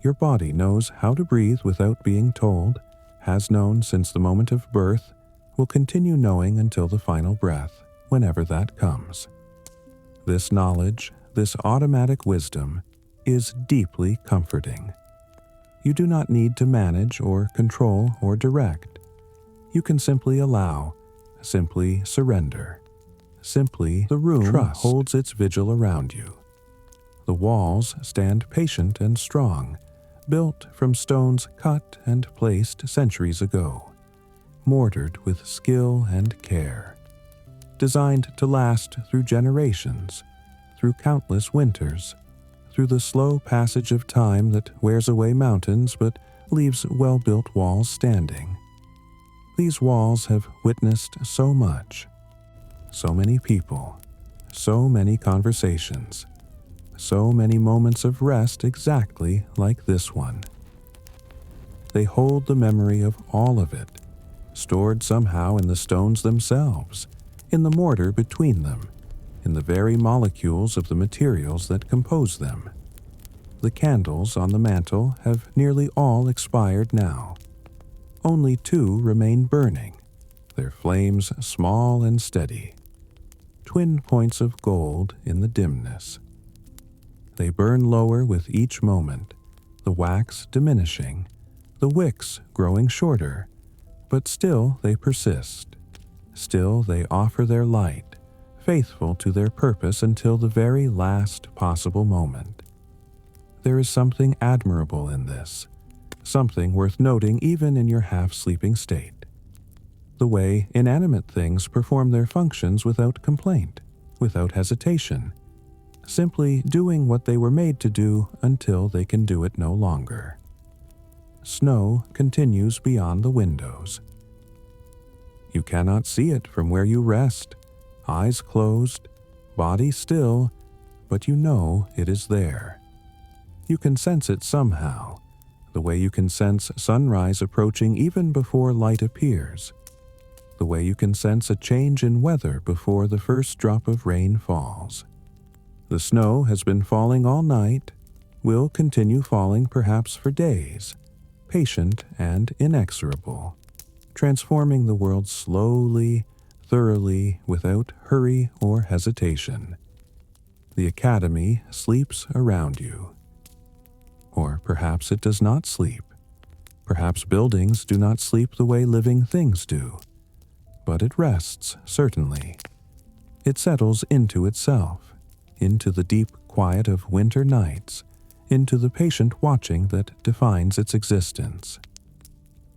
Your body knows how to breathe without being told, has known since the moment of birth, will continue knowing until the final breath, whenever that comes. This knowledge, this automatic wisdom, is deeply comforting. You do not need to manage or control or direct. You can simply allow, simply surrender. Simply, the room holds its vigil around you. The walls stand patient and strong, built from stones cut and placed centuries ago, mortared with skill and care, designed to last through generations, through countless winters, through the slow passage of time that wears away mountains but leaves well-built walls standing. These walls have witnessed so much, so many people, so many conversations, so many moments of rest exactly like this one. They hold the memory of all of it, stored somehow in the stones themselves, in the mortar between them, in the very molecules of the materials that compose them. The candles on the mantel have nearly all expired now. Only 2 remain burning, their flames small and steady, twin points of gold in the dimness. They burn lower with each moment, the wax diminishing, the wicks growing shorter, but still they persist. Still they offer their light, faithful to their purpose until the very last possible moment. There is something admirable in this, something worth noting even in your half-sleeping state. The way inanimate things perform their functions without complaint, without hesitation, simply doing what they were made to do until they can do it no longer. Snow continues beyond the windows. You cannot see it from where you rest, eyes closed, body still, but you know it is there. You can sense it somehow, the way you can sense sunrise approaching even before light appears, the way you can sense a change in weather before the first drop of rain falls. The snow has been falling all night, will continue falling perhaps for days, patient and inexorable, transforming the world slowly, thoroughly, without hurry or hesitation. The academy sleeps around you. Or perhaps it does not sleep. Perhaps buildings do not sleep the way living things do. But it rests, certainly. It settles into itself, into the deep quiet of winter nights, into the patient watching that defines its existence.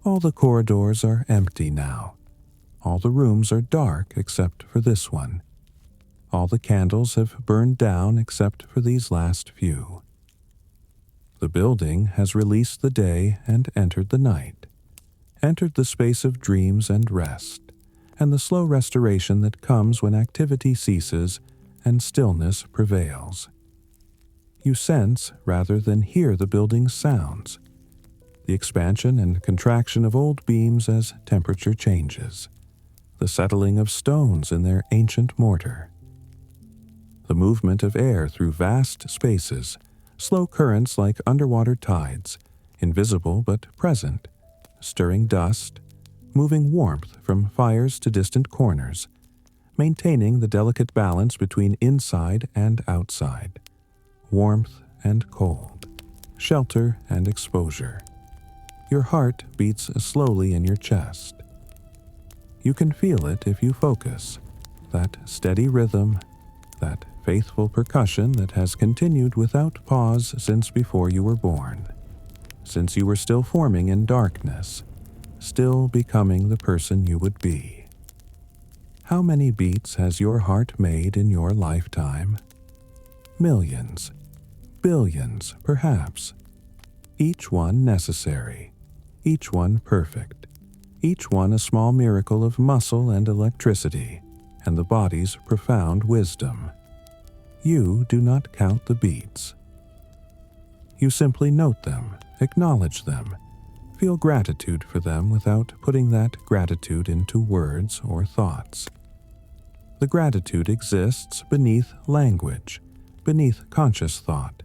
All the corridors are empty now. All the rooms are dark except for this one. All the candles have burned down except for these last few. The building has released the day and entered the night, entered the space of dreams and rest, and the slow restoration that comes when activity ceases and stillness prevails. You sense rather than hear the building's sounds, the expansion and contraction of old beams as temperature changes, the settling of stones in their ancient mortar, the movement of air through vast spaces, slow currents like underwater tides, invisible but present, stirring dust, moving warmth from fires to distant corners, maintaining the delicate balance between inside and outside, warmth and cold, shelter and exposure. Your heart beats slowly in your chest. You can feel it if you focus, that steady rhythm, that faithful percussion that has continued without pause since before you were born, since you were still forming in darkness, still becoming the person you would be. How many beats has your heart made in your lifetime? Millions, billions, perhaps. Each one necessary, each one perfect, each one a small miracle of muscle and electricity, and the body's profound wisdom. You do not count the beats. You simply note them, acknowledge them, feel gratitude for them without putting that gratitude into words or thoughts. The gratitude exists beneath language, beneath conscious thought,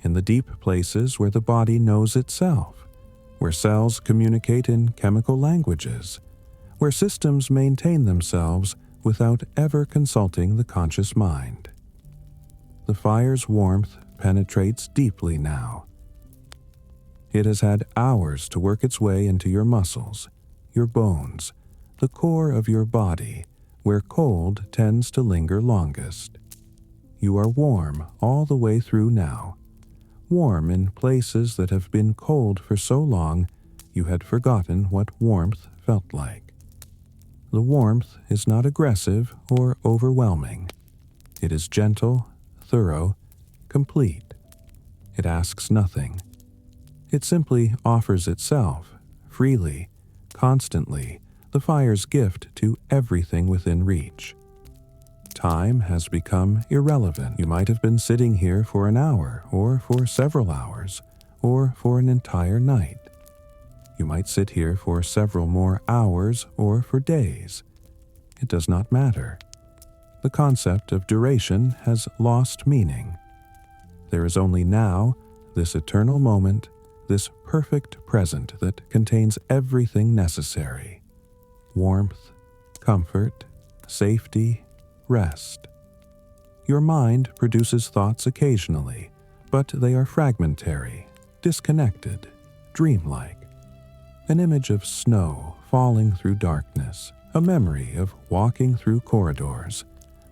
in the deep places where the body knows itself, where cells communicate in chemical languages, where systems maintain themselves without ever consulting the conscious mind. The fire's warmth penetrates deeply now. It has had hours to work its way into your muscles, your bones, the core of your body, where cold tends to linger longest. You are warm all the way through now, warm in places that have been cold for so long you had forgotten what warmth felt like. The warmth is not aggressive or overwhelming. It is gentle, thorough, complete. It asks nothing. It simply offers itself, freely, constantly, the fire's gift to everything within reach. Time has become irrelevant. You might have been sitting here for an hour, or for several hours, or for an entire night. You might sit here for several more hours, or for days. It does not matter. The concept of duration has lost meaning. There is only now this eternal moment, this perfect present that contains everything necessary: warmth, comfort, safety, rest. Your mind produces thoughts occasionally, but they are fragmentary, disconnected, dreamlike. An image of snow falling through darkness, a memory of walking through corridors,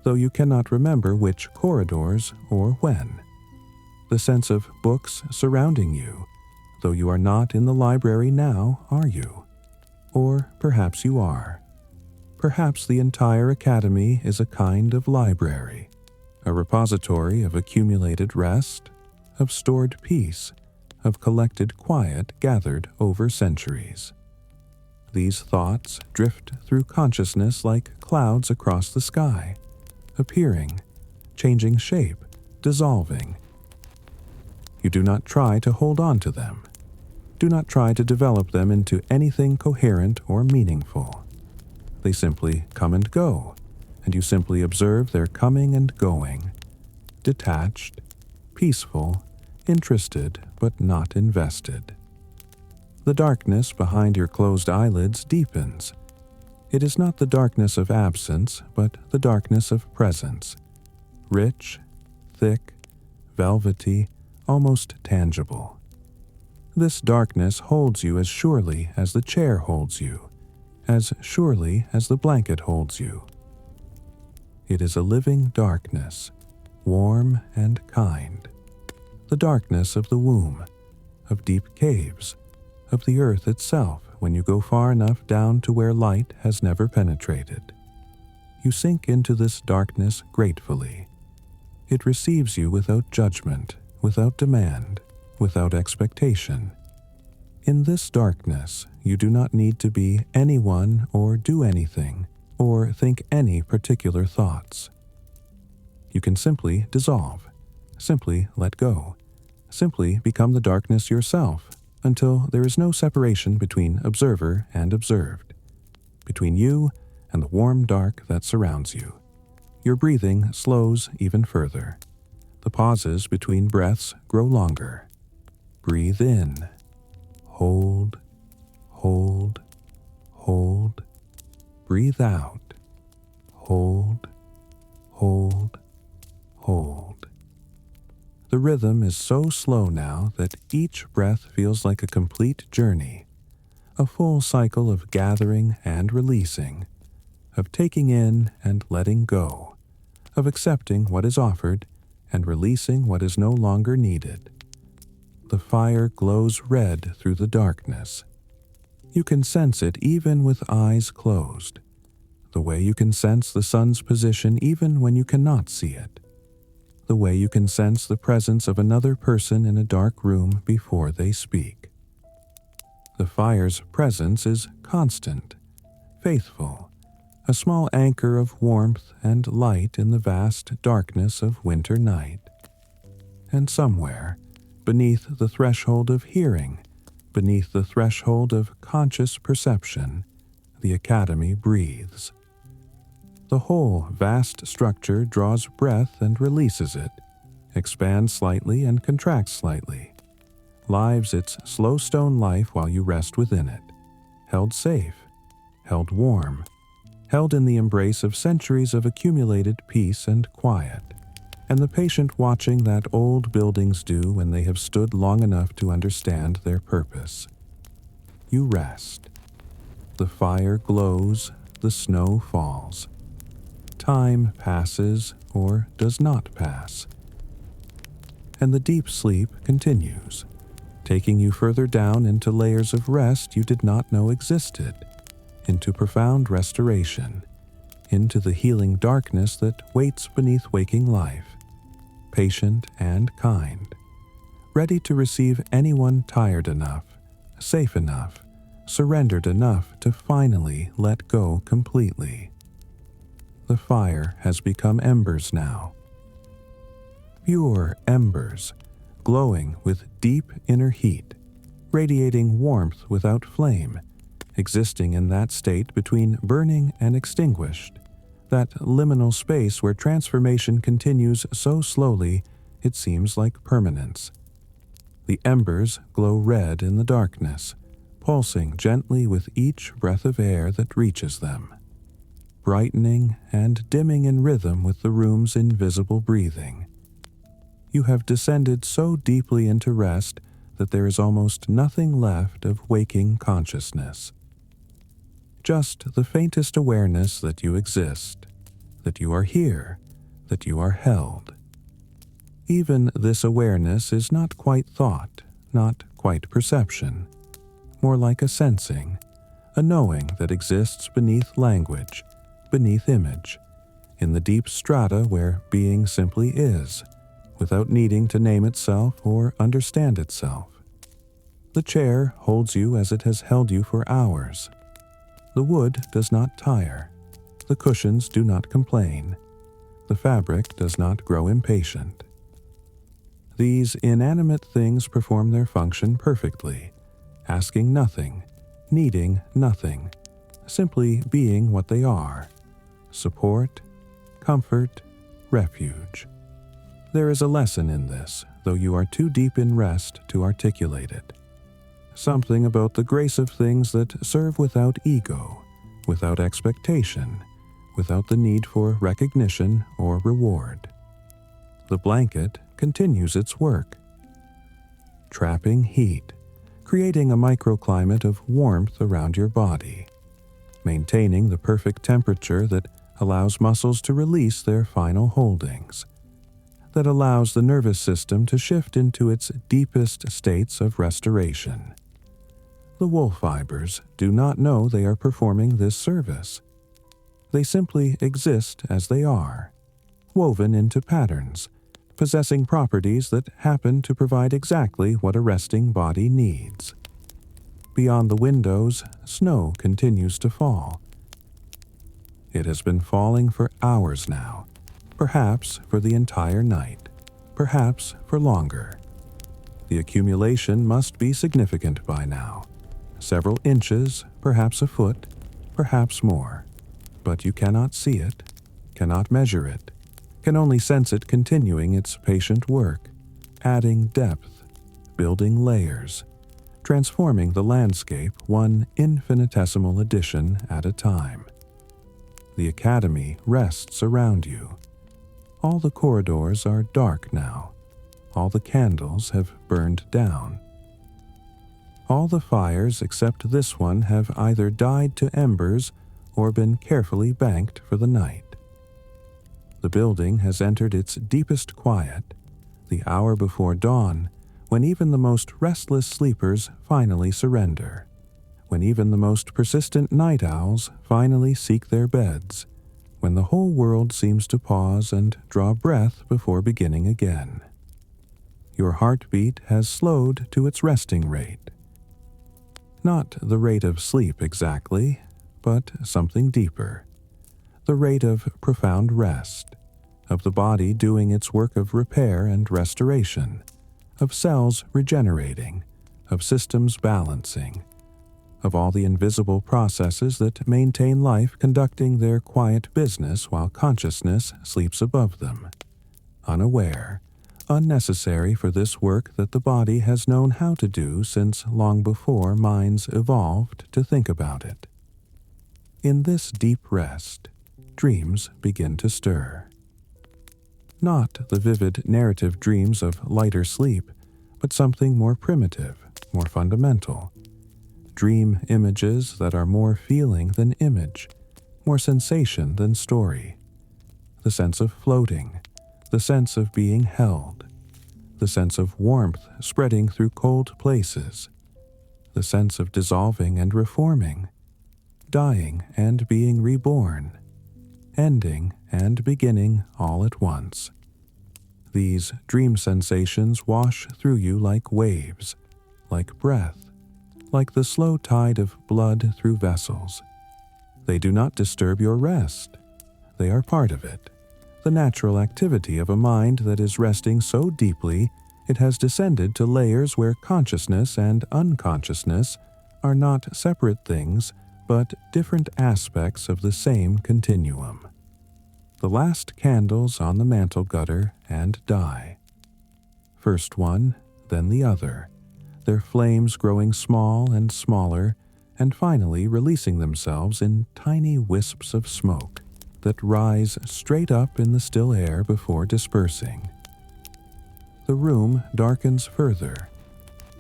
though you cannot remember which corridors or when. The sense of books surrounding you, though you are not in the library now, are you? Or perhaps you are. Perhaps the entire academy is a kind of library. a repository of accumulated rest, of stored peace, of collected quiet gathered over centuries. These thoughts drift through consciousness like clouds across the sky, appearing, changing shape, dissolving. You do not try to hold on to them. Do not try to develop them into anything coherent or meaningful. They simply come and go, and you simply observe their coming and going, detached, peaceful, interested but not invested. The darkness behind your closed eyelids deepens. It is not the darkness of absence, but the darkness of presence, rich, thick, velvety, almost tangible. This darkness holds you as surely as the chair holds you, as surely as the blanket holds you. It is a living darkness, warm and kind. The darkness of the womb, of deep caves, of the earth itself when you go far enough down to where light has never penetrated. You sink into this darkness gratefully. It receives you without judgment, without demand, without expectation. In this darkness, you do not need to be anyone or do anything, or think any particular thoughts. You can simply dissolve, simply let go, simply become the darkness yourself, until there is no separation between observer and observed, between you and the warm dark that surrounds you. Your breathing slows even further. The pauses between breaths grow longer. Breathe in. Hold, hold, hold. Breathe out. Hold, hold, hold. The rhythm is so slow now that each breath feels like a complete journey, a full cycle of gathering and releasing, of taking in and letting go, of accepting what is offered and releasing what is no longer needed. The fire glows red through the darkness. You can sense it even with eyes closed, the way you can sense the sun's position even when you cannot see it, the way you can sense the presence of another person in a dark room before they speak. The fire's presence is constant, faithful, a small anchor of warmth and light in the vast darkness of winter night. And somewhere, beneath the threshold of hearing, beneath the threshold of conscious perception, the Academy breathes. The whole vast structure draws breath and releases it, expands slightly and contracts slightly, lives its slow stone life while you rest within it, held safe, held warm, held in the embrace of centuries of accumulated peace and quiet, and the patient watching that old buildings do when they have stood long enough to understand their purpose. You rest. The fire glows, the snow falls. Time passes or does not pass. And the deep sleep continues, taking you further down into layers of rest you did not know existed, into profound restoration, into the healing darkness that waits beneath waking life, patient and kind, ready to receive anyone tired enough, safe enough, surrendered enough to finally let go completely. The fire has become embers now. Pure embers, glowing with deep inner heat, radiating warmth without flame, existing in that state between burning and extinguished, that liminal space where transformation continues so slowly it seems like permanence. The embers glow red in the darkness, pulsing gently with each breath of air that reaches them, brightening and dimming in rhythm with the room's invisible breathing. You have descended so deeply into rest that there is almost nothing left of waking consciousness. Just the faintest awareness that you exist, that you are here, that you are held. Even this awareness is not quite thought, not quite perception, more like a sensing, a knowing that exists beneath language, beneath image, in the deep strata where being simply is, without needing to name itself or understand itself. The chair holds you as it has held you for hours. The wood does not tire. The cushions do not complain. The fabric does not grow impatient. These inanimate things perform their function perfectly, asking nothing, needing nothing, simply being what they are: support, comfort, refuge. There is a lesson in this, though you are too deep in rest to articulate it. Something about the grace of things that serve without ego, without expectation, without the need for recognition or reward. The blanket continues its work, trapping heat, creating a microclimate of warmth around your body, maintaining the perfect temperature that allows muscles to release their final holdings, that allows the nervous system to shift into its deepest states of restoration. The wool fibers do not know they are performing this service. They simply exist as they are, woven into patterns, possessing properties that happen to provide exactly what a resting body needs. Beyond the windows, snow continues to fall. It has been falling for hours now, perhaps for the entire night, perhaps for longer. The accumulation must be significant by now. Several inches, perhaps a foot, perhaps more. But you cannot see it, cannot measure it, can only sense it continuing its patient work, adding depth, building layers, transforming the landscape one infinitesimal addition at a time. The academy rests around you. All the corridors are dark now. All the candles have burned down. All the fires except this one have either died to embers or been carefully banked for the night. The building has entered its deepest quiet, the hour before dawn, when even the most restless sleepers finally surrender, when even the most persistent night owls finally seek their beds, when the whole world seems to pause and draw breath before beginning again. Your heartbeat has slowed to its resting rate. Not the rate of sleep exactly, but something deeper. The rate of profound rest, of the body doing its work of repair and restoration, of cells regenerating, of systems balancing, of all the invisible processes that maintain life conducting their quiet business while consciousness sleeps above them, unaware, unnecessary for this work that the body has known how to do since long before minds evolved to think about it. In this deep rest, dreams begin to stir. Not the vivid narrative dreams of lighter sleep, but something more primitive, more fundamental. Dream images that are more feeling than image, more sensation than story. The sense of floating, the sense of being held, the sense of warmth spreading through cold places, the sense of dissolving and reforming, dying and being reborn, ending and beginning all at once. These dream sensations wash through you like waves, like breath, like the slow tide of blood through vessels. They do not disturb your rest. They are part of it, the natural activity of a mind that is resting so deeply it has descended to layers where consciousness and unconsciousness are not separate things, but different aspects of the same continuum. The last candles on the mantle gutter and die. First one, then the other, their flames growing small and smaller, and finally releasing themselves in tiny wisps of smoke that rise straight up in the still air before dispersing. The room darkens further,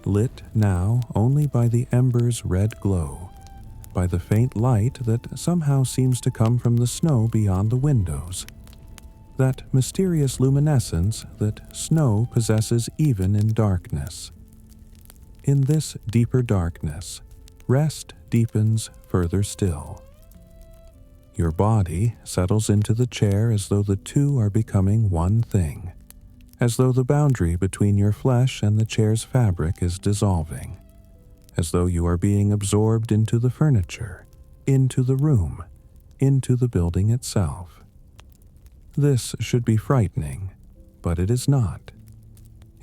lit now only by the ember's red glow, by the faint light that somehow seems to come from the snow beyond the windows, that mysterious luminescence that snow possesses even in darkness. In this deeper darkness, rest deepens further still. Your body settles into the chair as though the two are becoming one thing, as though the boundary between your flesh and the chair's fabric is dissolving, as though you are being absorbed into the furniture, into the room, into the building itself. This should be frightening, but it is not.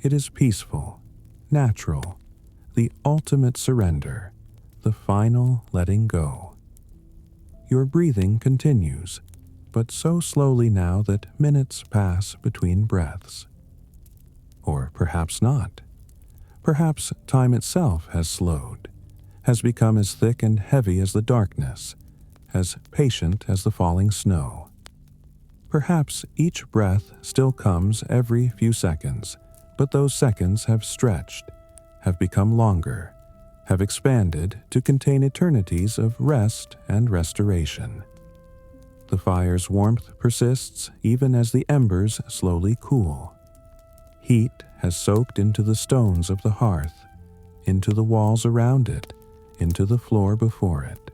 It is peaceful, natural, the ultimate surrender, the final letting go. Your breathing continues, but so slowly now that minutes pass between breaths. Or perhaps not. Perhaps time itself has slowed, has become as thick and heavy as the darkness, as patient as the falling snow. Perhaps each breath still comes every few seconds, but those seconds have stretched, have become longer, have expanded to contain eternities of rest and restoration. The fire's warmth persists even as the embers slowly cool. Heat has soaked into the stones of the hearth, into the walls around it, into the floor before it.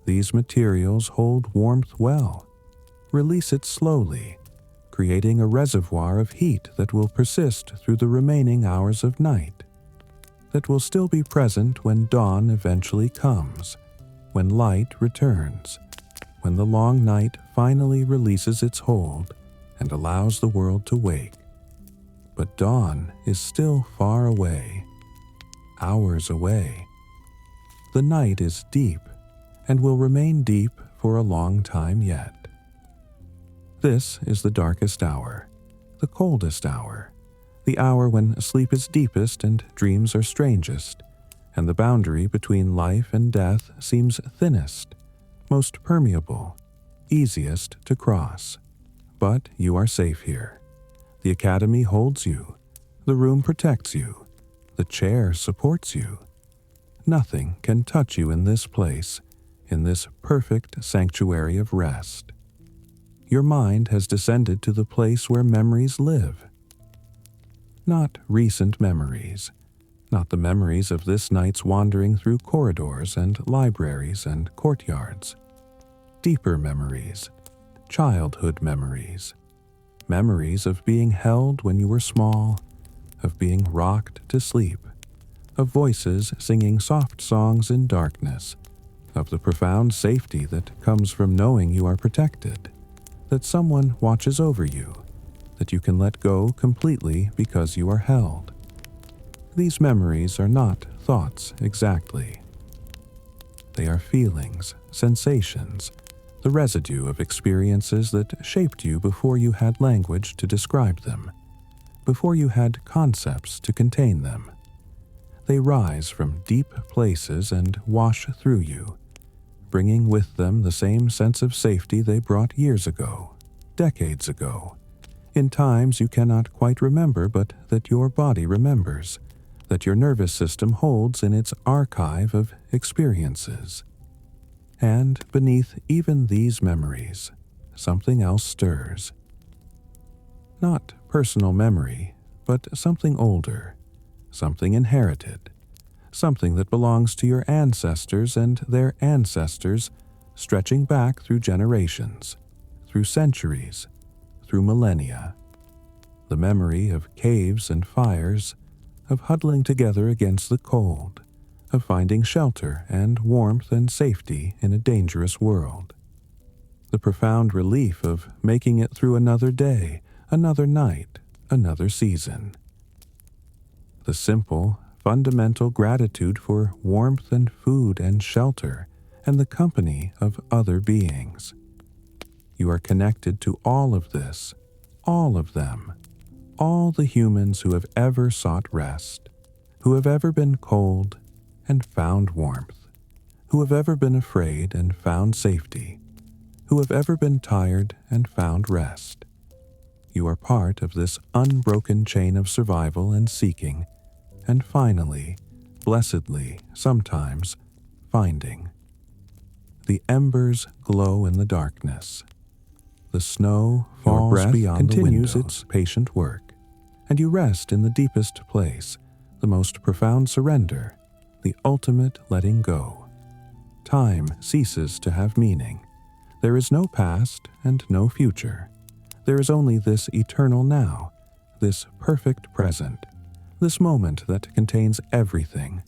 These materials hold warmth well. Release it slowly, creating a reservoir of heat that will persist through the remaining hours of night, that will still be present when dawn eventually comes, when light returns, when the long night finally releases its hold and allows the world to wake. But dawn is still far away, hours away. The night is deep and will remain deep for a long time yet. This is the darkest hour, the coldest hour, the hour when sleep is deepest and dreams are strangest, and the boundary between life and death seems thinnest, most permeable, easiest to cross. But you are safe here. The academy holds you. The room protects you. The chair supports you. Nothing can touch you in this place, in this perfect sanctuary of rest. Your mind has descended to the place where memories live. Not recent memories, not the memories of this night's wandering through corridors and libraries and courtyards. Deeper memories, childhood memories. Memories of being held when you were small, of being rocked to sleep, of voices singing soft songs in darkness, of the profound safety that comes from knowing you are protected, that someone watches over you, that you can let go completely because you are held. These memories are not thoughts exactly. They are feelings, sensations, the residue of experiences that shaped you before you had language to describe them, before you had concepts to contain them. They rise from deep places and wash through you, bringing with them the same sense of safety they brought years ago, decades ago, in times you cannot quite remember but that your body remembers, that your nervous system holds in its archive of experiences. And beneath even these memories, something else stirs. Not personal memory, but something older, something inherited, something that belongs to your ancestors and their ancestors, stretching back through generations, through centuries, through millennia. The memory of caves and fires, of huddling together against the cold, of finding shelter and warmth and safety in a dangerous world. The profound relief of making it through another day, another night, another season. The simple, fundamental gratitude for warmth and food and shelter and the company of other beings. You are connected to all of this, all of them, all the humans who have ever sought rest, who have ever been cold and found warmth, who have ever been afraid and found safety, who have ever been tired and found rest. You are part of this unbroken chain of survival and seeking, and finally, blessedly, sometimes, finding. The embers glow in the darkness. The snow falls beyond the windows, its patient work, and you rest in the deepest place, the most profound surrender, the ultimate letting go. Time ceases to have meaning, There is no past and no future. There is only this eternal now, this perfect present, this moment that contains everything.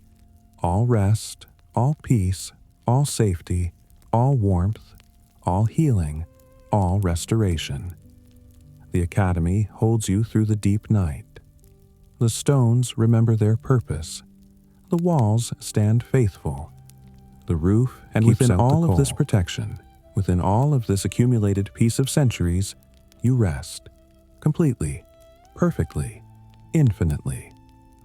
All rest, all peace, all safety, all warmth, all healing, all restoration. The Academy holds you through the deep night. The stones remember their purpose. The walls stand faithful. The roof and within all of this protection, within all of this accumulated peace of centuries, you rest. Completely, perfectly, infinitely.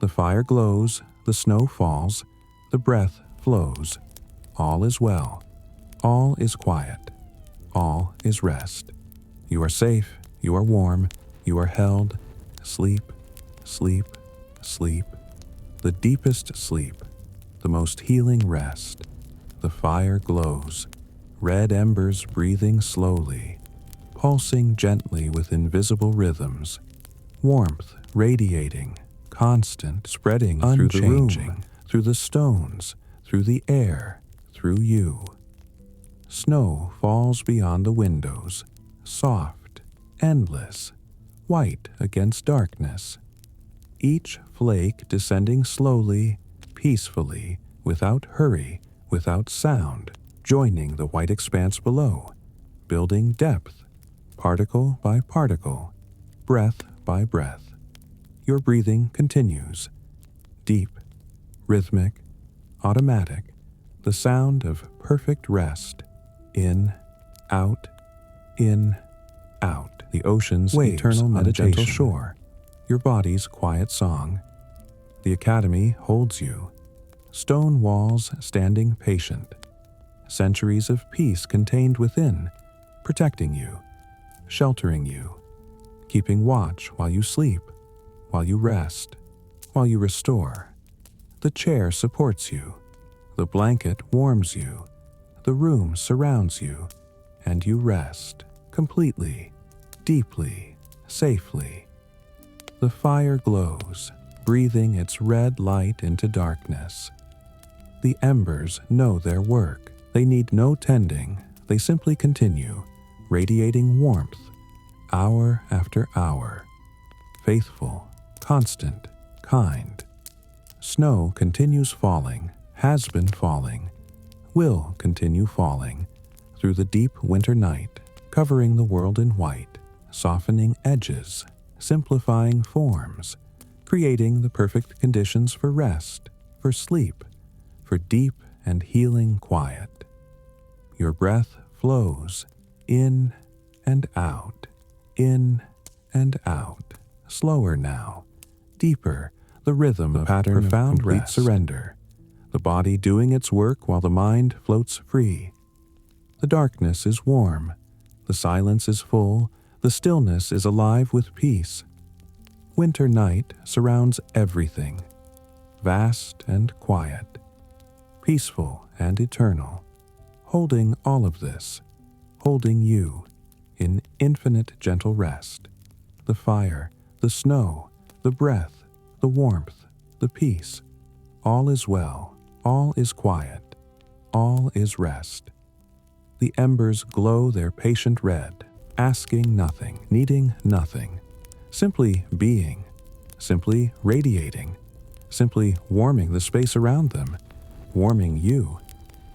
The fire glows, the snow falls, the breath flows. All is well. All is quiet. All is rest. You are safe. You are warm. You are held. Sleep, sleep, sleep. The deepest sleep. The most healing rest. The fire glows. Red embers breathing slowly. Pulsing gently with invisible rhythms. Warmth radiating. Constant, spreading through the room, through the stones, through the air, through you. Snow falls beyond the windows, soft, endless, white against darkness. Each flake descending slowly, peacefully, without hurry, without sound, joining the white expanse below, building depth, particle by particle, breath by breath. Your breathing continues, deep, rhythmic, automatic, the sound of perfect rest, in, out, in, out. The ocean's waves eternal meditation, on a gentle shore, your body's quiet song. The Academy holds you, stone walls standing patient, centuries of peace contained within, protecting you, sheltering you, keeping watch while you sleep, while you rest, while you restore. The chair supports you, the blanket warms you, the room surrounds you, and you rest completely, deeply, safely. The fire glows, breathing its red light into darkness. The embers know their work. They need no tending. They simply continue, radiating warmth, hour after hour. Faithful, constant, kind. Snow continues falling, has been falling, will continue falling, through the deep winter night, covering the world in white, softening edges, simplifying forms, creating the perfect conditions for rest, for sleep, for deep and healing quiet. Your breath flows in and out, in and out, slower now, deeper, the rhythm of pattern profound of complete surrender, the body doing its work while the mind floats free. The darkness is warm, the silence is full, the stillness is alive with peace. Winter night surrounds everything, vast and quiet, peaceful and eternal, holding all of this, holding you in infinite gentle rest. The fire, the snow, the breath, the warmth, the peace, all is well, all is quiet, all is rest. The embers glow their patient red, asking nothing, needing nothing, simply being, simply radiating, simply warming the space around them, warming you,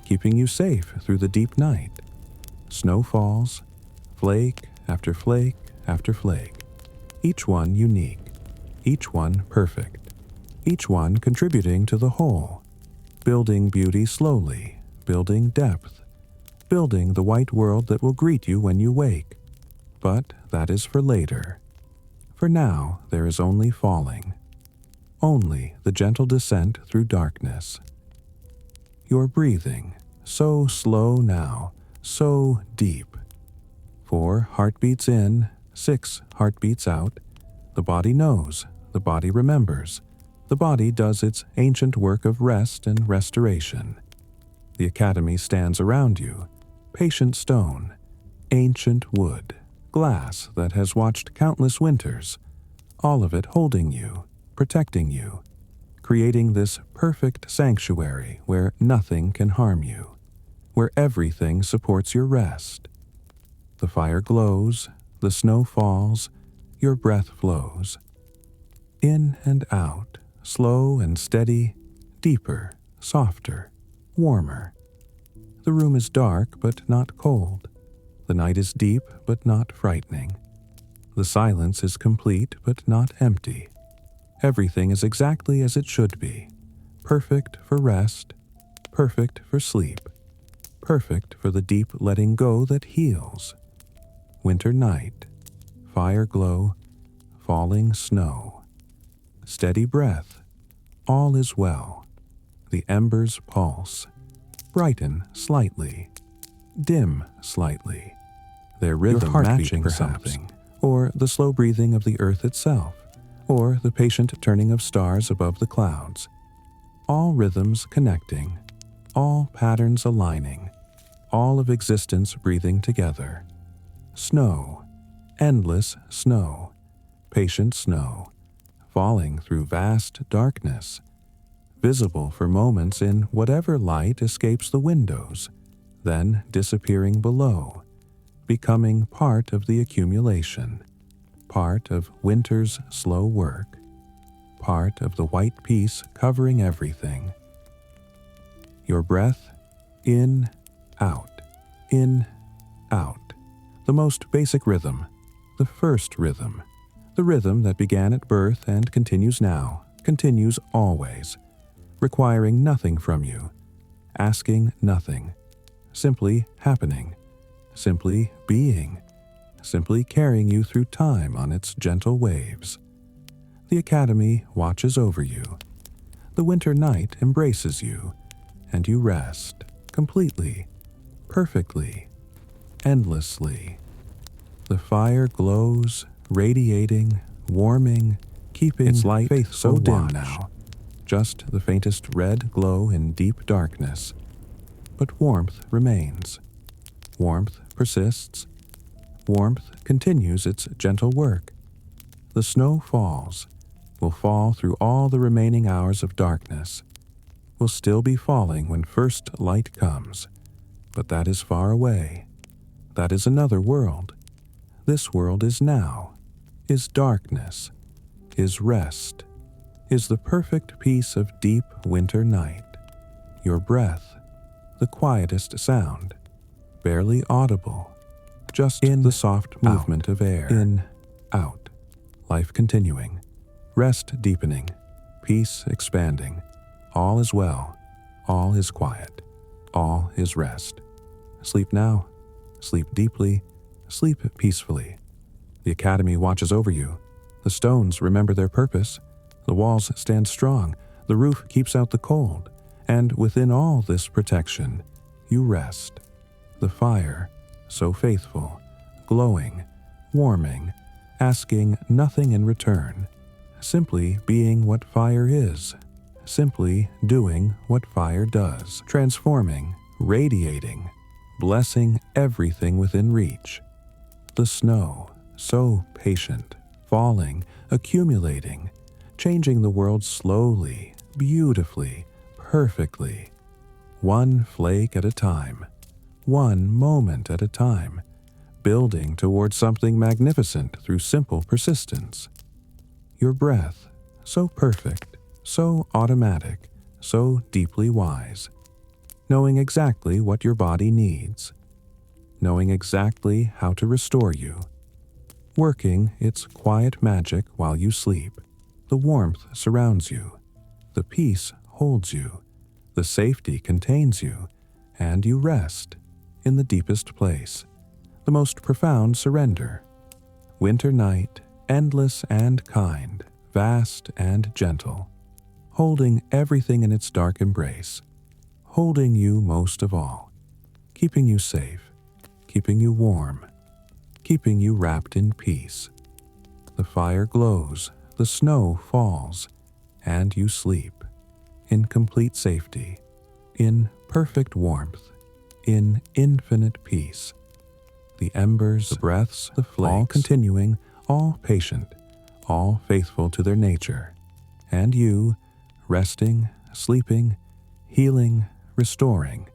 keeping you safe through the deep night. Snow falls, flake after flake after flake, each one unique, each one perfect, each one contributing to the whole, building beauty slowly, building depth, building the white world that will greet you when you wake. But that is for later. For now, there is only falling, only the gentle descent through darkness. Your breathing, so slow now, so deep. 4 heartbeats in, 6 heartbeats out. The body knows, the body remembers. The body does its ancient work of rest and restoration. The Academy stands around you, patient stone, ancient wood, glass that has watched countless winters, all of it holding you, protecting you, creating this perfect sanctuary where nothing can harm you, where everything supports your rest, The fire glows, the snow falls, your breath flows. In and out, slow and steady, deeper, softer, warmer. The room is dark but not cold. The night is deep but not frightening. The silence is complete but not empty. Everything is exactly as it should be. Perfect for rest, perfect for sleep, perfect for the deep letting go that heals. Winter night, fire glow, falling snow. Steady breath, all is well. The embers pulse, brighten slightly, dim slightly. Their rhythm matching something, or the slow breathing of the earth itself, or the patient turning of stars above the clouds. All rhythms connecting, all patterns aligning, all of existence breathing together. Snow, endless snow, patient snow, falling through vast darkness, visible for moments in whatever light escapes the windows, then disappearing below, becoming part of the accumulation, part of winter's slow work, part of the white peace covering everything. Your breath, in, out, in, out. The most basic rhythm, the first rhythm, the rhythm that began at birth and continues now, continues always, requiring nothing from you, asking nothing, simply happening, simply being, simply carrying you through time on its gentle waves. The Academy watches over you. The winter night embraces you, and you rest completely, perfectly, endlessly. The fire glows, radiating, warming, keeping its light so dim now, just the faintest red glow in deep darkness. But warmth remains. Warmth persists. Warmth continues its gentle work. The snow falls, will fall through all the remaining hours of darkness, will still be falling when first light comes, but that is far away. That is another world. This world is now, is darkness, is rest, is the perfect peace of deep winter night. Your breath, the quietest sound, barely audible, just in the soft movement of air. In, out, life continuing, rest deepening, peace expanding. All is well, all is quiet, all is rest. Sleep now, sleep deeply, sleep peacefully. The Academy watches over you. The stones remember their purpose. The walls stand strong. The roof keeps out the cold. And within all this protection, you rest. The fire, so faithful, glowing, warming, asking nothing in return, simply being what fire is, simply doing what fire does, transforming, radiating, blessing everything within reach. The snow, so patient, falling, accumulating, changing the world slowly, beautifully, perfectly, one flake at a time, one moment at a time, building towards something magnificent through simple persistence. Your breath, so perfect, so automatic, so deeply wise, knowing exactly what your body needs, knowing exactly how to restore you, working its quiet magic while you sleep. The warmth surrounds you, the peace holds you, the safety contains you, and you rest in the deepest place, the most profound surrender. Winter night, endless and kind, vast and gentle, holding everything in its dark embrace, holding you most of all, keeping you safe, keeping you warm, keeping you wrapped in peace. The fire glows, the snow falls, and you sleep in complete safety, in perfect warmth, in infinite peace. The embers, the breaths, the flakes, all continuing, all patient, all faithful to their nature, and you, resting, sleeping, healing, restoring,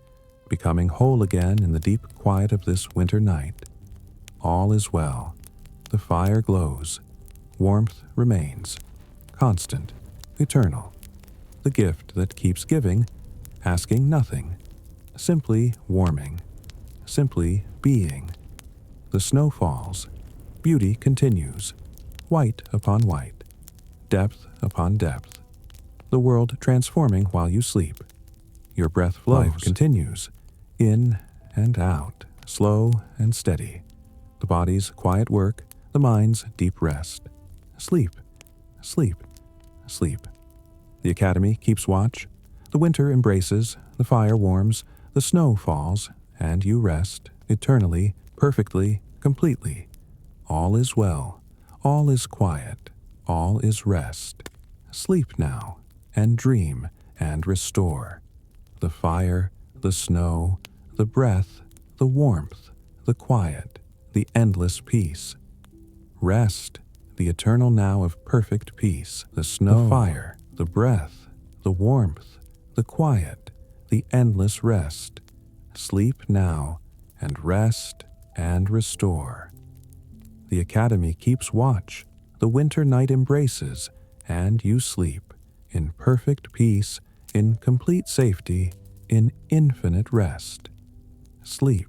becoming whole again in the deep quiet of this winter night. All is well. The fire glows. Warmth remains. Constant, eternal. The gift that keeps giving, asking nothing. Simply warming. Simply being. The snow falls. Beauty continues. White upon white. Depth upon depth. The world transforming while you sleep. Your breath flows. Life continues. In and out. Slow and steady. The body's quiet work. The mind's deep rest. Sleep. Sleep. Sleep. The academy keeps watch. The winter embraces. The fire warms. The snow falls. And you rest. Eternally. Perfectly. Completely. All is well. All is quiet. All is rest. Sleep now, and dream, and restore. The fire, the snow, the breath, the warmth, the quiet, the endless peace. Rest, the eternal now of perfect peace. The snow, the fire, the breath, the warmth, the quiet, the endless rest. Sleep now, and rest, and restore. The academy keeps watch. The winter night embraces, and you sleep, in perfect peace, in complete safety, in infinite rest. Sleep.